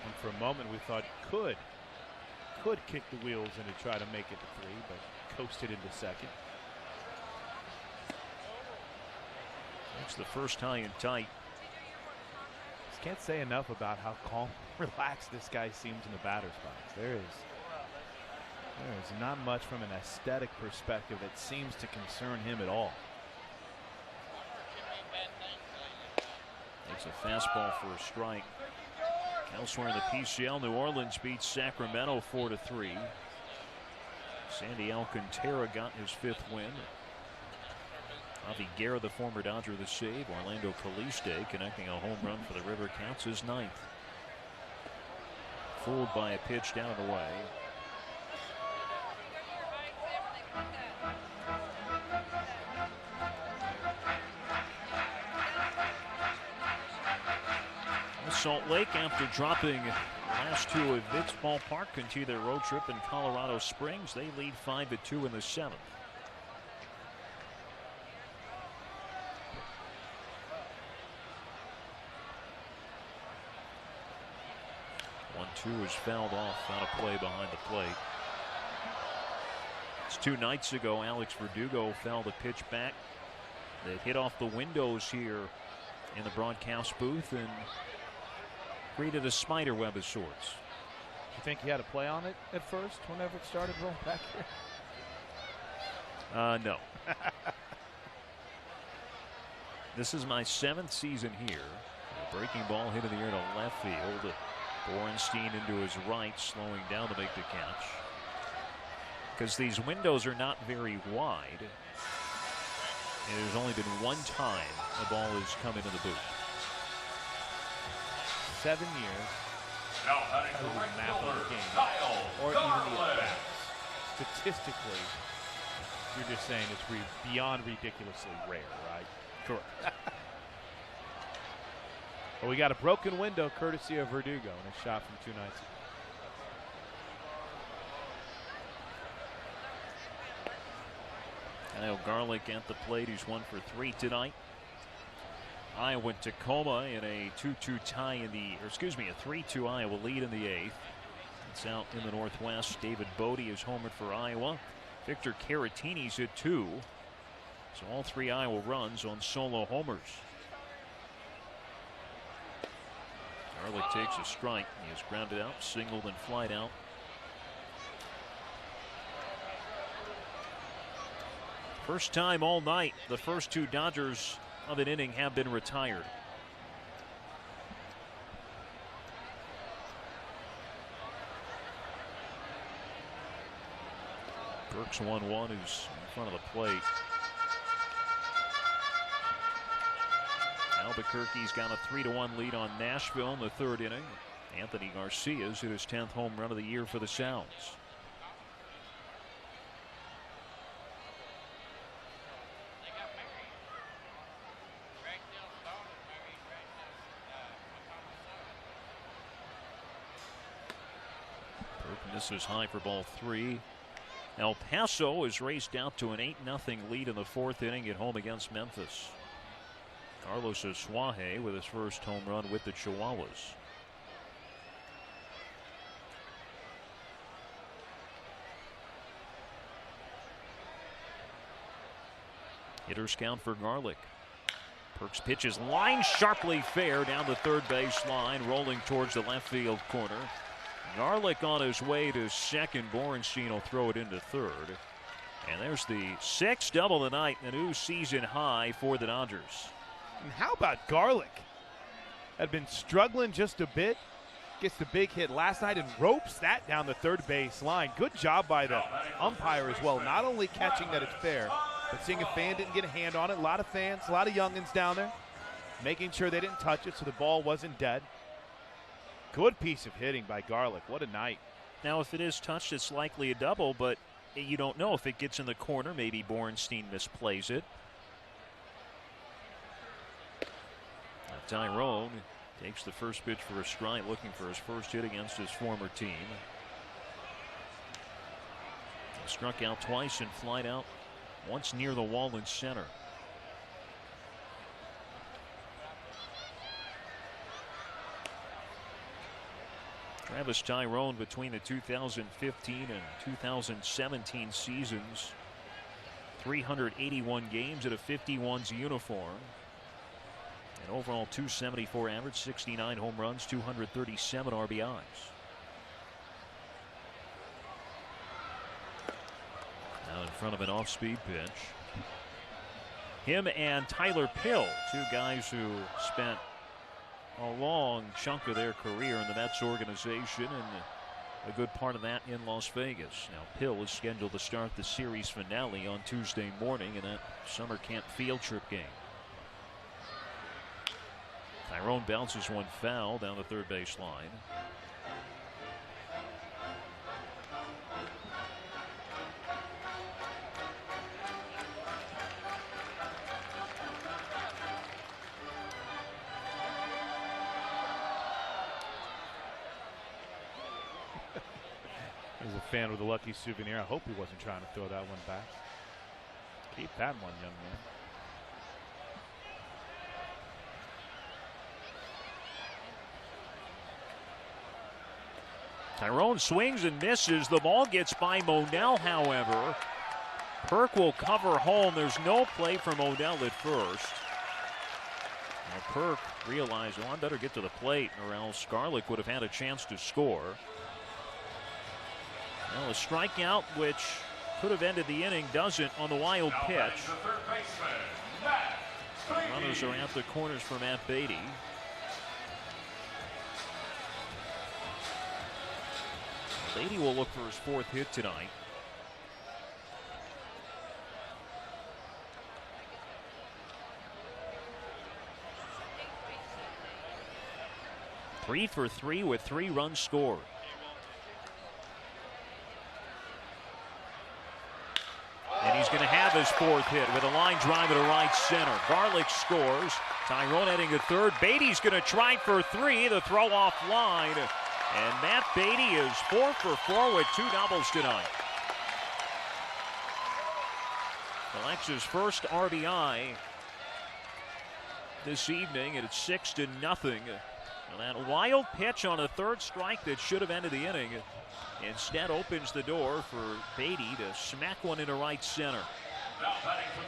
Speaker 4: And for a moment we thought could kick the wheels in to try to make it to 3, but coasted into second.
Speaker 1: It's the first high and tight.
Speaker 4: Just can't say enough about how calm, relaxed this guy seems in the batter's box. There is not much from an aesthetic perspective that seems to concern him at all.
Speaker 1: Makes a fastball for a strike. Elsewhere in the PCL, New Orleans beats Sacramento 4-3. Sandy Alcantara got his 5th win. Javi Guerra, the former Dodger, the save. Orlando Caliste connecting a home run for the River Cats, his 9th. Fooled by a pitch down and away. Salt Lake, after dropping Last two of Vitz Ballpark continue their road trip in Colorado Springs. They lead 5-2 in the 7th. 1-2 is fouled off on a play behind the plate. It's 2 nights ago Alex Verdugo fouled a pitch back that hit off the windows here in the broadcast booth and created a spider web of sorts.
Speaker 4: You think he had a play on it at first whenever it started rolling back here?
Speaker 1: No. This is my 7th season here. A breaking ball hit in the air to left field. Borenstein into his right, slowing down to make the catch. Because these windows are not very wide. And there's only been one time a ball has come into the booth.
Speaker 4: 7 years. That was a map of the game. Or even the at-bats. Statistically, you're just saying it's beyond ridiculously rare, right?
Speaker 2: Correct.
Speaker 4: Well, we got a broken window courtesy of Verdugo and a shot from 2 nights ago.
Speaker 1: Kyle Garlick at the plate. He's 1 for 3 tonight. Iowa Tacoma in a 2-2 tie in the, or excuse me, a 3-2 Iowa lead in the 8th. It's out in the Northwest. David Bodie is homered for Iowa. Victor Caratini's hit 2. So all 3 Iowa runs on solo homers. Garlick takes a strike. He is grounded out, singled, and flied out. First time all night, the first 2 Dodgers of an inning have been retired. Burks 1-1 is in front of the plate. Albuquerque's got a 3-1 lead on Nashville in the 3rd inning. Anthony Garcia's hit his 10th home run of the year for the Sounds. This is high for ball 3. El Paso is raced out to an 8-0 lead in the 4th inning at home against Memphis. Carlos Asuaje with his first home run with the Chihuahuas. Hitters count for Garlick. Perks pitches line sharply fair down the 3rd base line, rolling towards the left field corner. Garlick on his way to second. Borenstein will throw it into 3rd. And there's the 6th double of the night, a new season high for the Dodgers.
Speaker 4: And how about Garlick? Had been struggling just a bit. Gets the big hit last night and ropes that down the 3rd base line. Good job by the umpire as well. Not only catching that it's fair, but seeing a fan didn't get a hand on it. A lot of fans, a lot of youngins down there. Making sure they didn't touch it so the ball wasn't dead. Good piece of hitting by Garlick. What a night.
Speaker 1: Now, if it is touched, it's likely a double, but you don't know if it gets in the corner. Maybe Borenstein misplays it. Tyrone takes the first pitch for a strike, looking for his first hit against his former team. He struck out twice and flied out once near the wall in center. Travis Tyrone, between the 2015 and 2017 seasons, 381 games at a 51's uniform. An overall .274 average, 69 home runs, 237 RBIs. Now in front of an off-speed pitch. Him and Tyler Pill, 2 guys who spent a long chunk of their career in the Mets organization, and a good part of that in Las Vegas. Now Pill is scheduled to start the series finale on Tuesday morning in that summer camp field trip game. Tyrone bounces one foul down the 3rd base line.
Speaker 4: As a fan with a lucky souvenir, I hope he wasn't trying to throw that one back. Keep that one, young man.
Speaker 1: Tyrone swings and misses. The ball gets by Monell, however. Perk will cover home. There's no play for Monell at first. Now Perk realized, well, I better get to the plate or else Garlick would have had a chance to score. Well, a strikeout, which could have ended the inning, doesn't on the wild pitch. Runners are at the corners for Matt Beatty. Beatty will look for his 4th hit tonight. Three for 3 with 3 runs scored. And he's going to have his 4th hit with a line drive to right center. Garlick scores. Tyrone heading to 3rd. Beatty's going to try for 3. The throw off line. And Matt Beatty is 4 for 4 with 2 doubles tonight. Alexa's first RBI this evening, and it's 6-0. And that wild pitch on a 3rd strike that should have ended the inning instead opens the door for Beatty to smack one into right center.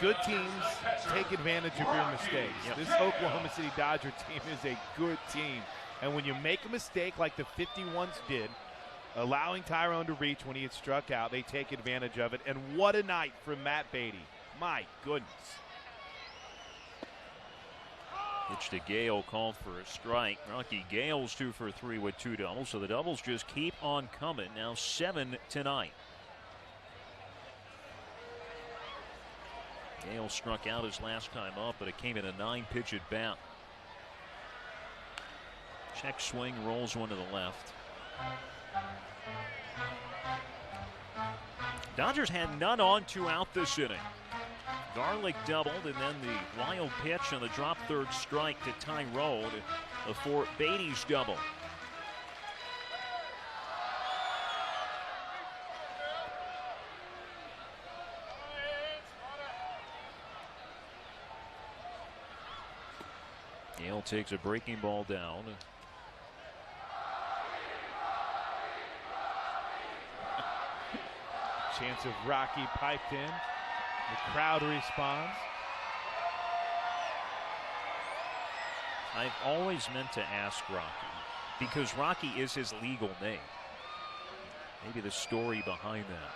Speaker 4: Good teams take advantage of your mistakes.
Speaker 1: Yep.
Speaker 4: This Oklahoma City Dodger team is a good team. And when you make a mistake like the 51s did, allowing Tyrone to reach when he had struck out, they take advantage of it. And what a night from Matt Beatty. My goodness.
Speaker 1: Pitch to Gale, called for a strike. Rocky Gale's 2 for 3 with 2 doubles, so the doubles just keep on coming. Now 7 tonight. Gale struck out his last time up, but it came in a 9-pitch at bat. Check swing, rolls one to the left. Dodgers had none on 2 out this inning. Garlick doubled, and then the wild pitch on the drop 3rd strike to Tyrone before Beatty's double. Gale takes a breaking ball down.
Speaker 4: Chance of Rocky piped in. The crowd responds.
Speaker 1: I've always meant to ask Rocky, because Rocky is his legal name. Maybe the story behind that.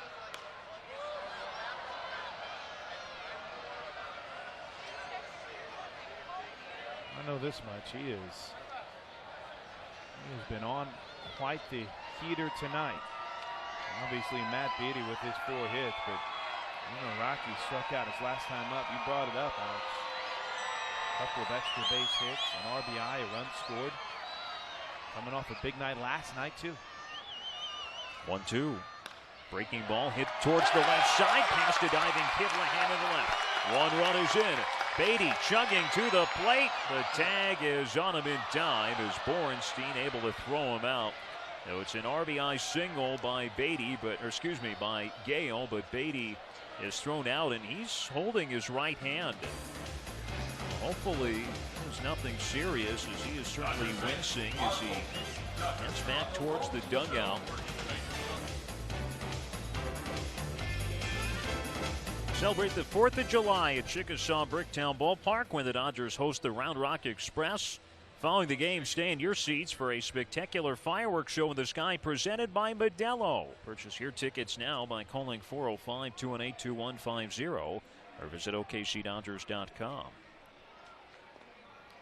Speaker 4: I know this much. He has been on quite the heater tonight. Obviously, Matt Beatty with his 4 hits, but you know, Rocky struck out his last time up. You brought it up, Alex. A couple of extra base hits, an RBI, a run scored. Coming off a big night last night, too.
Speaker 1: 1-2. Breaking ball hit towards the left side, past a diving Kivlahan to the left. 1 run is in. Beatty chugging to the plate. The tag is on him in time as Borenstein able to throw him out. So it's an RBI single by Beatty, by Gale, but Beatty is thrown out, and he's holding his right hand. Hopefully, there's nothing serious, as he is certainly wincing as he heads back towards the dugout. Celebrate the 4th of July at Chickasaw Bricktown Ballpark when the Dodgers host the Round Rock Express. Following the game, stay in your seats for a spectacular fireworks show in the sky presented by Modelo. Purchase your tickets now by calling 405-218-2150 or visit OKCDodgers.com.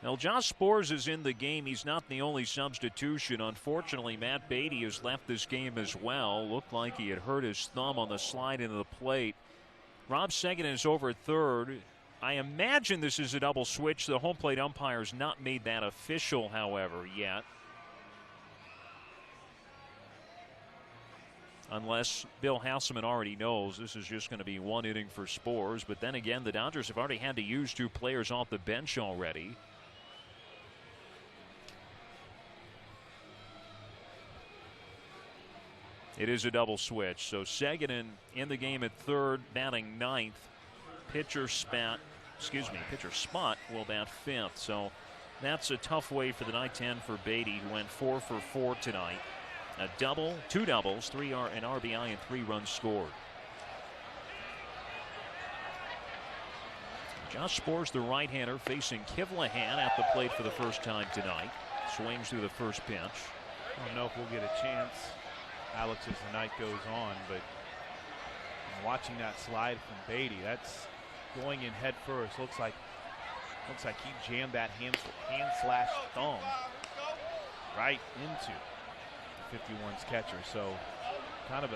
Speaker 1: Now, Josh Spores is in the game. He's not the only substitution. Unfortunately, Matt Beatty has left this game as well. Looked like he had hurt his thumb on the slide into the plate. Rob Seguin is over 3rd. I imagine this is a double switch. The home plate umpire's not made that official, however, yet. Unless Bill Hasselman already knows this is just going to be 1 inning for Spores. But then again, the Dodgers have already had to use 2 players off the bench already. It is a double switch. So Seguin in the game at third, batting ninth. Pitcher Spot will bat fifth. So that's a tough way for the night 10 for Beatty, who went 4 for 4 tonight. A double, 2 doubles, an RBI, and 3 runs scored. Josh Spore's the right-hander facing Kivlahan at the plate for the first time tonight. Swings through the first pitch.
Speaker 4: I don't know if we'll get a chance, Alex, as the night goes on, but watching that slide from Beatty, that's going in head first. Looks like he jammed that hand slash thumb right into the 51's catcher. So kind of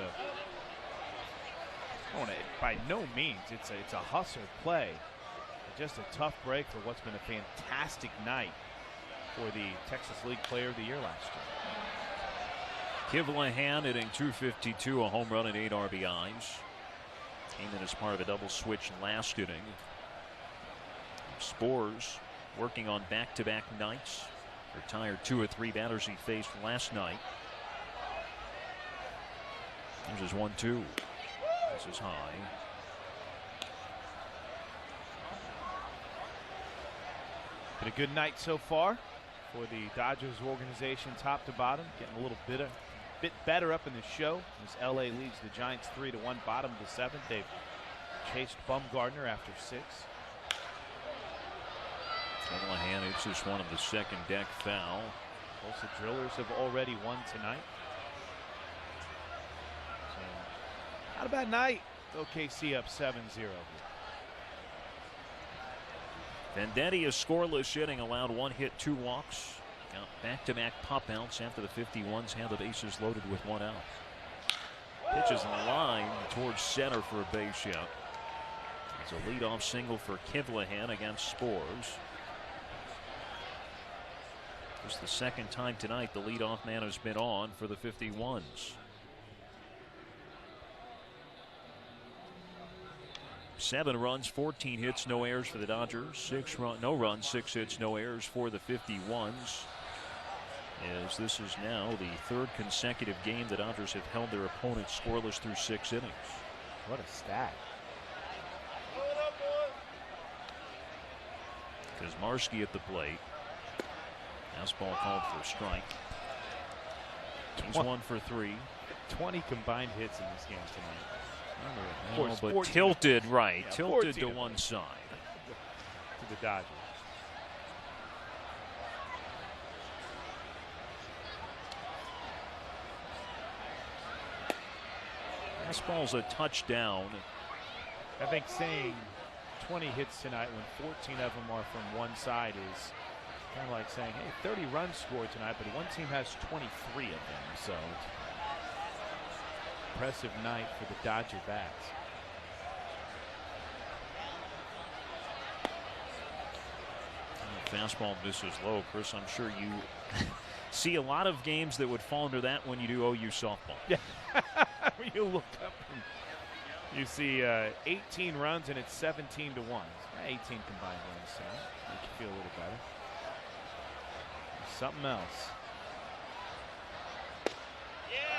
Speaker 4: by no means it's a hustle play. Just a tough break for what's been a fantastic night for the Texas League Player of the Year last year.
Speaker 1: Kivlahan hitting .252, a home run and 8 RBIs. Came in as part of a double switch last inning. Spores working on back-to-back nights. Retired 2 of 3 batters he faced last night. There's his 1-2. This is high.
Speaker 4: Been a good night so far for the Dodgers organization, top to bottom, getting a little bit better up in the show as LA leads the Giants 3-1, bottom of the 7th. They've chased Bumgarner after 6.
Speaker 1: Kivlahan hits this one of the second deck foul.
Speaker 4: Both the Drillers have already won tonight. So, not a bad night. OKC up 7-0.
Speaker 1: Vendetti is scoreless, hitting, allowed 1 hit, 2 walks. Got back-to-back pop outs after the 51s had the bases loaded with 1 out. Pitches in the line towards center for a base hit. It's a leadoff single for Kivlahan against Spores. It's the second time tonight the leadoff man has been on for the 51s. 7 runs, 14 hits, no errors for the Dodgers. No runs, 6 hits, no errors for the 51s. As this is now the 3rd consecutive game the Dodgers have held their opponents scoreless through 6 innings.
Speaker 4: What a stat.
Speaker 1: Kuzmarski at the plate. Fastball called for a strike. He's 1 for 3.
Speaker 4: 20 combined hits in this game tonight.
Speaker 1: Of course, but tilted right, tilted to one side.
Speaker 4: To the Dodgers.
Speaker 1: Fastball's a touchdown.
Speaker 4: I think saying 20 hits tonight when 14 of them are from one side is kind of like saying, hey, 30 runs scored tonight, but one team has 23 of them. So impressive night for the Dodger bats.
Speaker 1: Fastball misses low. Chris, I'm sure you see a lot of games that would fall under that when you do OU softball.
Speaker 4: Yeah. You look up and you see 18 runs and it's 17-1. 18 combined runs, so make you feel a little better. Something else.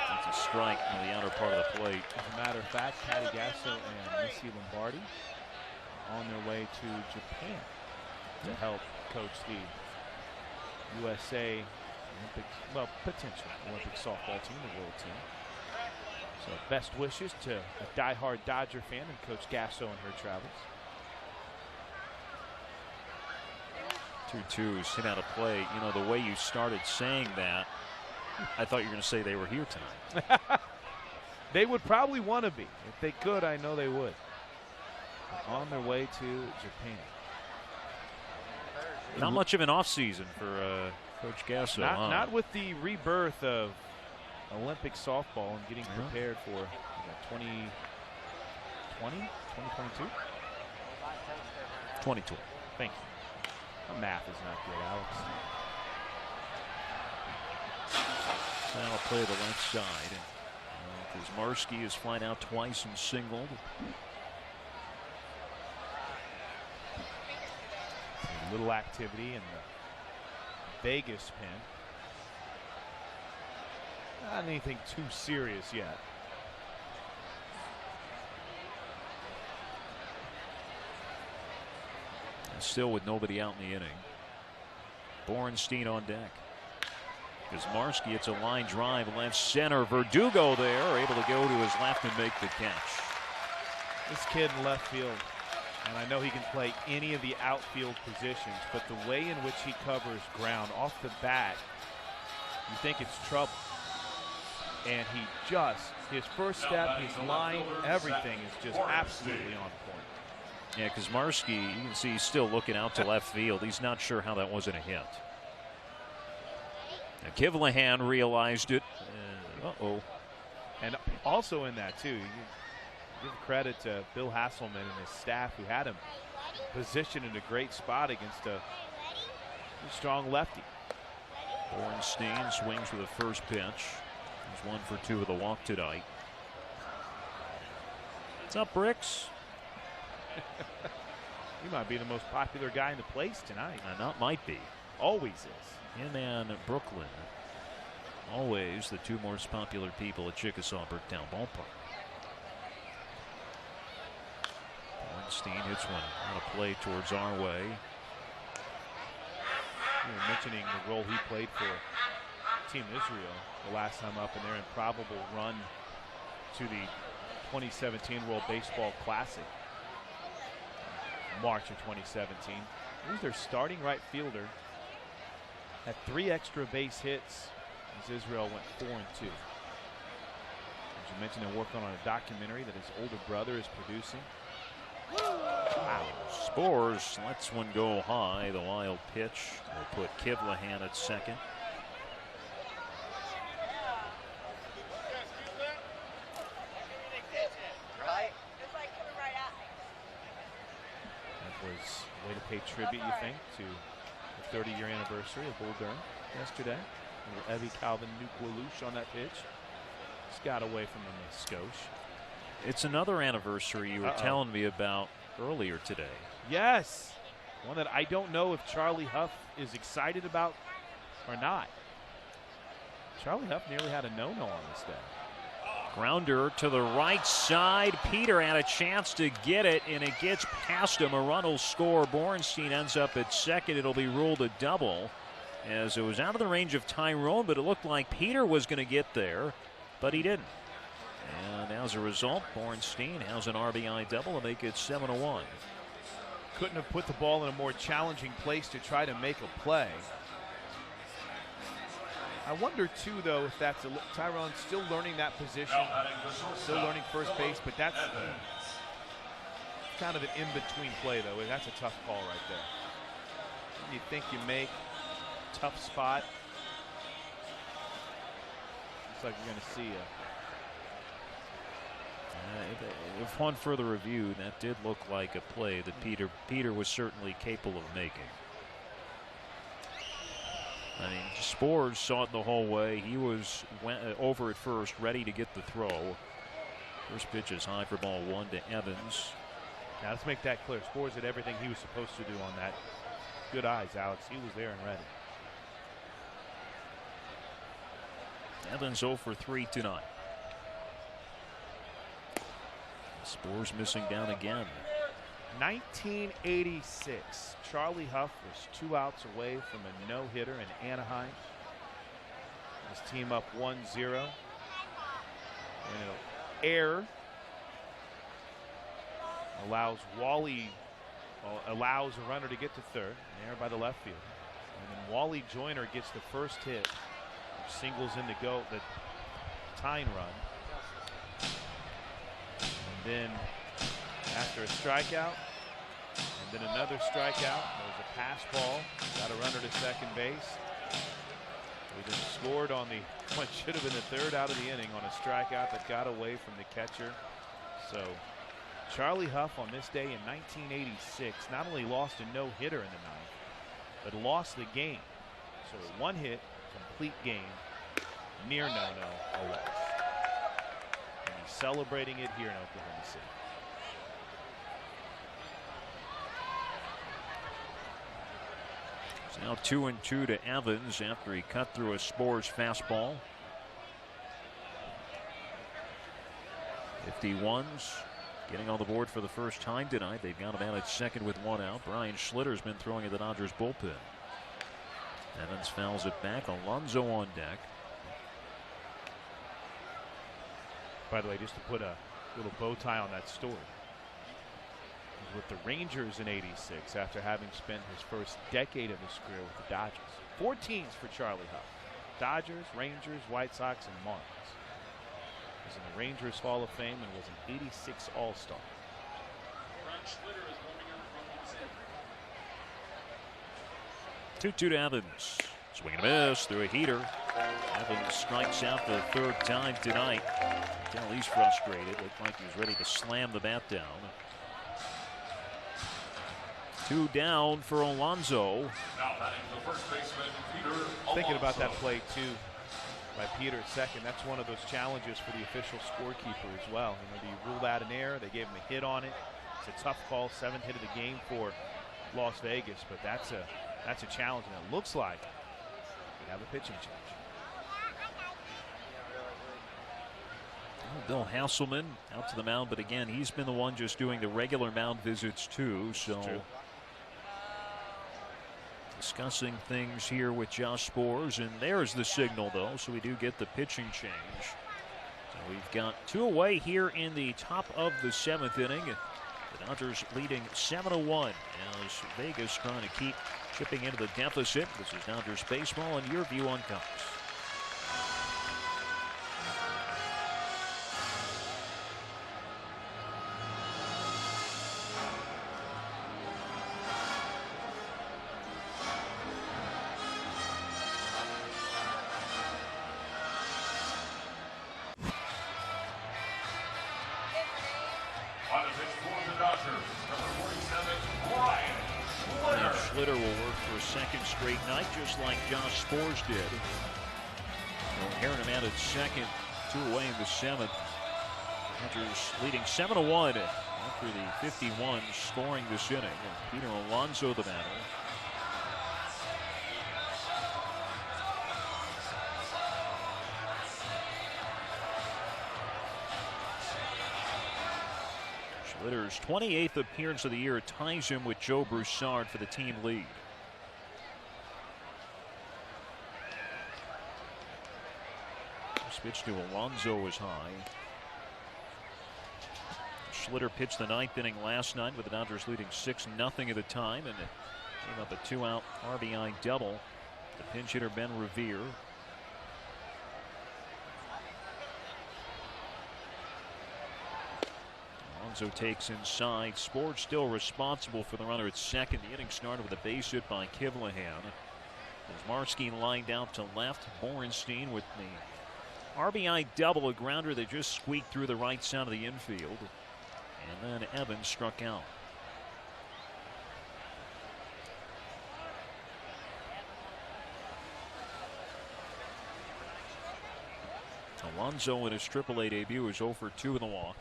Speaker 1: That's a strike on the outer part of the plate.
Speaker 4: As a matter of fact, Patty Gasso and Missy Lombardi are on their way to Japan to help coach the USA potential Olympic softball team, the world team. So best wishes to a diehard Dodger fan and Coach Gasso in her travels.
Speaker 1: 2-2s hit out of play. You know, the way you started saying that, I thought you were going to say they were here tonight.
Speaker 4: They would probably want to be. If they could, I know they would. On their way to Japan.
Speaker 1: Not much of an offseason for Coach Gasso.
Speaker 4: Not with the rebirth of Olympic softball and getting prepared for 2020, 2022?
Speaker 1: 2020.
Speaker 4: Thank you. My math is not good, Alex.
Speaker 1: Now play to the left side. Kuzmarski is flying out twice and singled.
Speaker 4: A little activity in the Vegas pen. Not anything too serious yet.
Speaker 1: Still with nobody out in the inning. Borenstein on deck. Kazmarski, it's a line drive left center. Verdugo there, able to go to his left and make the catch.
Speaker 4: This kid in left field, and I know he can play any of the outfield positions, but the way in which he covers ground off the bat, you think it's trouble. And he just, his first step, his line, everything is just absolutely on point.
Speaker 1: Yeah, Kazmarski, you can see he's still looking out to left field. He's not sure how that wasn't a hit. Now, Kivlahan realized it. Uh-oh.
Speaker 4: And also in that, too, you give credit to Bill Hasselman and his staff who had him positioned in a great spot against a strong lefty.
Speaker 1: Borenstein swings for the first pitch. He's 1 for 2 with a walk tonight. What's up, Bricks?
Speaker 4: He might be the most popular guy in the place tonight.
Speaker 1: Not might be.
Speaker 4: Always is.
Speaker 1: Him and Brooklyn. Always the 2 most popular people at Chickasaw Bricktown Ballpark. Borenstein hits one on a play towards our way.
Speaker 4: You were mentioning the role he played for Team Israel the last time up in their improbable run to the 2017 World Baseball Classic. March of 2017. He was their starting right fielder. Had 3 extra base hits as Israel went 4-2. As you mentioned, they're working on a documentary that his older brother is producing.
Speaker 1: Wow. Spores lets one go high. The wild pitch will put Kivlahan at second.
Speaker 4: Was a way to pay tribute, you think, to the 30-year anniversary of Bull Durham yesterday. Little Evie Calvin Nukwaloosh on that pitch. Just got away from the Muskosh.
Speaker 1: It's another anniversary you were telling me about earlier today.
Speaker 4: Yes. One that I don't know if Charlie Huff is excited about or not. Charlie Huff nearly had a no-no on this day.
Speaker 1: Grounder to the right side. Peter had a chance to get it, and it gets past him. A run will score. Borenstein ends up at second. It'll be ruled a double, as it was out of the range of Tyrone, but it looked like Peter was going to get there, but he didn't. And as a result, Borenstein has an RBI double to make it 7-1.
Speaker 4: Couldn't have put the ball in a more challenging place to try to make a play. I wonder, too, though, if that's Tyrone's still learning that position, still learning first base, but that's kind of an in-between play, though. That's a tough call right there. You think you make tough spot. Looks like we're going to see
Speaker 1: If one further review, that did look like a play that Peter was certainly capable of making. I mean, Spores saw it the whole way. He went over at first, ready to get the throw. First pitch is high for ball 1 to Evans.
Speaker 4: Now let's make that clear. Spores did everything he was supposed to do on that. Good eyes, Alex. He was there and ready.
Speaker 1: Evans 0 for 3 tonight. Spores missing down again.
Speaker 4: 1986. Charlie Huff was 2 outs away from a no-hitter in Anaheim. His team up 1-0. And it'll air. Allows a runner to get to third. Air by the left field. And then Wally Joyner gets the first hit. Singles in to go the tying run. And then after a strikeout, and then another strikeout, there was a pass ball, got a runner to second base. We then scored on the what should have been the 3rd out of the inning on a strikeout that got away from the catcher. So Charlie Huff on this day in 1986 not only lost a no-hitter in the 9th, but lost the game. So a 1-hit, complete game, near no-no, a loss. And he's celebrating it here in Oklahoma City.
Speaker 1: It's now 2-2 to Evans after he cut through a Spores fastball. 51s getting on the board for the first time tonight. They've got him out at second with one out. Brian Schlitter's been throwing at the Dodgers bullpen. Evans fouls it back. Alonso on deck.
Speaker 4: By the way, just to put a little bow tie on that story, with the Rangers in '86 after having spent his first decade of his career with the Dodgers. 4 teams for Charlie Huff: Dodgers, Rangers, White Sox, and Marlins. He was in the Rangers Hall of Fame and was an '86 All-Star.
Speaker 1: 2-2 to Evans. Swing and a miss through a heater. Evans strikes out the third time tonight. Tell he's frustrated. Looked like he was ready to slam the bat down. 2 down for Alonso.
Speaker 4: Thinking about that play too by Peter at second. That's one of those challenges for the official scorekeeper as well. You know, do you rule that an error? They gave him a hit on it. It's a tough call, 7th hit of the game for Las Vegas, but that's a challenge, and it looks like we have a pitching change.
Speaker 1: Bill Hasselman out to the mound, but again, he's been the one just doing the regular mound visits too. So discussing things here with Josh Sborz, and there's the signal though, so we do get the pitching change. So we've got 2 away here in the top of the 7th inning. The Dodgers leading 7-1 as Vegas trying to keep chipping into the deficit. This is Dodgers baseball and your view on Cubs. Schlitter will work for a second straight night, just like Josh Sborz did. So Aaron him out at second, 2 away in the 7th. Dodgers leading 7-1 after the 51 scoring this inning. And Peter Alonso the batter. Schlitter's 28th appearance of the year ties him with Joe Broussard for the team lead. This pitch to Alonso is high. Schlitter pitched the 9th inning last night with the Dodgers leading 6-0 at the time, and gave up a 2-out RBI double to pinch hitter Ben Revere. Alonso takes inside. Sborz still responsible for the runner at second. The inning started with a base hit by Kivlehan. As Marsky lined out to left, Borenstein with the RBI double, a grounder that just squeaked through the right side of the infield. And then Evans struck out. Alonso in his AAA debut is 0 for 2 in the walk.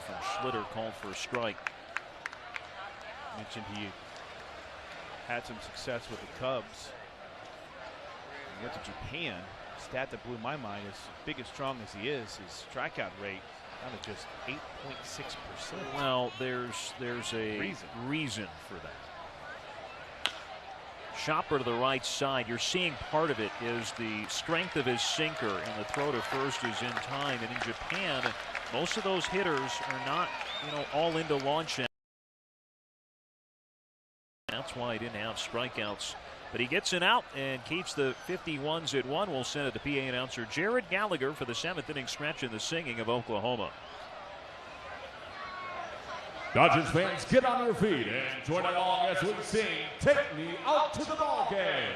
Speaker 1: From Schlitter called for a strike.
Speaker 4: Mentioned he had some success with the Cubs. He went to Japan. Stat that blew my mind is big and strong as he is, his strikeout rate down to just 8.6%.
Speaker 1: Well, there's a reason for that. Chopper to the right side. You're seeing part of it is the strength of his sinker, and the throw to first is in time. And in Japan, most of those hitters are not, all into launch. That's why he didn't have strikeouts. But he gets an out and keeps the 51s at 1. We'll send it to PA announcer Jared Gallagher for the 7th inning stretch in the singing of Oklahoma.
Speaker 3: Dodgers fans, get on your feet and join along as we sing "Take Me Out to the Ball Game."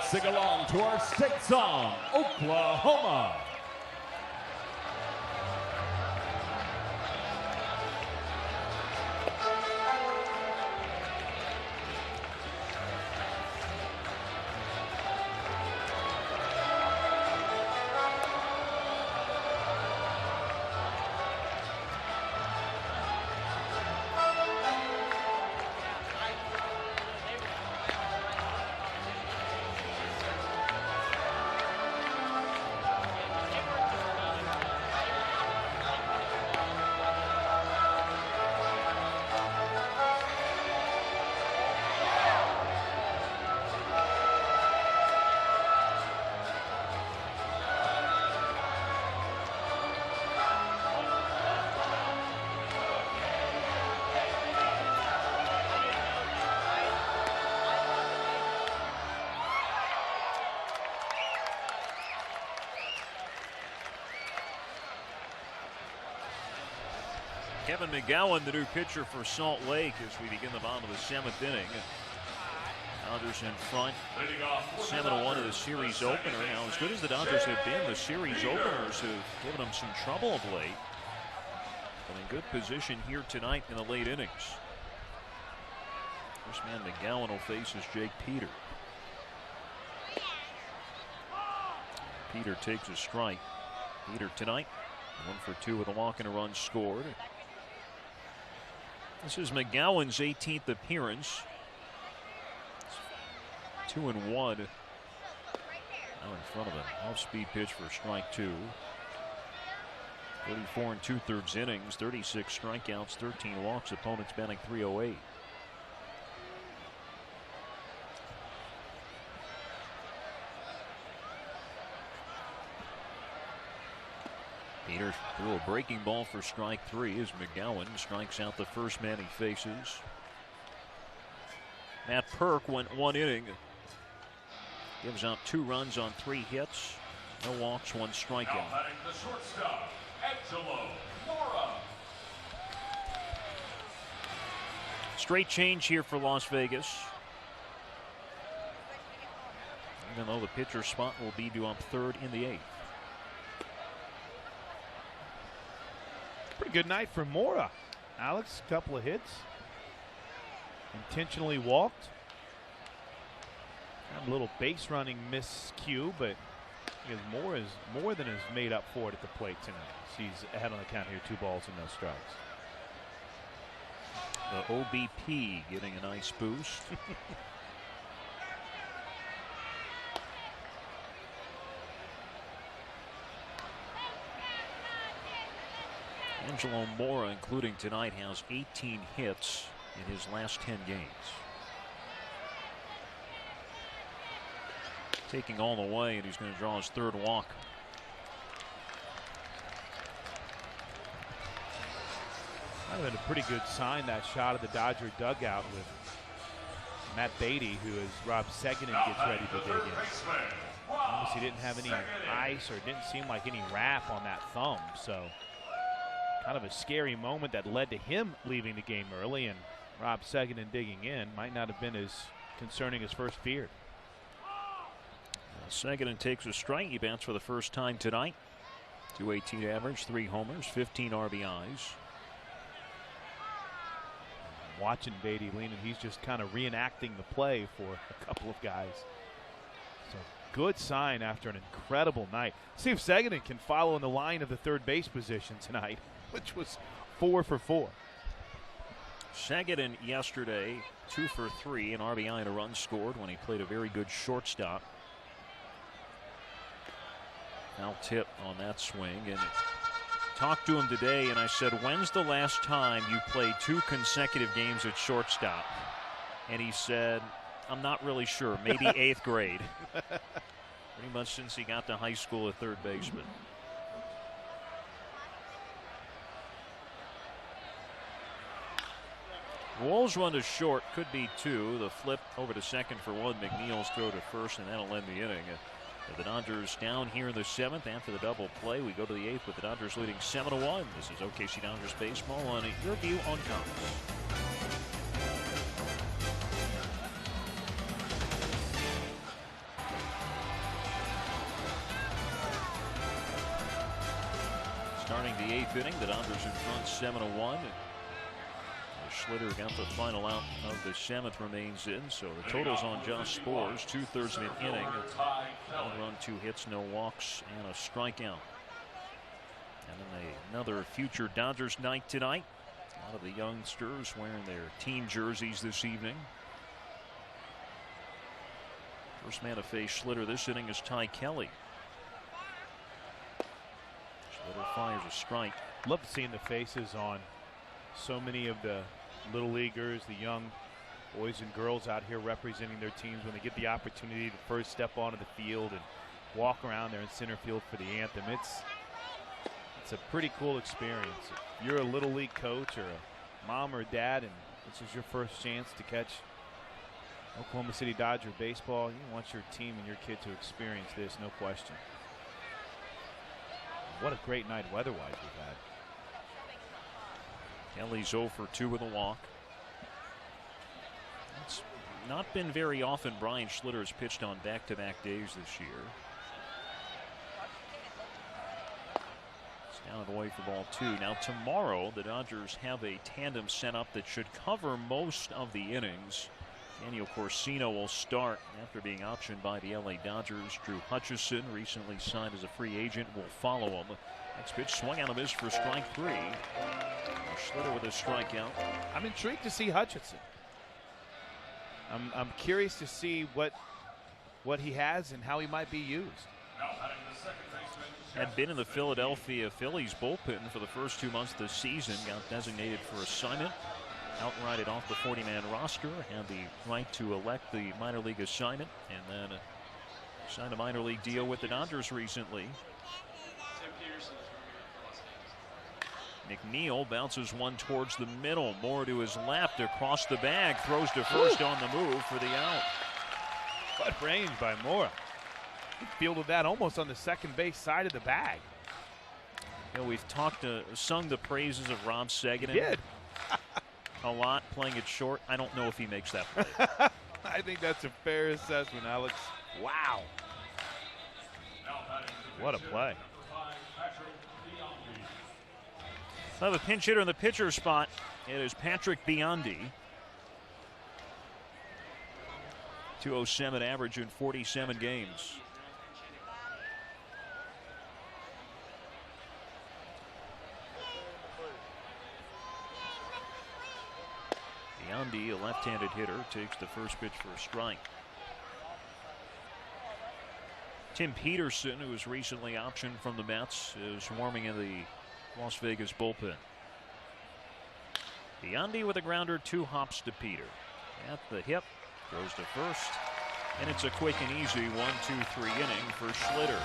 Speaker 3: let's sing along to our state song, Oklahoma.
Speaker 1: Kevin McGowan, the new pitcher for Salt Lake, as we begin the bottom of the 7th inning. Dodgers in front, 7-1 of the series opener. Now, as good as the Dodgers have been, the series openers have given them some trouble of late. But in good position here tonight in the late innings. First man McGowan will face is Jake Peter. Peter takes a strike. Peter tonight, 1 for 2 with a walk and a run scored. This is McGowan's 18th appearance. 2-1. Now in front of him. Off-speed pitch for strike 2. 34 2/3 innings, 36 strikeouts, 13 walks. Opponents batting .308. Peter threw a breaking ball for strike 3 as McGowan strikes out the first man he faces. Matt Perk went 1 inning. Gives out 2 runs on 3 hits. No walks, 1 strikeout.
Speaker 3: Now batting the shortstop, Angelo Mora.
Speaker 1: Straight change here for Las Vegas. Even though the pitcher spot will be due up 3rd in the 8th.
Speaker 4: Pretty good night for Mora. Alex, couple of hits. Intentionally walked. Had a little base running miscue, but Mora is more than has made up for it at the plate tonight. He's ahead on the count here, 2 balls and no strikes.
Speaker 1: The OBP getting a nice boost. Angelo Mora, including tonight, has 18 hits in his last 10 games. Taking all the way, and he's going to draw his 3rd walk.
Speaker 4: Might have been a pretty good sign, that shot of the Dodger dugout with Matt Beatty, who as Rob Seguin gets ready to dig in. Obviously didn't have any ice, or didn't seem like any wrap on that thumb, so kind of a scary moment that led to him leaving the game early, and Rob Seguin digging in might not have been as concerning as first feared.
Speaker 1: Seguin takes a strike. He bats for the first time tonight. .218 average, 3 homers, 15 RBIs.
Speaker 4: Watching Beatty leaning, he's just kind of reenacting the play for a couple of guys. So good sign after an incredible night. See if Seguin can follow in the line of the 3rd base position tonight, which was 4 for 4.
Speaker 1: Seguin yesterday, 2 for 3, an RBI and a run scored when he played a very good shortstop. Foul tip on that swing, and talked to him today, and I said, when's the last time you played 2 consecutive games at shortstop? And he said, I'm not really sure, maybe 8th grade. Pretty much since he got to high school at 3rd baseman. Wolves run to short, could be 2. The flip over to second for 1. McNeil's throw to first, and that'll end the inning. The Dodgers down here in the 7th after the double play. We go to the 8th with the Dodgers leading 7-1. This is OKC Dodgers baseball on Your View on Cox. Starting the 8th inning, the Dodgers in front 7-1. Schlitter got the final out of the 7th, remains in. So the total's on Josh Spores, 2/3 of an inning. 1 run, 2 hits, no walks, and a strikeout. And then another future Dodgers night tonight. A lot of the youngsters wearing their team jerseys this evening. First man to face Schlitter this inning is Ty Kelly. Schlitter fires a strike.
Speaker 4: Love seeing the faces on so many of the little leaguers, the young boys and girls out here representing their teams when they get the opportunity to first step onto the field and walk around there in center field for the anthem. It's a pretty cool experience. If you're a little league coach or a mom or a dad and this is your first chance to catch Oklahoma City Dodger baseball, you want your team and your kid to experience this, no question. What a great night weather-wise we've had.
Speaker 1: Kelly's 0 for 2 with a walk. It's not been very often Brian Schlitter has pitched on back-to-back days this year. It's down and away for ball 2. Now tomorrow the Dodgers have a tandem setup that should cover most of the innings. Daniel Corsino will start after being optioned by the LA Dodgers. Drew Hutchison, recently signed as a free agent, will follow him. Next pitch swung out of miss for strike 3. Schlitter with a strikeout.
Speaker 4: I'm intrigued to see Hutchinson. I'm curious to see what he has and how he might be used.
Speaker 1: Had been in the Philadelphia Phillies bullpen for the first 2 months of the season. Got designated for assignment. Outrighted off the 40-man roster. Had the right to elect the minor league assignment. And then signed a minor league deal with the Dodgers recently. McNeil bounces one towards the middle, more to his left, across the bag, throws to first on the move for the out.
Speaker 4: What range by Mora. He fielded that almost on the second base side of the bag.
Speaker 1: You know, we've sung the praises of Rob Seguin.
Speaker 4: He did.
Speaker 1: A lot, playing it short. I don't know if he makes that play.
Speaker 4: I think that's a fair assessment, Alex. Wow. What a play.
Speaker 1: I have a pinch hitter in the pitcher spot. It is Patrick Biondi. 207 average in 47 games. Biondi, a left-handed hitter, takes the first pitch for a strike. Tim Peterson, who was recently optioned from the Mets, is warming in the Las Vegas bullpen. Biondi with a grounder, 2 hops to Peter. At the hip, goes to first, and it's a quick and easy 1-2-3 inning for Schlitter.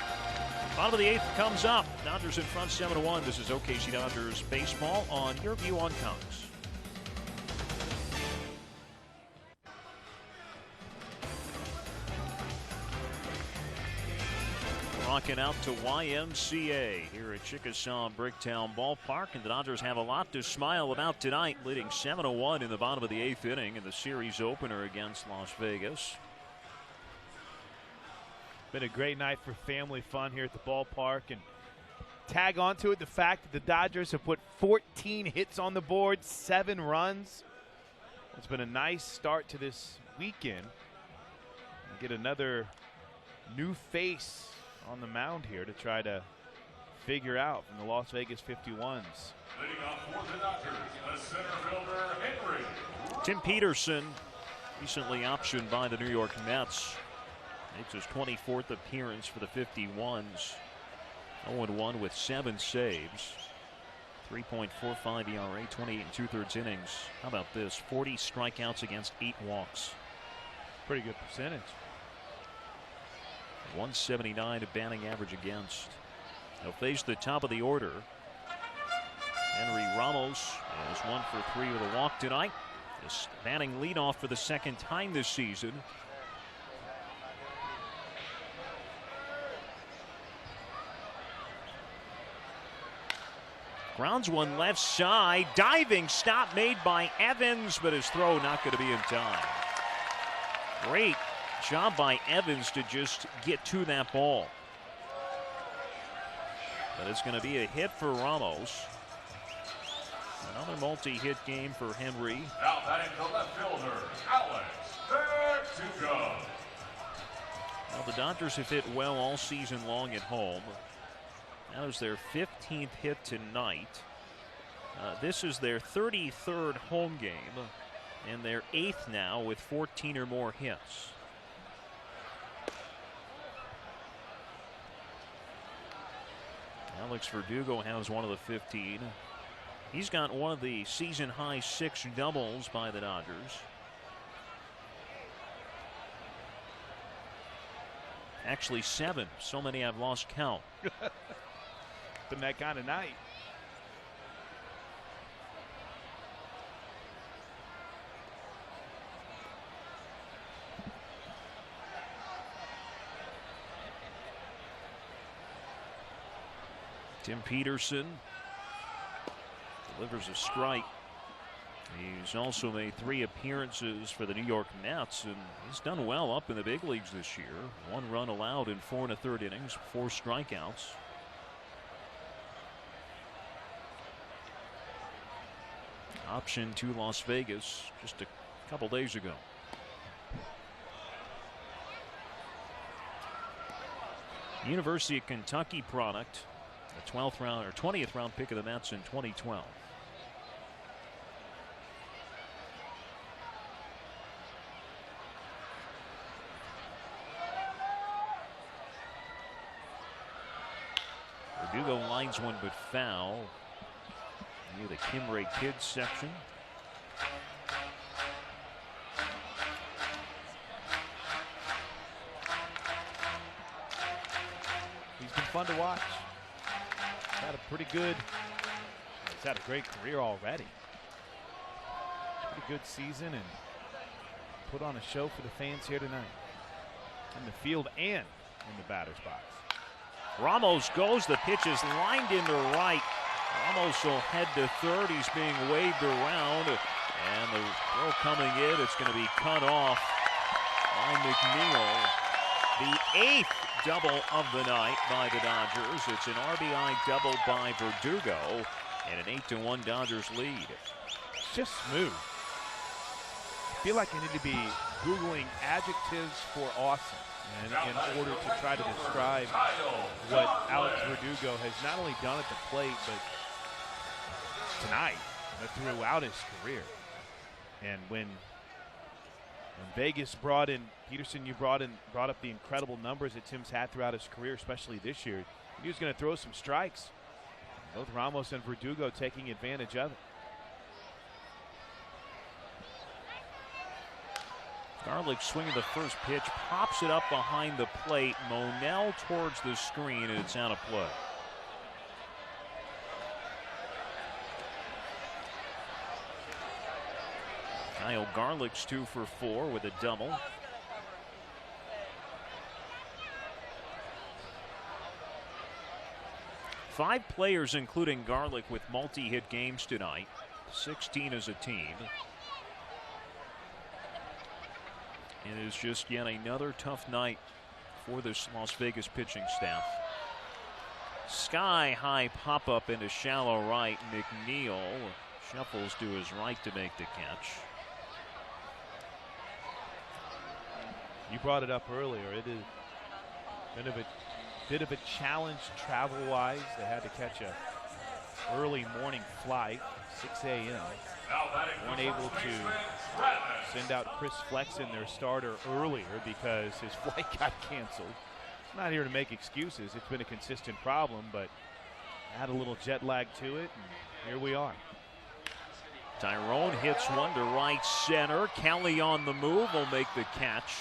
Speaker 1: Bottom of the 8th comes up. Dodgers in front 7-1. This is OKC Dodgers baseball on Your View on Cox. Rocking out to YMCA here at Chickasaw Bricktown Ballpark, and the Dodgers have a lot to smile about tonight, leading 7-1 in the bottom of the 8th inning in the series opener against Las Vegas.
Speaker 4: Been a great night for family fun here at the ballpark, and tag onto it the fact that the Dodgers have put 14 hits on the board, 7 runs. It's been a nice start to this weekend. Get another new face on the mound here to try to figure out from the Las Vegas 51s.
Speaker 1: Tim Peterson, recently optioned by the New York Mets, makes his 24th appearance for the 51s. 0-1 with 7 saves. 3.45 ERA, 28 2/3 innings. How about this? 40 strikeouts against 8 walks.
Speaker 4: Pretty good percentage.
Speaker 1: 179 to batting average against. He'll face the top of the order. Henry Ramos is 1 for 3 with a walk tonight. This batting leadoff for the second time this season. Grounds one left side. Diving stop made by Evans, but his throw not going to be in time. Great job by Evans to just get to that ball. But it's going to be a hit for Ramos. Another multi-hit game for Henry.
Speaker 3: Now batting the left fielder, Alex Verdugo.
Speaker 1: Well, the Dodgers have hit well all season long at home. That was their 15th hit tonight. This is their 33rd home game and their 8th now with 14 or more hits. Alex Verdugo has one of the 15. He's got one of the season high 6 doubles by the Dodgers. Actually 7. So many I've lost count.
Speaker 4: Been that kind of night.
Speaker 1: Tim Peterson delivers a strike. He's also made 3 appearances for the New York Mets, and he's done well up in the big leagues this year. 1 run allowed in 4 1/3 innings, 4 strikeouts. Option to Las Vegas just a couple days ago. University of Kentucky product, a 12th round or 20th round pick of the Mets in 2012. Verdugo lines one but foul near the Kimray Kids section.
Speaker 4: He's been fun to watch. He's had a great career already. Pretty good season and put on a show for the fans here tonight. In the field and in the batter's box.
Speaker 1: Ramos goes, the pitch is lined into right. Ramos will head to third. He's being waved around. And the throw coming in, it's going to be cut off by McNeil. The 8th double of the night by the Dodgers. It's an RBI double by Verdugo and an 8-1 Dodgers lead.
Speaker 4: It's just smooth. I feel like I need to be Googling adjectives for awesome and in order to try to describe what Alex Verdugo has not only done at the plate, but tonight, but throughout his career. And when Vegas brought in Peterson, you brought up the incredible numbers that Tim's had throughout his career, especially this year. He was going to throw some strikes. Both Ramos and Verdugo taking advantage of it.
Speaker 1: Garlick swinging the first pitch, pops it up behind the plate. Monell towards the screen, and it's out of play. Kyle Garlick's 2 for 4 with a double. Five players, including Garlick, with multi-hit games tonight. 16 as a team. And it is just yet another tough night for this Las Vegas pitching staff. Sky-high pop-up into shallow right. McNeil shuffles to his right to make the catch.
Speaker 4: You brought it up earlier. It is bit of a challenge travel-wise. They had to catch a early morning flight, 6 a.m. Weren't able to send out Chris Flexen, their starter, earlier because his flight got canceled. I'm not here to make excuses. It's been a consistent problem, but add a little jet lag to it, and here we are.
Speaker 1: Tyrone hits one to right center. Kelly on the move will make the catch.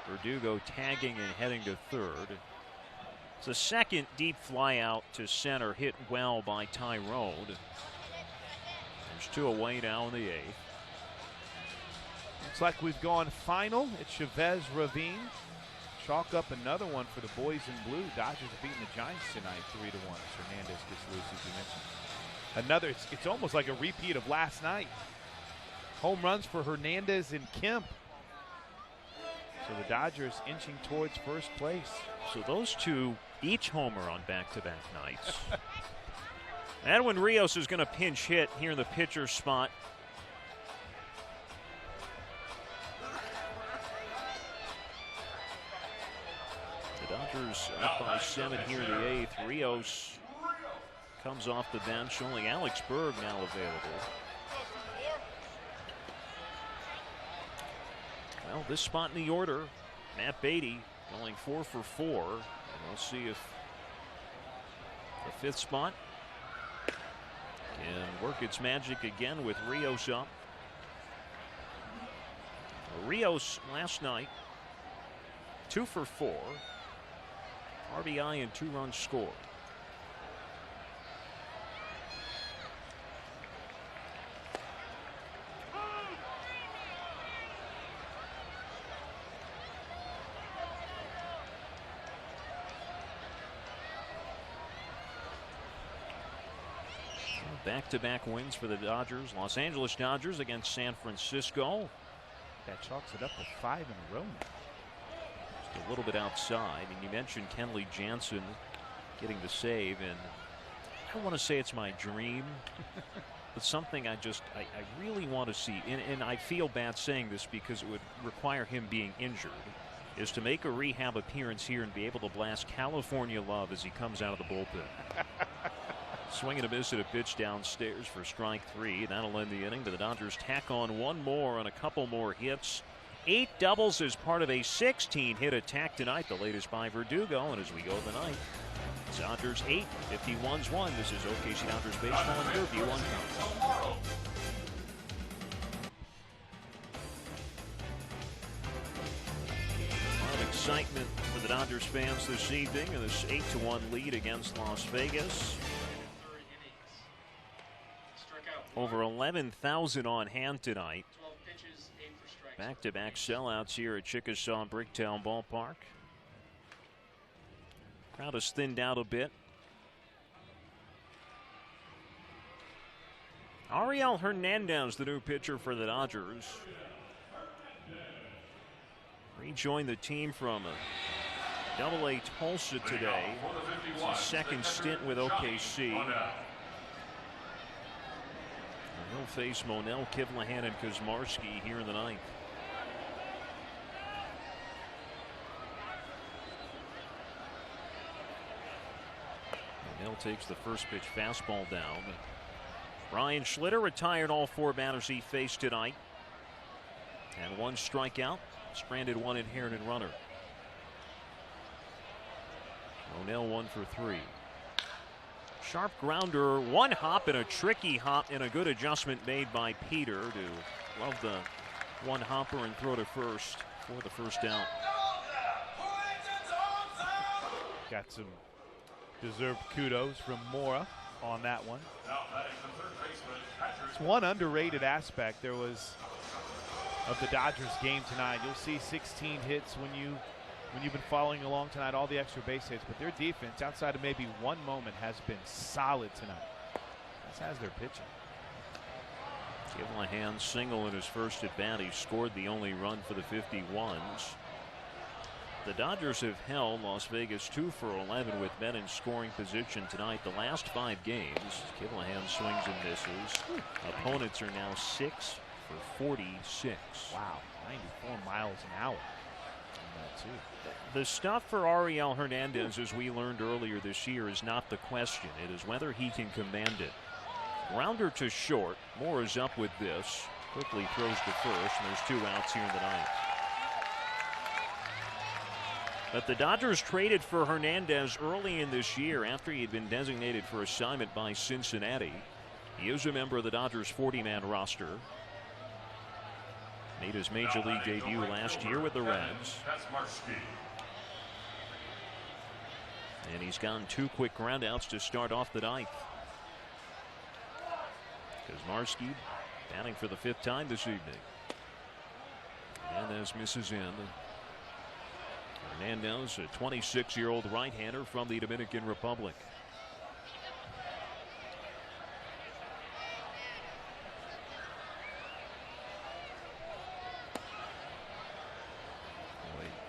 Speaker 1: Verdugo tagging and heading to third. It's a second deep fly out to center, hit well by Tyrone. There's 2 away now in the 8th.
Speaker 4: Looks like we've gone final. It's Chavez Ravine. Chalk up another one for the boys in blue. Dodgers have beaten the Giants tonight 3-1. Hernandez gets loose, as you mentioned. Another, it's almost like a repeat of last night. Home runs for Hernandez and Kemp. So the Dodgers inching towards first place.
Speaker 1: So those two each homer on back-to-back nights. Edwin Rios is going to pinch hit here in the pitcher spot. The Dodgers up by 7 here in the 8th. Rios comes off the bench. Only Alex Berg now available. Well, this spot in the order, Matt Beatty going 4 for 4. And we'll see if the 5th spot can work its magic again with Rios up. Rios last night, 2 for 4. RBI and 2 runs scored. Back-to-back wins for the Dodgers. Los Angeles Dodgers against San Francisco.
Speaker 4: That chalks it up to 5 in a row now.
Speaker 1: Just a little bit outside. And you mentioned Kenley Jansen getting the save. And I don't want to say it's my dream, but something I really want to see. And I feel bad saying this because it would require him being injured. Is to make a rehab appearance here and be able to blast California Love as he comes out of the bullpen. Swing and a miss at a pitch downstairs for strike 3. That'll end the inning, but the Dodgers tack on one more on a couple more hits. 8 doubles as part of a 16-hit attack tonight, the latest by Verdugo. And as we go to the ninth, Dodgers 8, 51's 1. This is OKC Dodgers baseball in your view on Fox. A lot of excitement for the Dodgers fans this evening in this 8-1 lead against Las Vegas. Over 11,000 on hand tonight. Back-to-back sellouts here at Chickasaw Bricktown Ballpark. Crowd has thinned out a bit. Ariel Hernandez, the new pitcher for the Dodgers, rejoined the team from AA Tulsa today. It's his second stint with OKC. He'll face Monel, Kivlahan, and Kuzmarski here in the ninth. Monel takes the first pitch fastball down. Ryan Schlitter retired all 4 batters he faced tonight. And 1 strikeout, stranded 1 inherited runner. Monel 1 for 3. Sharp grounder, 1 hop and a tricky hop, and a good adjustment made by Peter to love the 1 hopper and throw to first for the first out.
Speaker 4: Got some deserved kudos from Mora on that one. It's one underrated aspect there was of the Dodgers game tonight. You'll see 16 hits when you've been following along tonight, all the extra base hits, but their defense, outside of maybe one moment, has been solid tonight. As has their pitching.
Speaker 1: Kivlahan single in his first at bat. He scored the only run for the 51s. The Dodgers have held Las Vegas 2 for 11 with men in scoring position tonight. The last 5 games, Kivlahan swings and misses. Opponents are now 6 for 46.
Speaker 4: Wow, 94 miles an hour.
Speaker 1: The stuff for Ariel Hernandez, as we learned earlier this year, is not the question. It is whether he can command it. Rounder to short. Moore is up with this. Quickly throws to first, and there's 2 outs here in the ninth. But the Dodgers traded for Hernandez early in this year after he had been designated for assignment by Cincinnati. He is a member of the Dodgers 40-man roster. Made his major league debut last year with the Reds. And he's gotten 2 quick groundouts to start off the ninth. Kuzmarski batting for the 5th time this evening. Hernandez misses in. Hernandez, a 26-year-old right-hander from the Dominican Republic.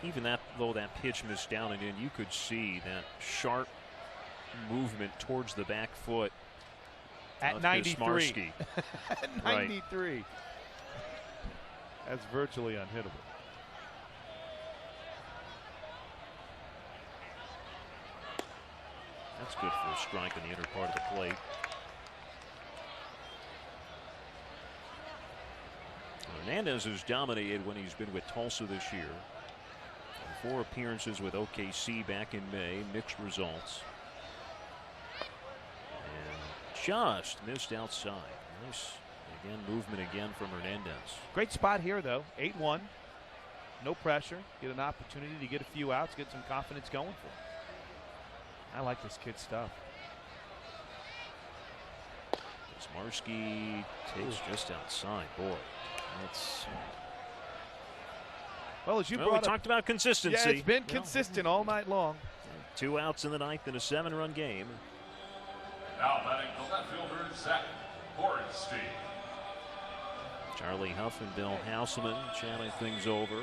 Speaker 1: even though that pitch missed down and in, you could see that sharp movement towards the back foot
Speaker 4: at 93. At 93.
Speaker 1: Right.
Speaker 4: That's virtually unhittable.
Speaker 1: That's good for a strike in the inner part of the plate. Hernandez has dominated when he's been with Tulsa this year. 4 appearances with OKC back in May, mixed results. And just missed outside. Nice, again, movement again from Hernandez.
Speaker 4: Great spot here, though. 8-1. No pressure. Get an opportunity to get a few outs, get some confidence going for him. I like this kid's stuff.
Speaker 1: Smarsky takes just outside. Boy, that's.
Speaker 4: Well, as you
Speaker 1: We
Speaker 4: brought up,
Speaker 1: talked about consistency.
Speaker 4: yeah, it's been consistent all night long.
Speaker 1: 2 outs in the ninth in a 7-run game.
Speaker 3: Now batting the left fielder, Zach Borenstein.
Speaker 1: Charlie Huff and Bill Houseman chatting things over.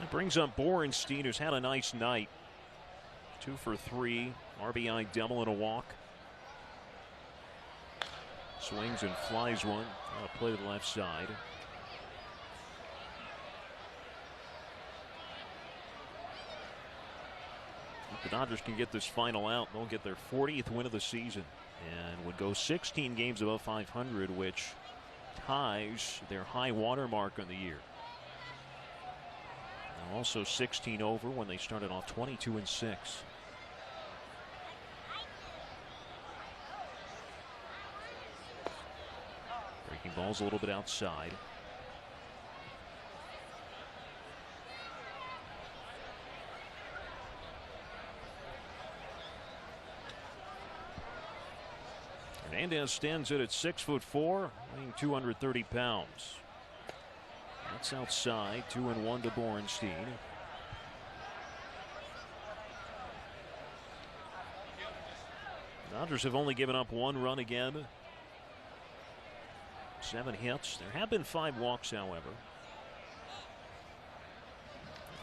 Speaker 1: That brings up Borenstein, who's had a nice night. 2 for 3, RBI double and a walk. Swings and flies one. Play to the left side. If the Dodgers can get this final out, they'll get their 40th win of the season and would go 16 games above 500, which ties their high water mark on the year. Now also 16 over when they started off 22-6. Breaking balls a little bit outside. Hernandez stands it at 6'4", weighing 230 pounds. That's outside. 2-1 to Borenstein. Dodgers have only given up 1 run again. 7 hits. There have been 5 walks, however.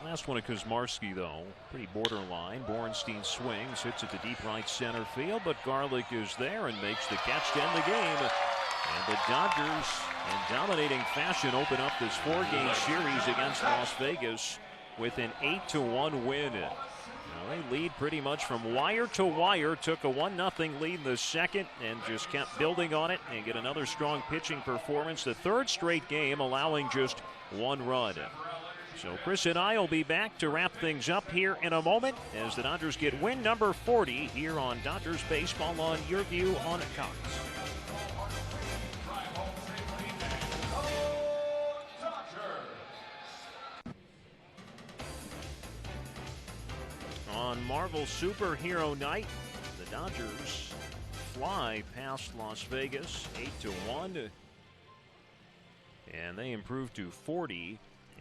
Speaker 1: Last one of Kuzmarski, though, pretty borderline. Borenstein swings, hits it to deep right center field, but Garlick is there and makes the catch to end the game. And the Dodgers, in dominating fashion, open up this 4-game series against Las Vegas with an 8-1 win. They lead pretty much from wire to wire. Took a 1-0 lead in the second and just kept building on it and get another strong pitching performance. The 3rd straight game allowing just 1 run. So Chris and I will be back to wrap things up here in a moment as the Dodgers get win number 40 here on Dodgers Baseball on Your View on Cox. On Marvel Superhero Night, the Dodgers fly past Las Vegas 8-1, and they improve to 40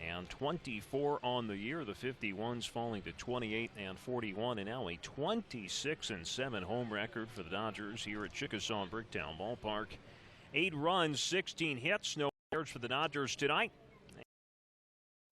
Speaker 1: and 24 on the year. The 51s falling to 28 and 41, and now a 26-7 home record for the Dodgers here at Chickasaw Bricktown Ballpark. 8 runs, 16 hits, no errors for the Dodgers tonight.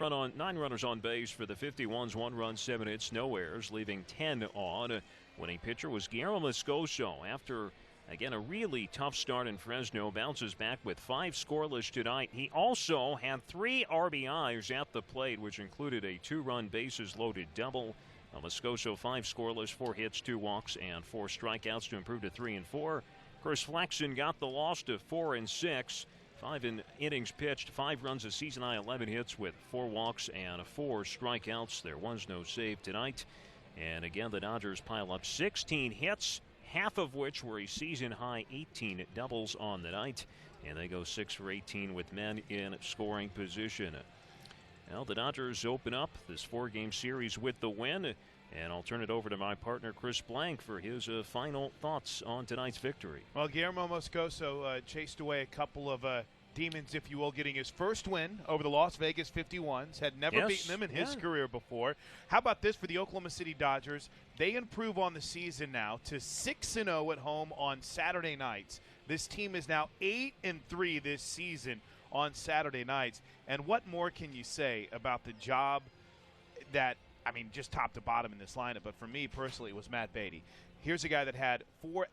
Speaker 1: 9 runners on base for the 51s, 1 run, 7 hits, no errors, leaving 10 on. Winning pitcher was Guillermo Moscoso after, again, a really tough start in Fresno. Bounces back with 5 scoreless tonight. He also had 3 RBIs at the plate, which included a 2-run bases-loaded double. Moscoso 5 scoreless, 4 hits, 2 walks, and 4 strikeouts to improve to 3-4. Chris Flexen got the loss to 4-6. 5 innings pitched, 5 runs, a season high, 11 hits with 4 walks and 4 strikeouts. There was no save tonight. And again, the Dodgers pile up 16 hits, half of which were a season high 18 doubles on the night. And they go 6 for 18 with men in scoring position. Now the Dodgers open up this 4-game series with the win. And I'll turn it over to my partner, Chris Blank, for his final thoughts on tonight's victory.
Speaker 2: Well, Guillermo Moscoso chased away a couple of demons, if you will, getting his first win over the Las Vegas 51s. Had never beaten them in his career before. How about this for the Oklahoma City Dodgers? They improve on the season now to 6-0 at home on Saturday nights. This team is now 8-3 this season on Saturday nights. And what more can you say about the job that, I mean, just top to bottom in this lineup, but for me personally, it was Matt Beatty. Here's a guy that had four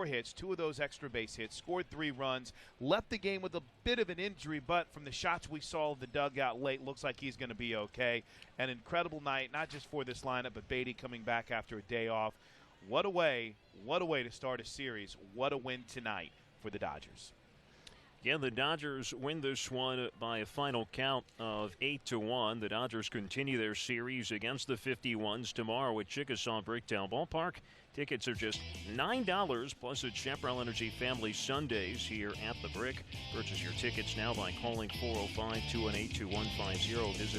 Speaker 2: hits, 2 of those extra base hits, scored 3 runs, left the game with a bit of an injury, but from the shots we saw of the dugout late, looks like he's going to be okay. An incredible night, not just for this lineup, but Beatty coming back after a day off. What a way to start a series. What a win tonight for the Dodgers.
Speaker 1: Yeah, the Dodgers win this one by a final count of 8-1. The Dodgers continue their series against the 51s tomorrow at Chickasaw Bricktown Ballpark. Tickets are just $9 plus a Chaparral Energy Family Sundays here at the Brick. Purchase your tickets now by calling 405-218-2150. Visit